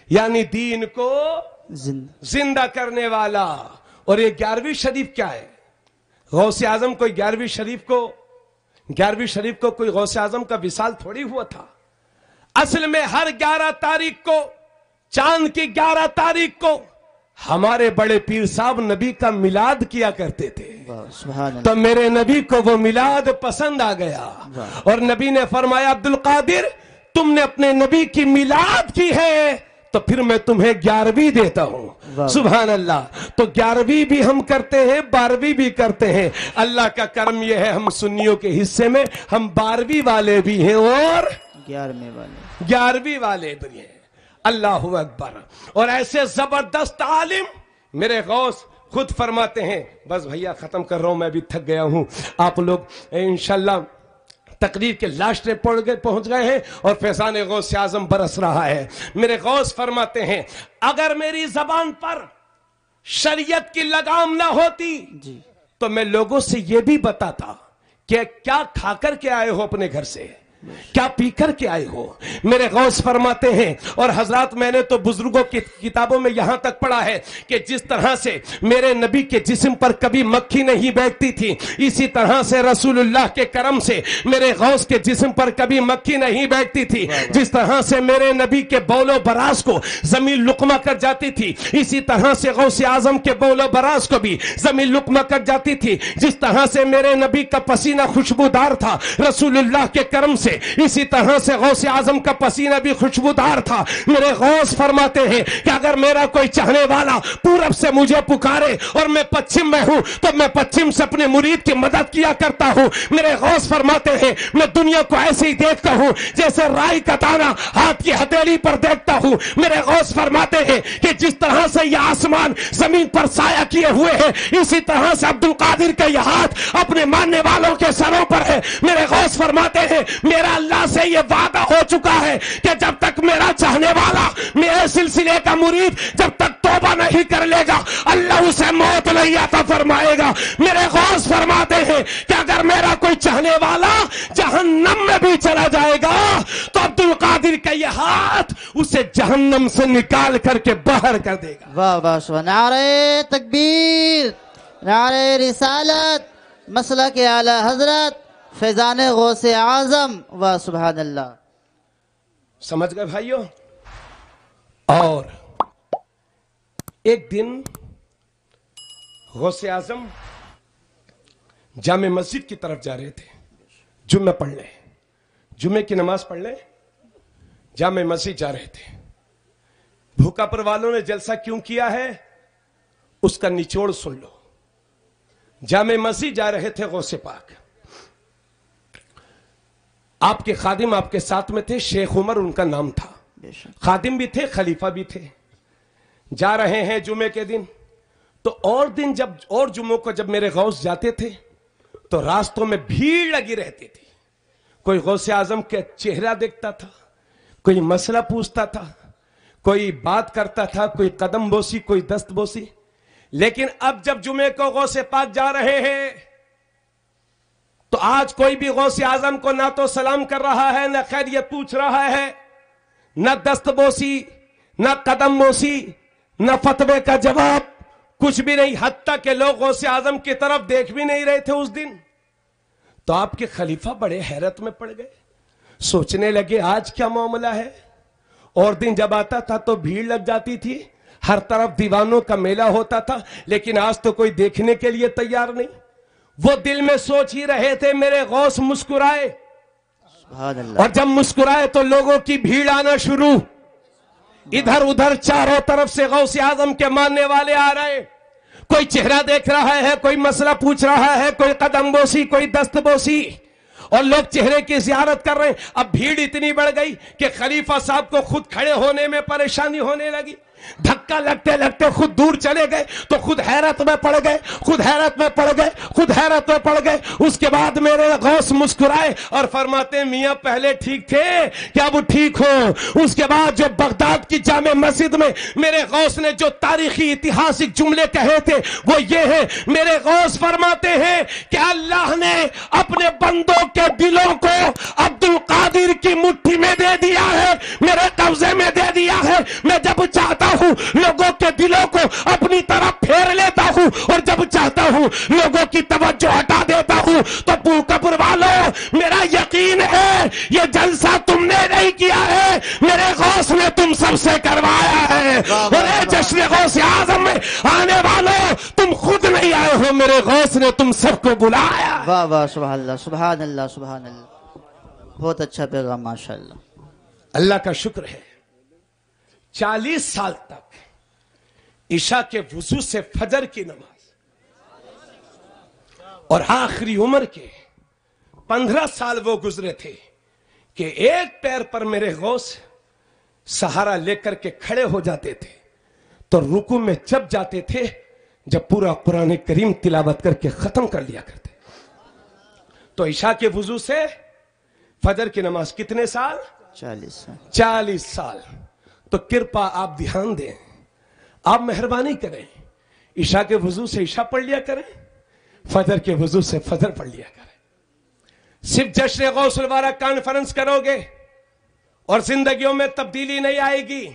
यानी दीन को जिंदा करने वाला। और ये 11वीं शरीफ क्या है? गौसे आजम कोई 11वीं शरीफ को कोई गौसे आजम का विसाल थोड़ी हुआ था। असल में हर 11 तारीख को, चांद की 11 तारीख को हमारे बड़े पीर साहब नबी का मिलाद किया करते थे। तो मेरे नबी को वो मिलाद पसंद आ गया और नबी ने फरमाया अब्दुल कादिर तुमने अपने नबी की मिलाद की है तो फिर मैं तुम्हें 11वीं देता हूं। सुभान अल्लाह। तो 11वीं भी हम करते हैं, 12वीं भी करते हैं। अल्लाह का करम यह है हम सुन्नियों के हिस्से में हम 12वीं वाले भी हैं और 11वीं वाले भी हैं। अल्लाहु अकबर। और ऐसे जबरदस्त आलिम मेरे गौस खुद फरमाते हैं, बस भैया खत्म कर रहा हूं, मैं भी थक गया हूं, आप लोग इंशाल्लाह तकरीर के लास्ट में पहुंच गए हैं और फैजान गौस आजम बरस रहा है। मेरे गौस फरमाते हैं अगर मेरी जबान पर शरीयत की लगाम ना होती तो मैं लोगों से यह भी बताता कि क्या खा कर के आए हो अपने घर से, क्या पी कर के आए हो। मेरे गौस फरमाते हैं और हजरत मैंने तो बुजुर्गों की किताबों में यहां तक पढ़ा है कि जिस तरह से मेरे नबी के जिस्म पर कभी मक्खी नहीं बैठती थी, इसी तरह से रसूलुल्लाह के करम से मेरे गौस के जिस्म पर कभी मक्खी नहीं बैठती थी। जिस तरह से मेरे नबी के बौलो बरास को जमीन लुकमा कर जाती थी, इसी तरह से गौस आजम के बौलो बरास को भी जमीन लुकमा कर जाती थी। जिस तरह से मेरे नबी का पसीना खुशबूदार था रसूलुल्लाह के करम से, इसी तरह से गौसे आजम का पसीना भी खुशबूदार था। मेरे गौस फरमाते हैं कि अगर मेरा कोई चाहने वाला पूरब से मुझे पुकारे और मैं पश्चिम में हूं तो मैं पश्चिम से अपने मुरीद की मदद किया करता हूं। मेरे गौस फरमाते हैं मैं दुनिया को ऐसे ही देखता हूं जैसे राई का दाना हाथ की हथेली पर देखता हूं। मेरे गौस फरमाते हैं कि जिस तरह से यह आसमान जमीन पर साया किए हुए है, इसी तरह से अब्दुल कादिर का यह हाथ अपने मानने वालों के सरों पर है। मेरे गौस फरमाते हैं मेरा अल्लाह से यह वादा हो चुका है कि जब तक मेरा चाहने वाला, मेरे सिलसिले का मुरीद जब तक तौबा नहीं कर लेगा अल्लाह उसे मौत नहीं अता फरमाएगा। मेरे गौस फरमाते हैं कि अगर मेरा कोई चाहने वाला जहन्नम में भी चला जाएगा तो अब्दुल कादिर का यह हाथ उसे जहन्नम से निकाल करके बाहर कर देगा। वाह वाह, नारे तकबीर, नारे रिसालत, मसलक आला हजरत फैजान गौसे आजम। वाह सुभान अल्लाह। समझ गए भाइयों। और एक दिन गौसे आजम जामे मस्जिद की तरफ जा रहे थे जुम्मे पढ़ने, जुम्मे की नमाज पढ़ने जामे मस्जिद जा रहे थे। भूखापुर वालों ने जलसा क्यों किया है उसका निचोड़ सुन लो। जामे मस्जिद जा रहे थे गौसे पाक, आपके खादिम आपके साथ में थे, शेख उमर उनका नाम था। खादिम भी थे, खलीफा भी थे। जा रहे हैं जुमे के दिन। तो और दिन जब और जुम्मों को जब मेरे गौस जाते थे तो रास्तों में भीड़ लगी रहती थी। कोई गौसे आजम के चेहरा देखता था, कोई मसला पूछता था, کوئی بات کرتا تھا، کوئی قدم بوسی، کوئی دست بوسی. لیکن اب جب جمعے کو غوث پاک جا رہے ہیں تو آج کوئی بھی غوث اعظم کو نہ تو سلام کر رہا ہے، نہ خیریت پوچھ رہا ہے، نہ دست بوسی، نہ قدم بوسی، نہ فتوے کا جواب، کچھ بھی نہیں. حتیٰ کہ لوگ غوث اعظم کی طرف دیکھ بھی نہیں رہے تھے اس دن. تو آپ کے خلیفہ بڑے حیرت میں پڑ گئے، سوچنے لگے آج کیا معاملہ ہے. اور دن جب آتا تھا تو بھیڑ لگ جاتی تھی، ہر طرف دیوانوں کا میلہ ہوتا تھا، لیکن آج تو کوئی دیکھنے کے لیے تیار نہیں. وہ دل میں سوچ ہی رہے تھے میرے غوث مسکرائے، اور جب مسکرائے تو لوگوں کی بھیڑ آنا شروع. ادھر ادھر چاروں طرف سے غوث اعظم کے ماننے والے آ رہے، کوئی چہرہ دیکھ رہا ہے، کوئی مسئلہ پوچھ رہا ہے، کوئی قدم بوسی، کوئی دست بوسی، اور لوگ چہرے کی زیارت کر رہے ہیں. اب بھیڑ اتنی بڑھ گئی کہ خلیفہ صاحب کو خود کھڑے ہونے میں پریشانی ہونے لگی. دھکا لگتے لگتے خود دور چلے گئے تو خود حیرت میں پڑ گئے، خود حیرت میں پڑ گئے، خود حیرت میں پڑ گئے. اس کے بعد میرے غوث مسکرائے اور فرماتے میاں پہلے ٹھیک تھے کیا اب ٹھیک ہو؟ اس کے بعد جو بغداد کی جامع مسجد میں میرے غوث نے جو تاریخی اتہاسک جملے کہے تھے وہ یہ ہیں. میرے غوث فرماتے ہیں کہ اللہ نے اپنے بندوں کے دلوں کو عبد القادر کی مٹھی میں دے دیا ہے، میرے قبضے میں دے دیا ہے. میں جب چاہتا ہوں لوگوں کے دلوں کو اپنی طرف پھیر لیتا ہوں، اور جب چاہتا ہوں لوگوں کی توجہ ہٹا دیتا ہوں. تو پورکپور والوں، میرا یقین ہے یہ جلسہ تم نے نہیں کیا ہے، میرے غوث نے تم سب سے کروایا ہے. اور اے جشن غوث اعظم میں آنے والوں، تم خود نہیں آئے ہو، میرے غوث نے تم سب کو بلایا. واہ واہ، سبحان اللہ، سبحان اللہ، سبحان اللہ. بہت اچھا پیغام، ماشاءاللہ. اللہ کا شکر ہے 40 سال تک عشاء کے وضو سے فجر کی نماز، اور آخری عمر کے 15 سال وہ گزرے تھے کہ ایک پیر پر میرے غوث سہارا لے کر کے کھڑے ہو جاتے تھے تو رکوع میں جب جاتے تھے جب پورا قرآن کریم تلاوت کر کے ختم کر لیا کرتے. تو عشاء کے وضو سے فجر کی نماز کتنے سال؟ 40 سال. تو کرپا آپ دھیان دیں، آپ مہربانی کریں، عشاء کے وضو سے عشاء پڑھ لیا کریں، فجر کے وضو سے فجر پڑھ لیا کریں. صرف جشن غوث الورا کانفرنس کرو گے اور زندگیوں میں تبدیلی نہیں آئے گی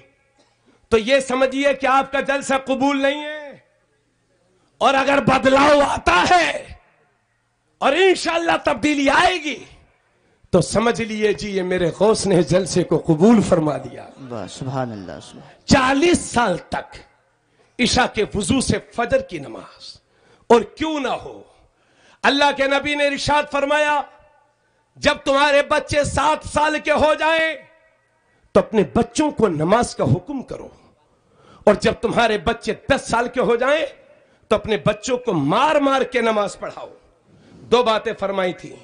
تو یہ سمجھیے کہ آپ کا جلسہ قبول نہیں ہے. اور اگر بدلاؤ آتا ہے اور انشاءاللہ تبدیلی آئے گی تو سمجھ لیے جی یہ میرے غوث نے جلسے کو قبول فرما دیا. سبحان اللہ. 40 سال تک عشاء کے وضو سے فجر کی نماز. اور کیوں نہ ہو، اللہ کے نبی نے ارشاد فرمایا جب تمہارے بچے 7 سال کے ہو جائیں تو اپنے بچوں کو نماز کا حکم کرو، اور جب تمہارے بچے 10 سال کے ہو جائیں تو اپنے بچوں کو مار مار کے نماز پڑھاؤ. 2 باتیں فرمائی تھی.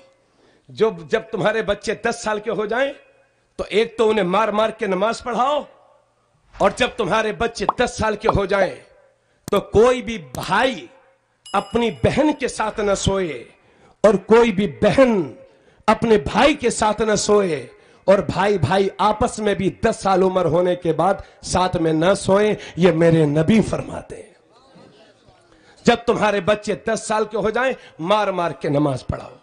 جب تمہارے بچے 10 سال کے ہو جائیں تو ایک تو انہیں مار مار کے نماز پڑھاؤ، اور جب تمہارے بچے 10 سال کے ہو جائیں تو کوئی بھی بھائی اپنی بہن کے ساتھ نہ سوئے، اور کوئی بھی بہن اپنے بھائی کے ساتھ نہ سوئے، اور بھائی آپس میں بھی 10 سال عمر ہونے کے بعد ساتھ میں نہ سوئیں. یہ میرے نبی فرماتے ہیں جب تمہارے بچے 10 سال کے ہو جائیں مار مار کے نماز پڑھاؤ.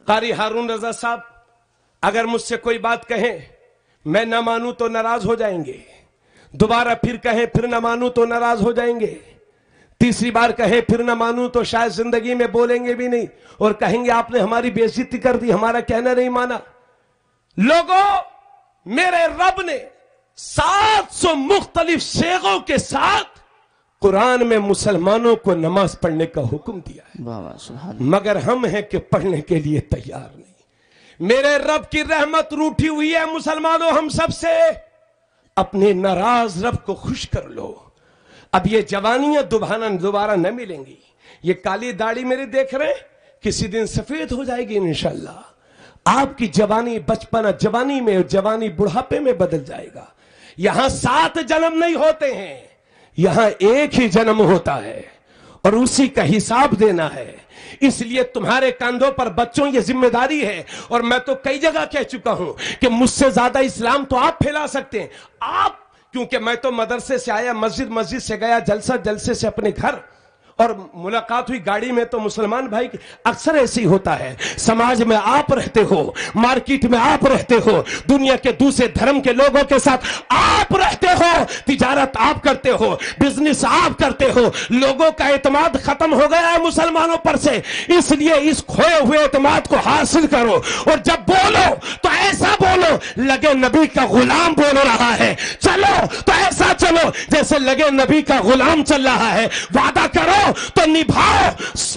قاری ہارون رضا صاحب اگر مجھ سے کوئی بات کہیں میں نہ مانوں تو ناراض ہو جائیں گے، دوبارہ پھر کہیں پھر نہ مانوں تو ناراض ہو جائیں گے، تیسری بار کہیں پھر نہ مانوں تو شاید زندگی میں بولیں گے بھی نہیں اور کہیں گے آپ نے ہماری بے عزتی کر دی، ہمارا کہنا نہیں مانا. لوگوں، میرے رب نے 700 مختلف صیغوں کے ساتھ قرآن میں مسلمانوں کو نماز پڑھنے کا حکم دیا ہے، مگر ہم ہیں کہ پڑھنے کے لیے تیار نہیں. میرے رب کی رحمت روٹھی ہوئی ہے مسلمانوں ہم سب سے. اپنے ناراض رب کو خوش کر لو. اب یہ جوانیاں دوبارہ نہ ملیں گی. یہ کالی داڑھی میرے دیکھ رہے ہیں کسی دن سفید ہو جائے گی انشاءاللہ. آپ کی جوانی بچپنا جوانی میں، جوانی بڑھاپے میں بدل جائے گا. یہاں 7 جنم نہیں ہوتے ہیں، یہاں ایک ہی جنم ہوتا ہے اور اسی کا حساب دینا ہے. اس لیے تمہارے کاندھوں پر بچوں یہ ذمہ داری ہے. اور میں تو کئی جگہ کہہ چکا ہوں کہ مجھ سے زیادہ اسلام تو آپ پھیلا سکتے ہیں. آپ کیونکہ میں تو مدرسے سے آیا، مسجد سے گیا، جلسے سے اپنے گھر، اور ملاقات ہوئی گاڑی میں، تو مسلمان بھائی اکثر ایسے ہی ہوتا ہے، سماج میں آپ رہتے ہو، مارکیٹ میں آپ رہتے ہو، دنیا کے دوسرے دھرم کے لوگوں کے ساتھ آپ رہتے ہو، تجارت آپ کرتے ہو، بزنس آپ کرتے ہو، لوگوں کا اعتماد ختم ہو گیا ہے مسلمانوں پر سے، اس لیے اس کھوئے ہوئے اعتماد کو حاصل کرو، اور جب بولو تو ایسا بولو لگے نبی کا غلام بول رہا ہے، چلو تو ایسا چلو جیسے لگے نبی کا غلام چل رہا ہے، وعدہ کرو تو نبھاؤ،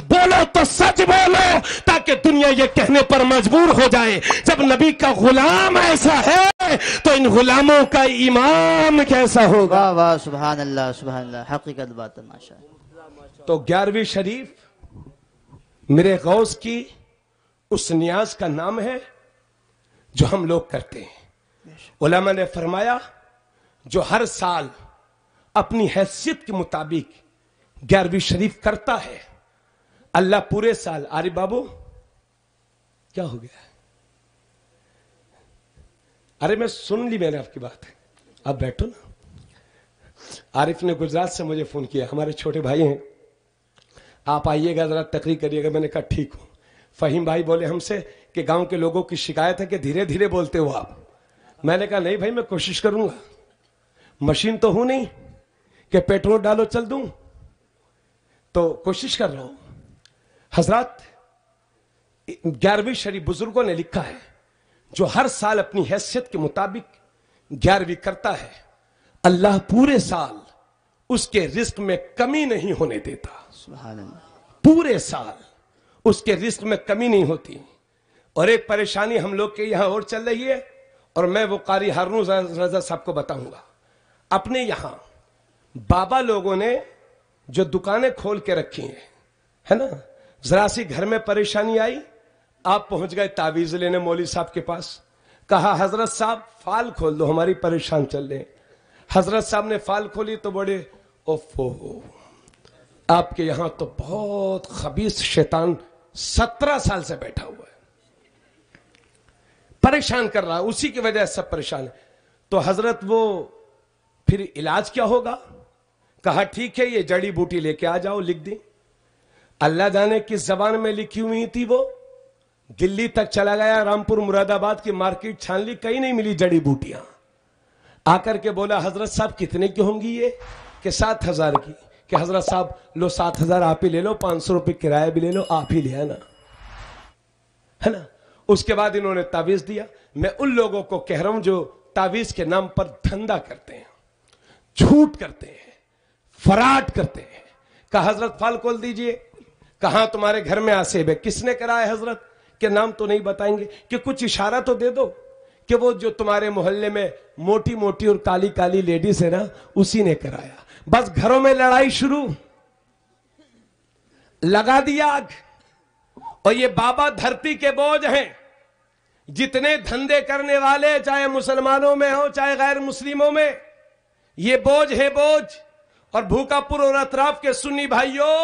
بولو تو سچ بولو، تاکہ دنیا یہ کہنے پر مجبور ہو جائے جب نبی کا غلام ایسا ہے تو ان غلاموں کا ایمان کیسا ہوگا۔ واہ واہ، سبحان اللہ، حقیقت بات ہے، ماشاءاللہ۔ تو 11ویں شریف میرے غوث کی اس نیاز کا نام ہے جو ہم لوگ کرتے ہیں۔ علماء نے فرمایا جو ہر سال اپنی حیثیت کے مطابق 11ویں شریف کرتا ہے، اللہ پورے سال، عارف بابو کیا ہو گیا؟ ارے میں سن لی، میں نے آپ کی بات، آپ بیٹھو نا۔ عارف نے گجرات سے مجھے فون کیا، ہمارے چھوٹے بھائی ہیں، آپ آئیے گا ذرا تقریر کریے گا۔ میں نے کہا ٹھیک ہوں۔ فہیم بھائی بولے ہم سے کہ گاؤں کے لوگوں کی شکایت ہے کہ دھیرے دھیرے بولتے ہو آپ۔ میں نے کہا نہیں بھائی، میں کوشش کروں گا، مشین تو ہوں نہیں کہ پیٹرول ڈالو چل دوں، تو کوشش کر رہا ہوں۔ حضرات 11ویں شریف بزرگوں نے لکھا ہے جو ہر سال اپنی حیثیت کے مطابق 11ویں کرتا ہے، اللہ پورے سال اس کے رزق میں کمی نہیں ہونے دیتا۔ سبحان اللہ۔ پورے سال اس کے رزق میں کمی نہیں ہوتی۔ اور ایک پریشانی ہم لوگ کے یہاں اور چل رہی ہے، اور میں وہ قاری ہارون رضا صاحب کو بتاؤں گا۔ اپنے یہاں بابا لوگوں نے جو دکانیں کھول کے رکھی ہیں، ہے نا، ذرا سی گھر میں پریشانی آئی، آپ پہنچ گئے تعویذ لینے مولوی صاحب کے پاس، کہا حضرت صاحب فال کھول دو، ہماری پریشان چل رہے ہیں۔ حضرت صاحب نے فال کھولی تو بڑے اوفو، آپ کے یہاں تو بہت خبیث شیطان 17 سال سے بیٹھا ہوا ہے، پریشان کر رہا ہے، اسی کی وجہ سے سب پریشان ہے۔ تو حضرت وہ پھر علاج کیا ہوگا؟ کہا ٹھیک ہے، یہ جڑی بوٹی لے کے آ جاؤ، لکھ دی۔ اللہ جانے کس زبان میں لکھی ہوئی تھی وہ، دلی تک چلا گیا، رامپور مراد آباد کی مارکیٹ چھان لی، کہیں نہیں ملی جڑی بوٹیاں۔ آ کر کے بولا حضرت صاحب کتنے کی ہوں گی یہ؟ کہ 7,000 کی۔ کہ حضرت صاحب لو 7,000 آپ ہی لے لو، 500 روپے کرایہ بھی لے لو، آپ ہی لے آنا، ہے نا۔ اس کے بعد انہوں نے تعویذ دیا۔ میں ان لوگوں کو کہہ رہا ہوں جو تعویذ کے نام پر دھندا کرتے ہیں، جھوٹ کرتے ہیں، فراڈ کرتے ہیں۔ کہا حضرت فال کھول دیجئے، کہاں تمہارے گھر میں آسیب ہے؟ کس نے کرایا حضرت؟ کہ نام تو نہیں بتائیں گے، کہ کچھ اشارہ تو دے دو، کہ وہ جو تمہارے محلے میں موٹی موٹی اور کالی کالی لیڈیز ہے نا، اسی نے کرایا۔ بس گھروں میں لڑائی شروع، لگا دیا آگ۔ اور یہ بابا دھرتی کے بوجھ ہیں، جتنے دھندے کرنے والے چاہے مسلمانوں میں ہو چاہے غیر مسلموں میں، یہ بوجھ ہے بوجھ۔ اور بھوکا پور اور اطراف کے سنی بھائیوں،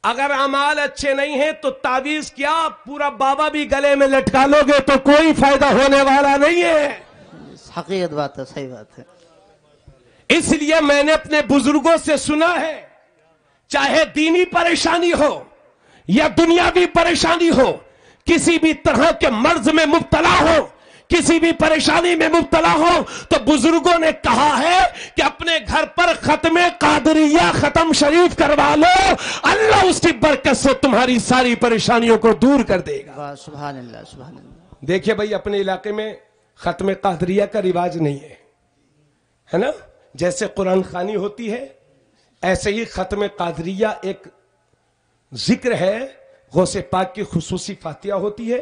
اگر اعمال اچھے نہیں ہیں تو تعویذ کیا پورا بابا بھی گلے میں لٹکا لو گے تو کوئی فائدہ ہونے والا نہیں ہے۔ حقیقت بات ہے، صحیح بات ہے۔ اس لیے میں نے اپنے بزرگوں سے سنا ہے، چاہے دینی پریشانی ہو یا دنیاوی پریشانی ہو، کسی بھی طرح کے مرض میں مبتلا ہو، کسی بھی پریشانی میں مبتلا ہو، تو بزرگوں نے کہا ہے کہ اپنے گھر پر ختم قادریہ ختم شریف کروا لو، اللہ اس کی برکت سے تمہاری ساری پریشانیوں کو دور کر دے گا۔ واہ، سبحان اللہ، سبحان اللہ۔ دیکھیے بھائی، اپنے علاقے میں ختم قادریہ کا رواج نہیں ہے نا، جیسے قرآن خوانی ہوتی ہے ایسے ہی ختم قادریہ ایک ذکر ہے، غوث پاک کی خصوصی فاتحہ ہوتی ہے۔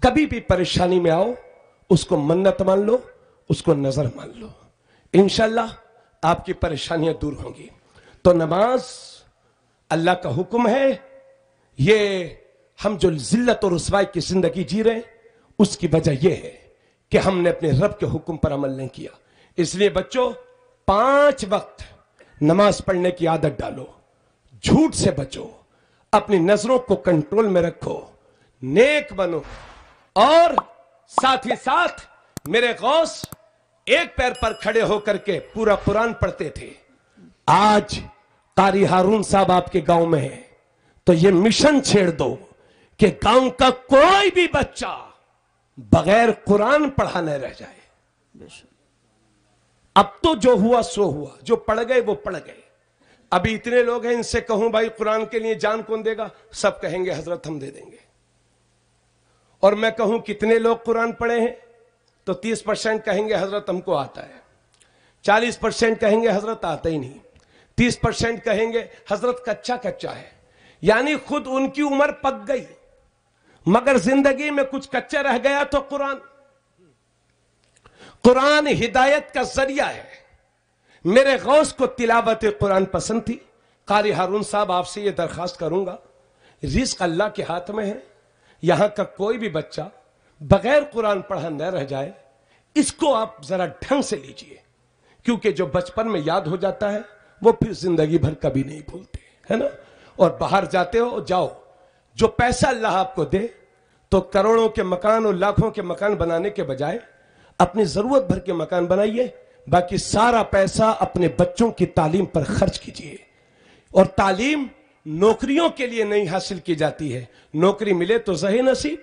کبھی بھی پریشانی میں آؤ، اس کو منت مان لو، اس کو نظر مان لو، انشاءاللہ آپ کی پریشانیاں دور ہوں گی۔ تو نماز اللہ کا حکم ہے، یہ ہم جو ذلت اور رسوائی کی زندگی جی رہے ہیں اس کی وجہ یہ ہے کہ ہم نے اپنے رب کے حکم پر عمل نہیں کیا۔ اس لیے بچوں 5 وقت نماز پڑھنے کی عادت ڈالو، جھوٹ سے بچو، اپنی نظروں کو کنٹرول میں رکھو، نیک بنو، اور ساتھ ہی ساتھ میرے غوث एक पैर पर खड़े होकर के पूरा कुरान पढ़ते थे। आज कारी हारून साहब आपके गांव में है तो ये मिशन छेड़ दो कि गांव का कोई भी बच्चा बगैर कुरान पढ़ा न रह जाए। अब तो जो हुआ सो हुआ, जो पढ़ गए वो पढ़ गए। अभी इतने लोग हैं, इनसे कहूं भाई कुरान के लिए जान कौन देगा, सब कहेंगे हजरत हम दे देंगे। और मैं कहूं कितने लोग कुरान पढ़े हैं तो 30% कहेंगे हजरत हमको आता है, 40% कहेंगे हजरत आता ही नहीं, 30% कहेंगे हजरत कच्चा कच्चा है। यानी खुद उनकी उम्र पक गई मगर जिंदगी में कुछ कच्चा रह गया। तो कुरान हिदायत का जरिया है। मेरे गौस को तिलावत कुरान पसंद थी। कारी हारून साहब आपसे यह दरखास्त करूंगा, रिज़्क़ अल्लाह के हाथ में है। यहां का कोई भी बच्चा बगैर कुरान पढ़ा न रह जाए, इसको आप जरा ढंग से लीजिए, क्योंकि जो बचपन में याद हो जाता है वो फिर जिंदगी भर कभी नहीं भूलते, है ना। और बाहर जाते हो जाओ, जो पैसा अल्लाह आपको दे तो करोड़ों के मकान और लाखों के मकान बनाने के बजाय अपनी जरूरत भर के मकान बनाइए, बाकी सारा पैसा अपने बच्चों की तालीम पर खर्च कीजिए। और तालीम नौकरियों के लिए नहीं हासिल की जाती है, नौकरी मिले तो सही नसीब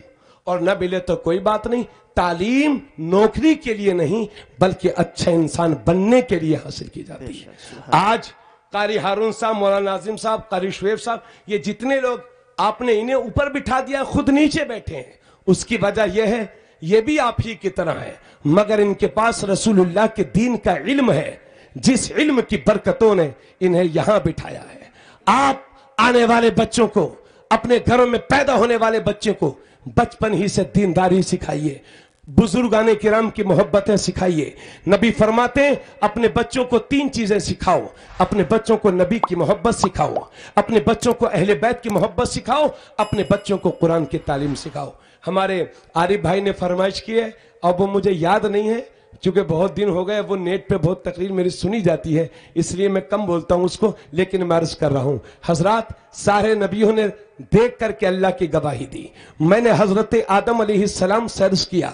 और न मिले तो कोई बात नहीं। तालीम नौकरी के लिए नहीं बल्कि अच्छा इंसान बनने के लिए हासिल की जाती है। आज कारी हारून साहब, मौलाना नाजिम साहब, कारी शुएब साहब, ये जितने लोग आपने इन्हें ऊपर बिठा दिया, खुद नीचे बैठे हैं, उसकी वजह यह है ये भी आप ही की तरह है, मगर इनके पास रसूलुल्लाह के दीन का इल्म है, जिस इल्म की बरकतों ने इन्हें यहां बिठाया है। आप आने वाले बच्चों को, अपने घरों में पैदा होने वाले बच्चे को बचपन ही से दीनदारी सिखाइए, बुजुर्गाने किराम की मोहब्बतें सिखाइए। नबी फरमाते हैं अपने बच्चों को 3 चीजें सिखाओ, अपने बच्चों को नबी की मोहब्बत सिखाओ, अपने बच्चों को अहले बैत की मोहब्बत सिखाओ, अपने बच्चों को कुरान की तालीम सिखाओ। हमारे आरिफ भाई ने फरमाइश की है, अब वो मुझे याद नहीं है क्योंकि बहुत दिन हो गए, वो नेट पे बहुत तकरीर मेरी सुनी जाती है, इसलिए मैं कम बोलता हूं उसको, लेकिन मैं अर्ज कर रहा हूं। हजरात, सारे नबियों ने देख करके अल्लाह की गवाही दी। मैंने हजरत आदम अलैहिस्सलाम से अर्ज किया,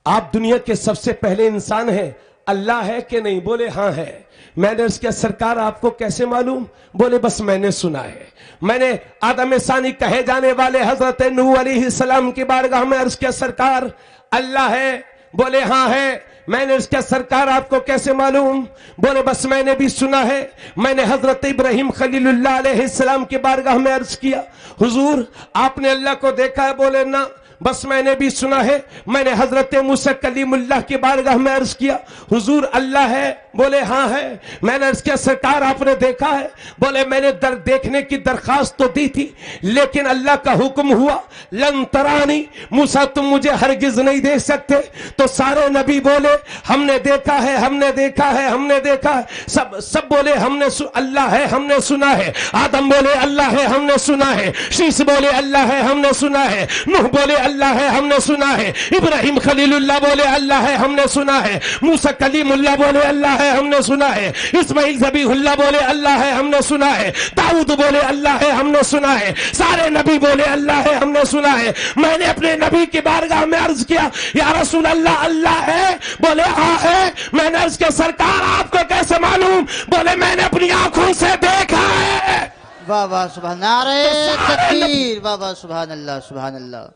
आप दुनिया के सबसे पहले इंसान हैं, अल्लाह है कि नहीं? बोले हाँ है। मैंने अर्ज किया सरकार आपको कैसे मालूम? बोले बस मैंने सुना है। मैंने आदम सानी कहे जाने वाले हजरत नूह अलैहिस्सलाम की बारगाह में अर्ज किया सरकार अल्लाह है? बोले हाँ है। मैंने इसका सरकार आपको कैसे मालूम? बोले बस मैंने भी सुना है। मैंने हजरत इब्राहिम खलीलुल्लाह अलैहिस्सलाम की बारगाह में अर्ज किया हुजूर आपने अल्लाह को देखा है? बोले ना, बस मैंने भी सुना है। मैंने हजरत मूसा कलीमुल्लाह की बारगाह में अर्ज किया हुजूर अल्लाह है? बोले हाँ है। मैंने अर्ज किया सरकार आपने देखा है? बोले मैंने देखने की दरखास्त तो दी थी, लेकिन अल्लाह का हुक्म हुआ लन तरानी, मूसा तुम मुझे हरगिज नहीं देख सकते। तो सारे नबी बोले हमने देखा है, हमने देखा है, हमने देखा है। सब बोले हमने अल्लाह है, हमने सुना है। आदम बोले अल्लाह है, हमने सुना है। शीश बोले अल्लाह है, हमने सुना है। नूह बोले अल्लाह है, हमने सुना है। इब्राहिम खलीलुल्लाह बोले अल्लाह है, हमने सुना है। मूसा कलीमुल्लाह बोले अल्लाह है, हमने सुना है। इस्माइल ज़बीहुल्लाह बोले अल्लाह है, हमने सुना है। दाऊद बोले अल्लाह है, हमने सुना है। सारे नबी बोले अल्लाह है, हमने सुना है। मैंने अपने नबी की बारगाह में अर्ज किया या रसूल अल्लाह अल्लाह है? बोले हाँ है। मैंने अर्ज किया सरकार आपको कैसे मालूम? बोले मैंने अपनी आंखों से देखा है। वाह वाह सुभान नारे तकबीर, वाह वाह सुभान अल्लाह सुभान अल्लाह।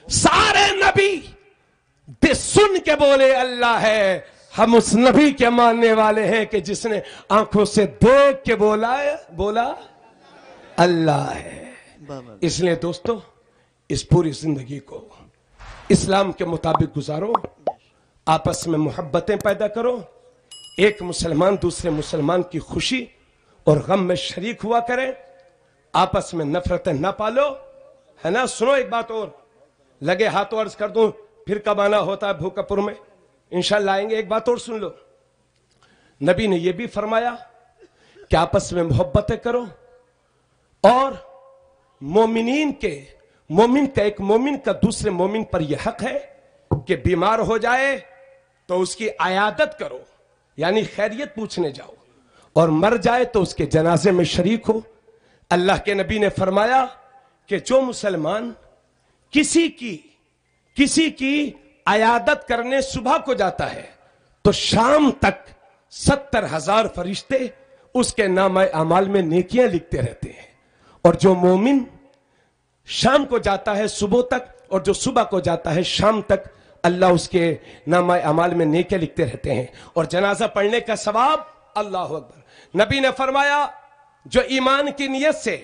सारे नबी सुन के बोले अल्लाह है। हम उस नबी के मानने वाले हैं कि जिसने आंखों से देख के बोला अल्लाह है। इसलिए दोस्तों इस पूरी जिंदगी को इस्लाम के मुताबिक गुजारो, आपस में मोहब्बतें पैदा करो, एक मुसलमान दूसरे मुसलमान की खुशी और गम में शरीक हुआ करे, आपस में नफरतें ना पालो, है ना। सुनो एक बात और, लगे हाथों अर्ज कर दूं, फिर कब आना होता है भूकापुर में, इंशाअल्लाह आएंगे। एक बात और सुन लो, नबी ने यह भी फरमाया कि आपस में मोहब्बतें करो और मोमिन का एक मोमिन का दूसरे मोमिन पर यह हक है कि बीमार हो जाए तो उसकी आयादत करो, यानी खैरियत पूछने जाओ, और मर जाए तो उसके जनाजे में शरीक हो। अल्लाह के नबी ने फरमाया कि जो मुसलमान किसी की आयादत करने सुबह को जाता है تو شام تک 70,000 فرشتے اس کے نامہ اعمال میں نیکیاں لکھتے رہتے ہیں. اور جو مومن شام کو جاتا ہے صبح تک، اور جو صبح کو جاتا ہے شام تک، اللہ اس کے نامہ اعمال میں نیکیاں لکھتے رہتے ہیں. اور جنازہ پڑھنے کا ثواب، اللہ اکبر، نبی نے فرمایا جو ایمان کی نیت سے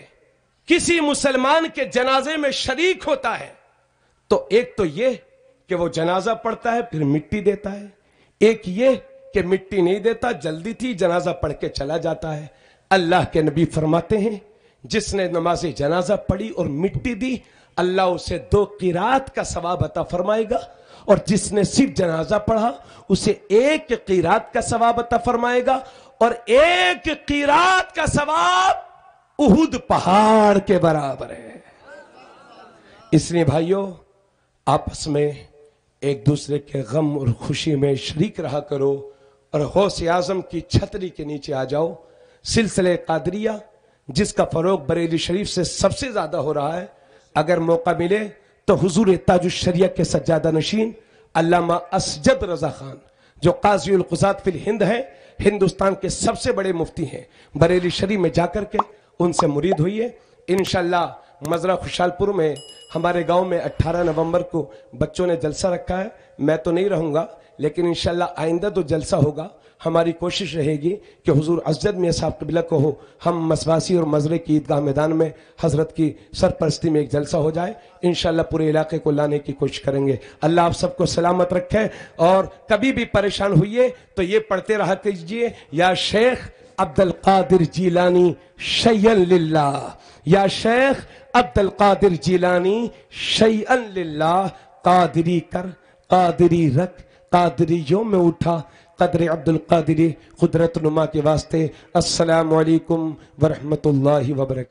کسی مسلمان کے جنازے میں شریک ہوتا ہے تو ایک تو یہ کہ وہ جنازہ پڑھتا ہے پھر مٹی دیتا ہے، ایک یہ کہ مٹی نہیں دیتا، جلدی تھی جنازہ پڑھ کے چلا جاتا ہے. اللہ کے نبی فرماتے ہیں جس نے نماز جنازہ پڑھی اور مٹی دی، اللہ اسے 2 قرات کا ثواب عطا فرمائے گا، اور جس نے صرف جنازہ پڑھا اسے 1 قرات کا ثواب عطا فرمائے گا، اور 1 قرات کا ثواب احد پہاڑ کے برابر ہے. اس لیے بھائیوں، آپس میں ایک دوسرے کے غم اور خوشی میں شریک رہا کرو، اور غوث اعظم کی چھتری کے نیچے آ جاؤ. سلسلہ قادریہ جس کا فروغ بریلی شریف سے سب سے زیادہ ہو رہا ہے، اگر موقع ملے تو حضور تاج الشریعہ کے سجادہ نشین علامہ اسجد رضا خان جو قاضی القضات فی الہند ہیں، ہندوستان کے سب سے بڑے مفتی ہیں، بریلی شریف میں جا کر کے ان سے مرید ہوئی ہے. انشاءاللہ مزرعہ خوشحال پور میں ہمارے گاؤں میں 18 نومبر کو بچوں نے جلسہ رکھا ہے. میں تو نہیں رہوں گا، لیکن انشاءاللہ آئندہ تو جلسہ ہوگا. ہماری کوشش رہے گی کہ حضور اسجد میاں صاحب قبلہ کو ہو ہم مسواسی اور مزرے کی عیدگاہ میدان میں حضرت کی سرپرستی میں ایک جلسہ ہو جائے. انشاءاللہ پورے علاقے کو لانے کی کوشش کریں گے. اللہ آپ سب کو سلامت رکھے، اور کبھی بھی پریشان ہوئیے تو یہ پڑھتے رہا کیجئے، یا شیخ عبد القادر جیلانی شیئا للہ، یا شیخ عبد القادر جیلانی شیئا للہ. قادری کر، قادری رکھ، قادریوں میں اٹھا، قدر عبد القادری قدرت نما کے واسطے. السلام علیکم ورحمۃ اللہ وبرکاتہ.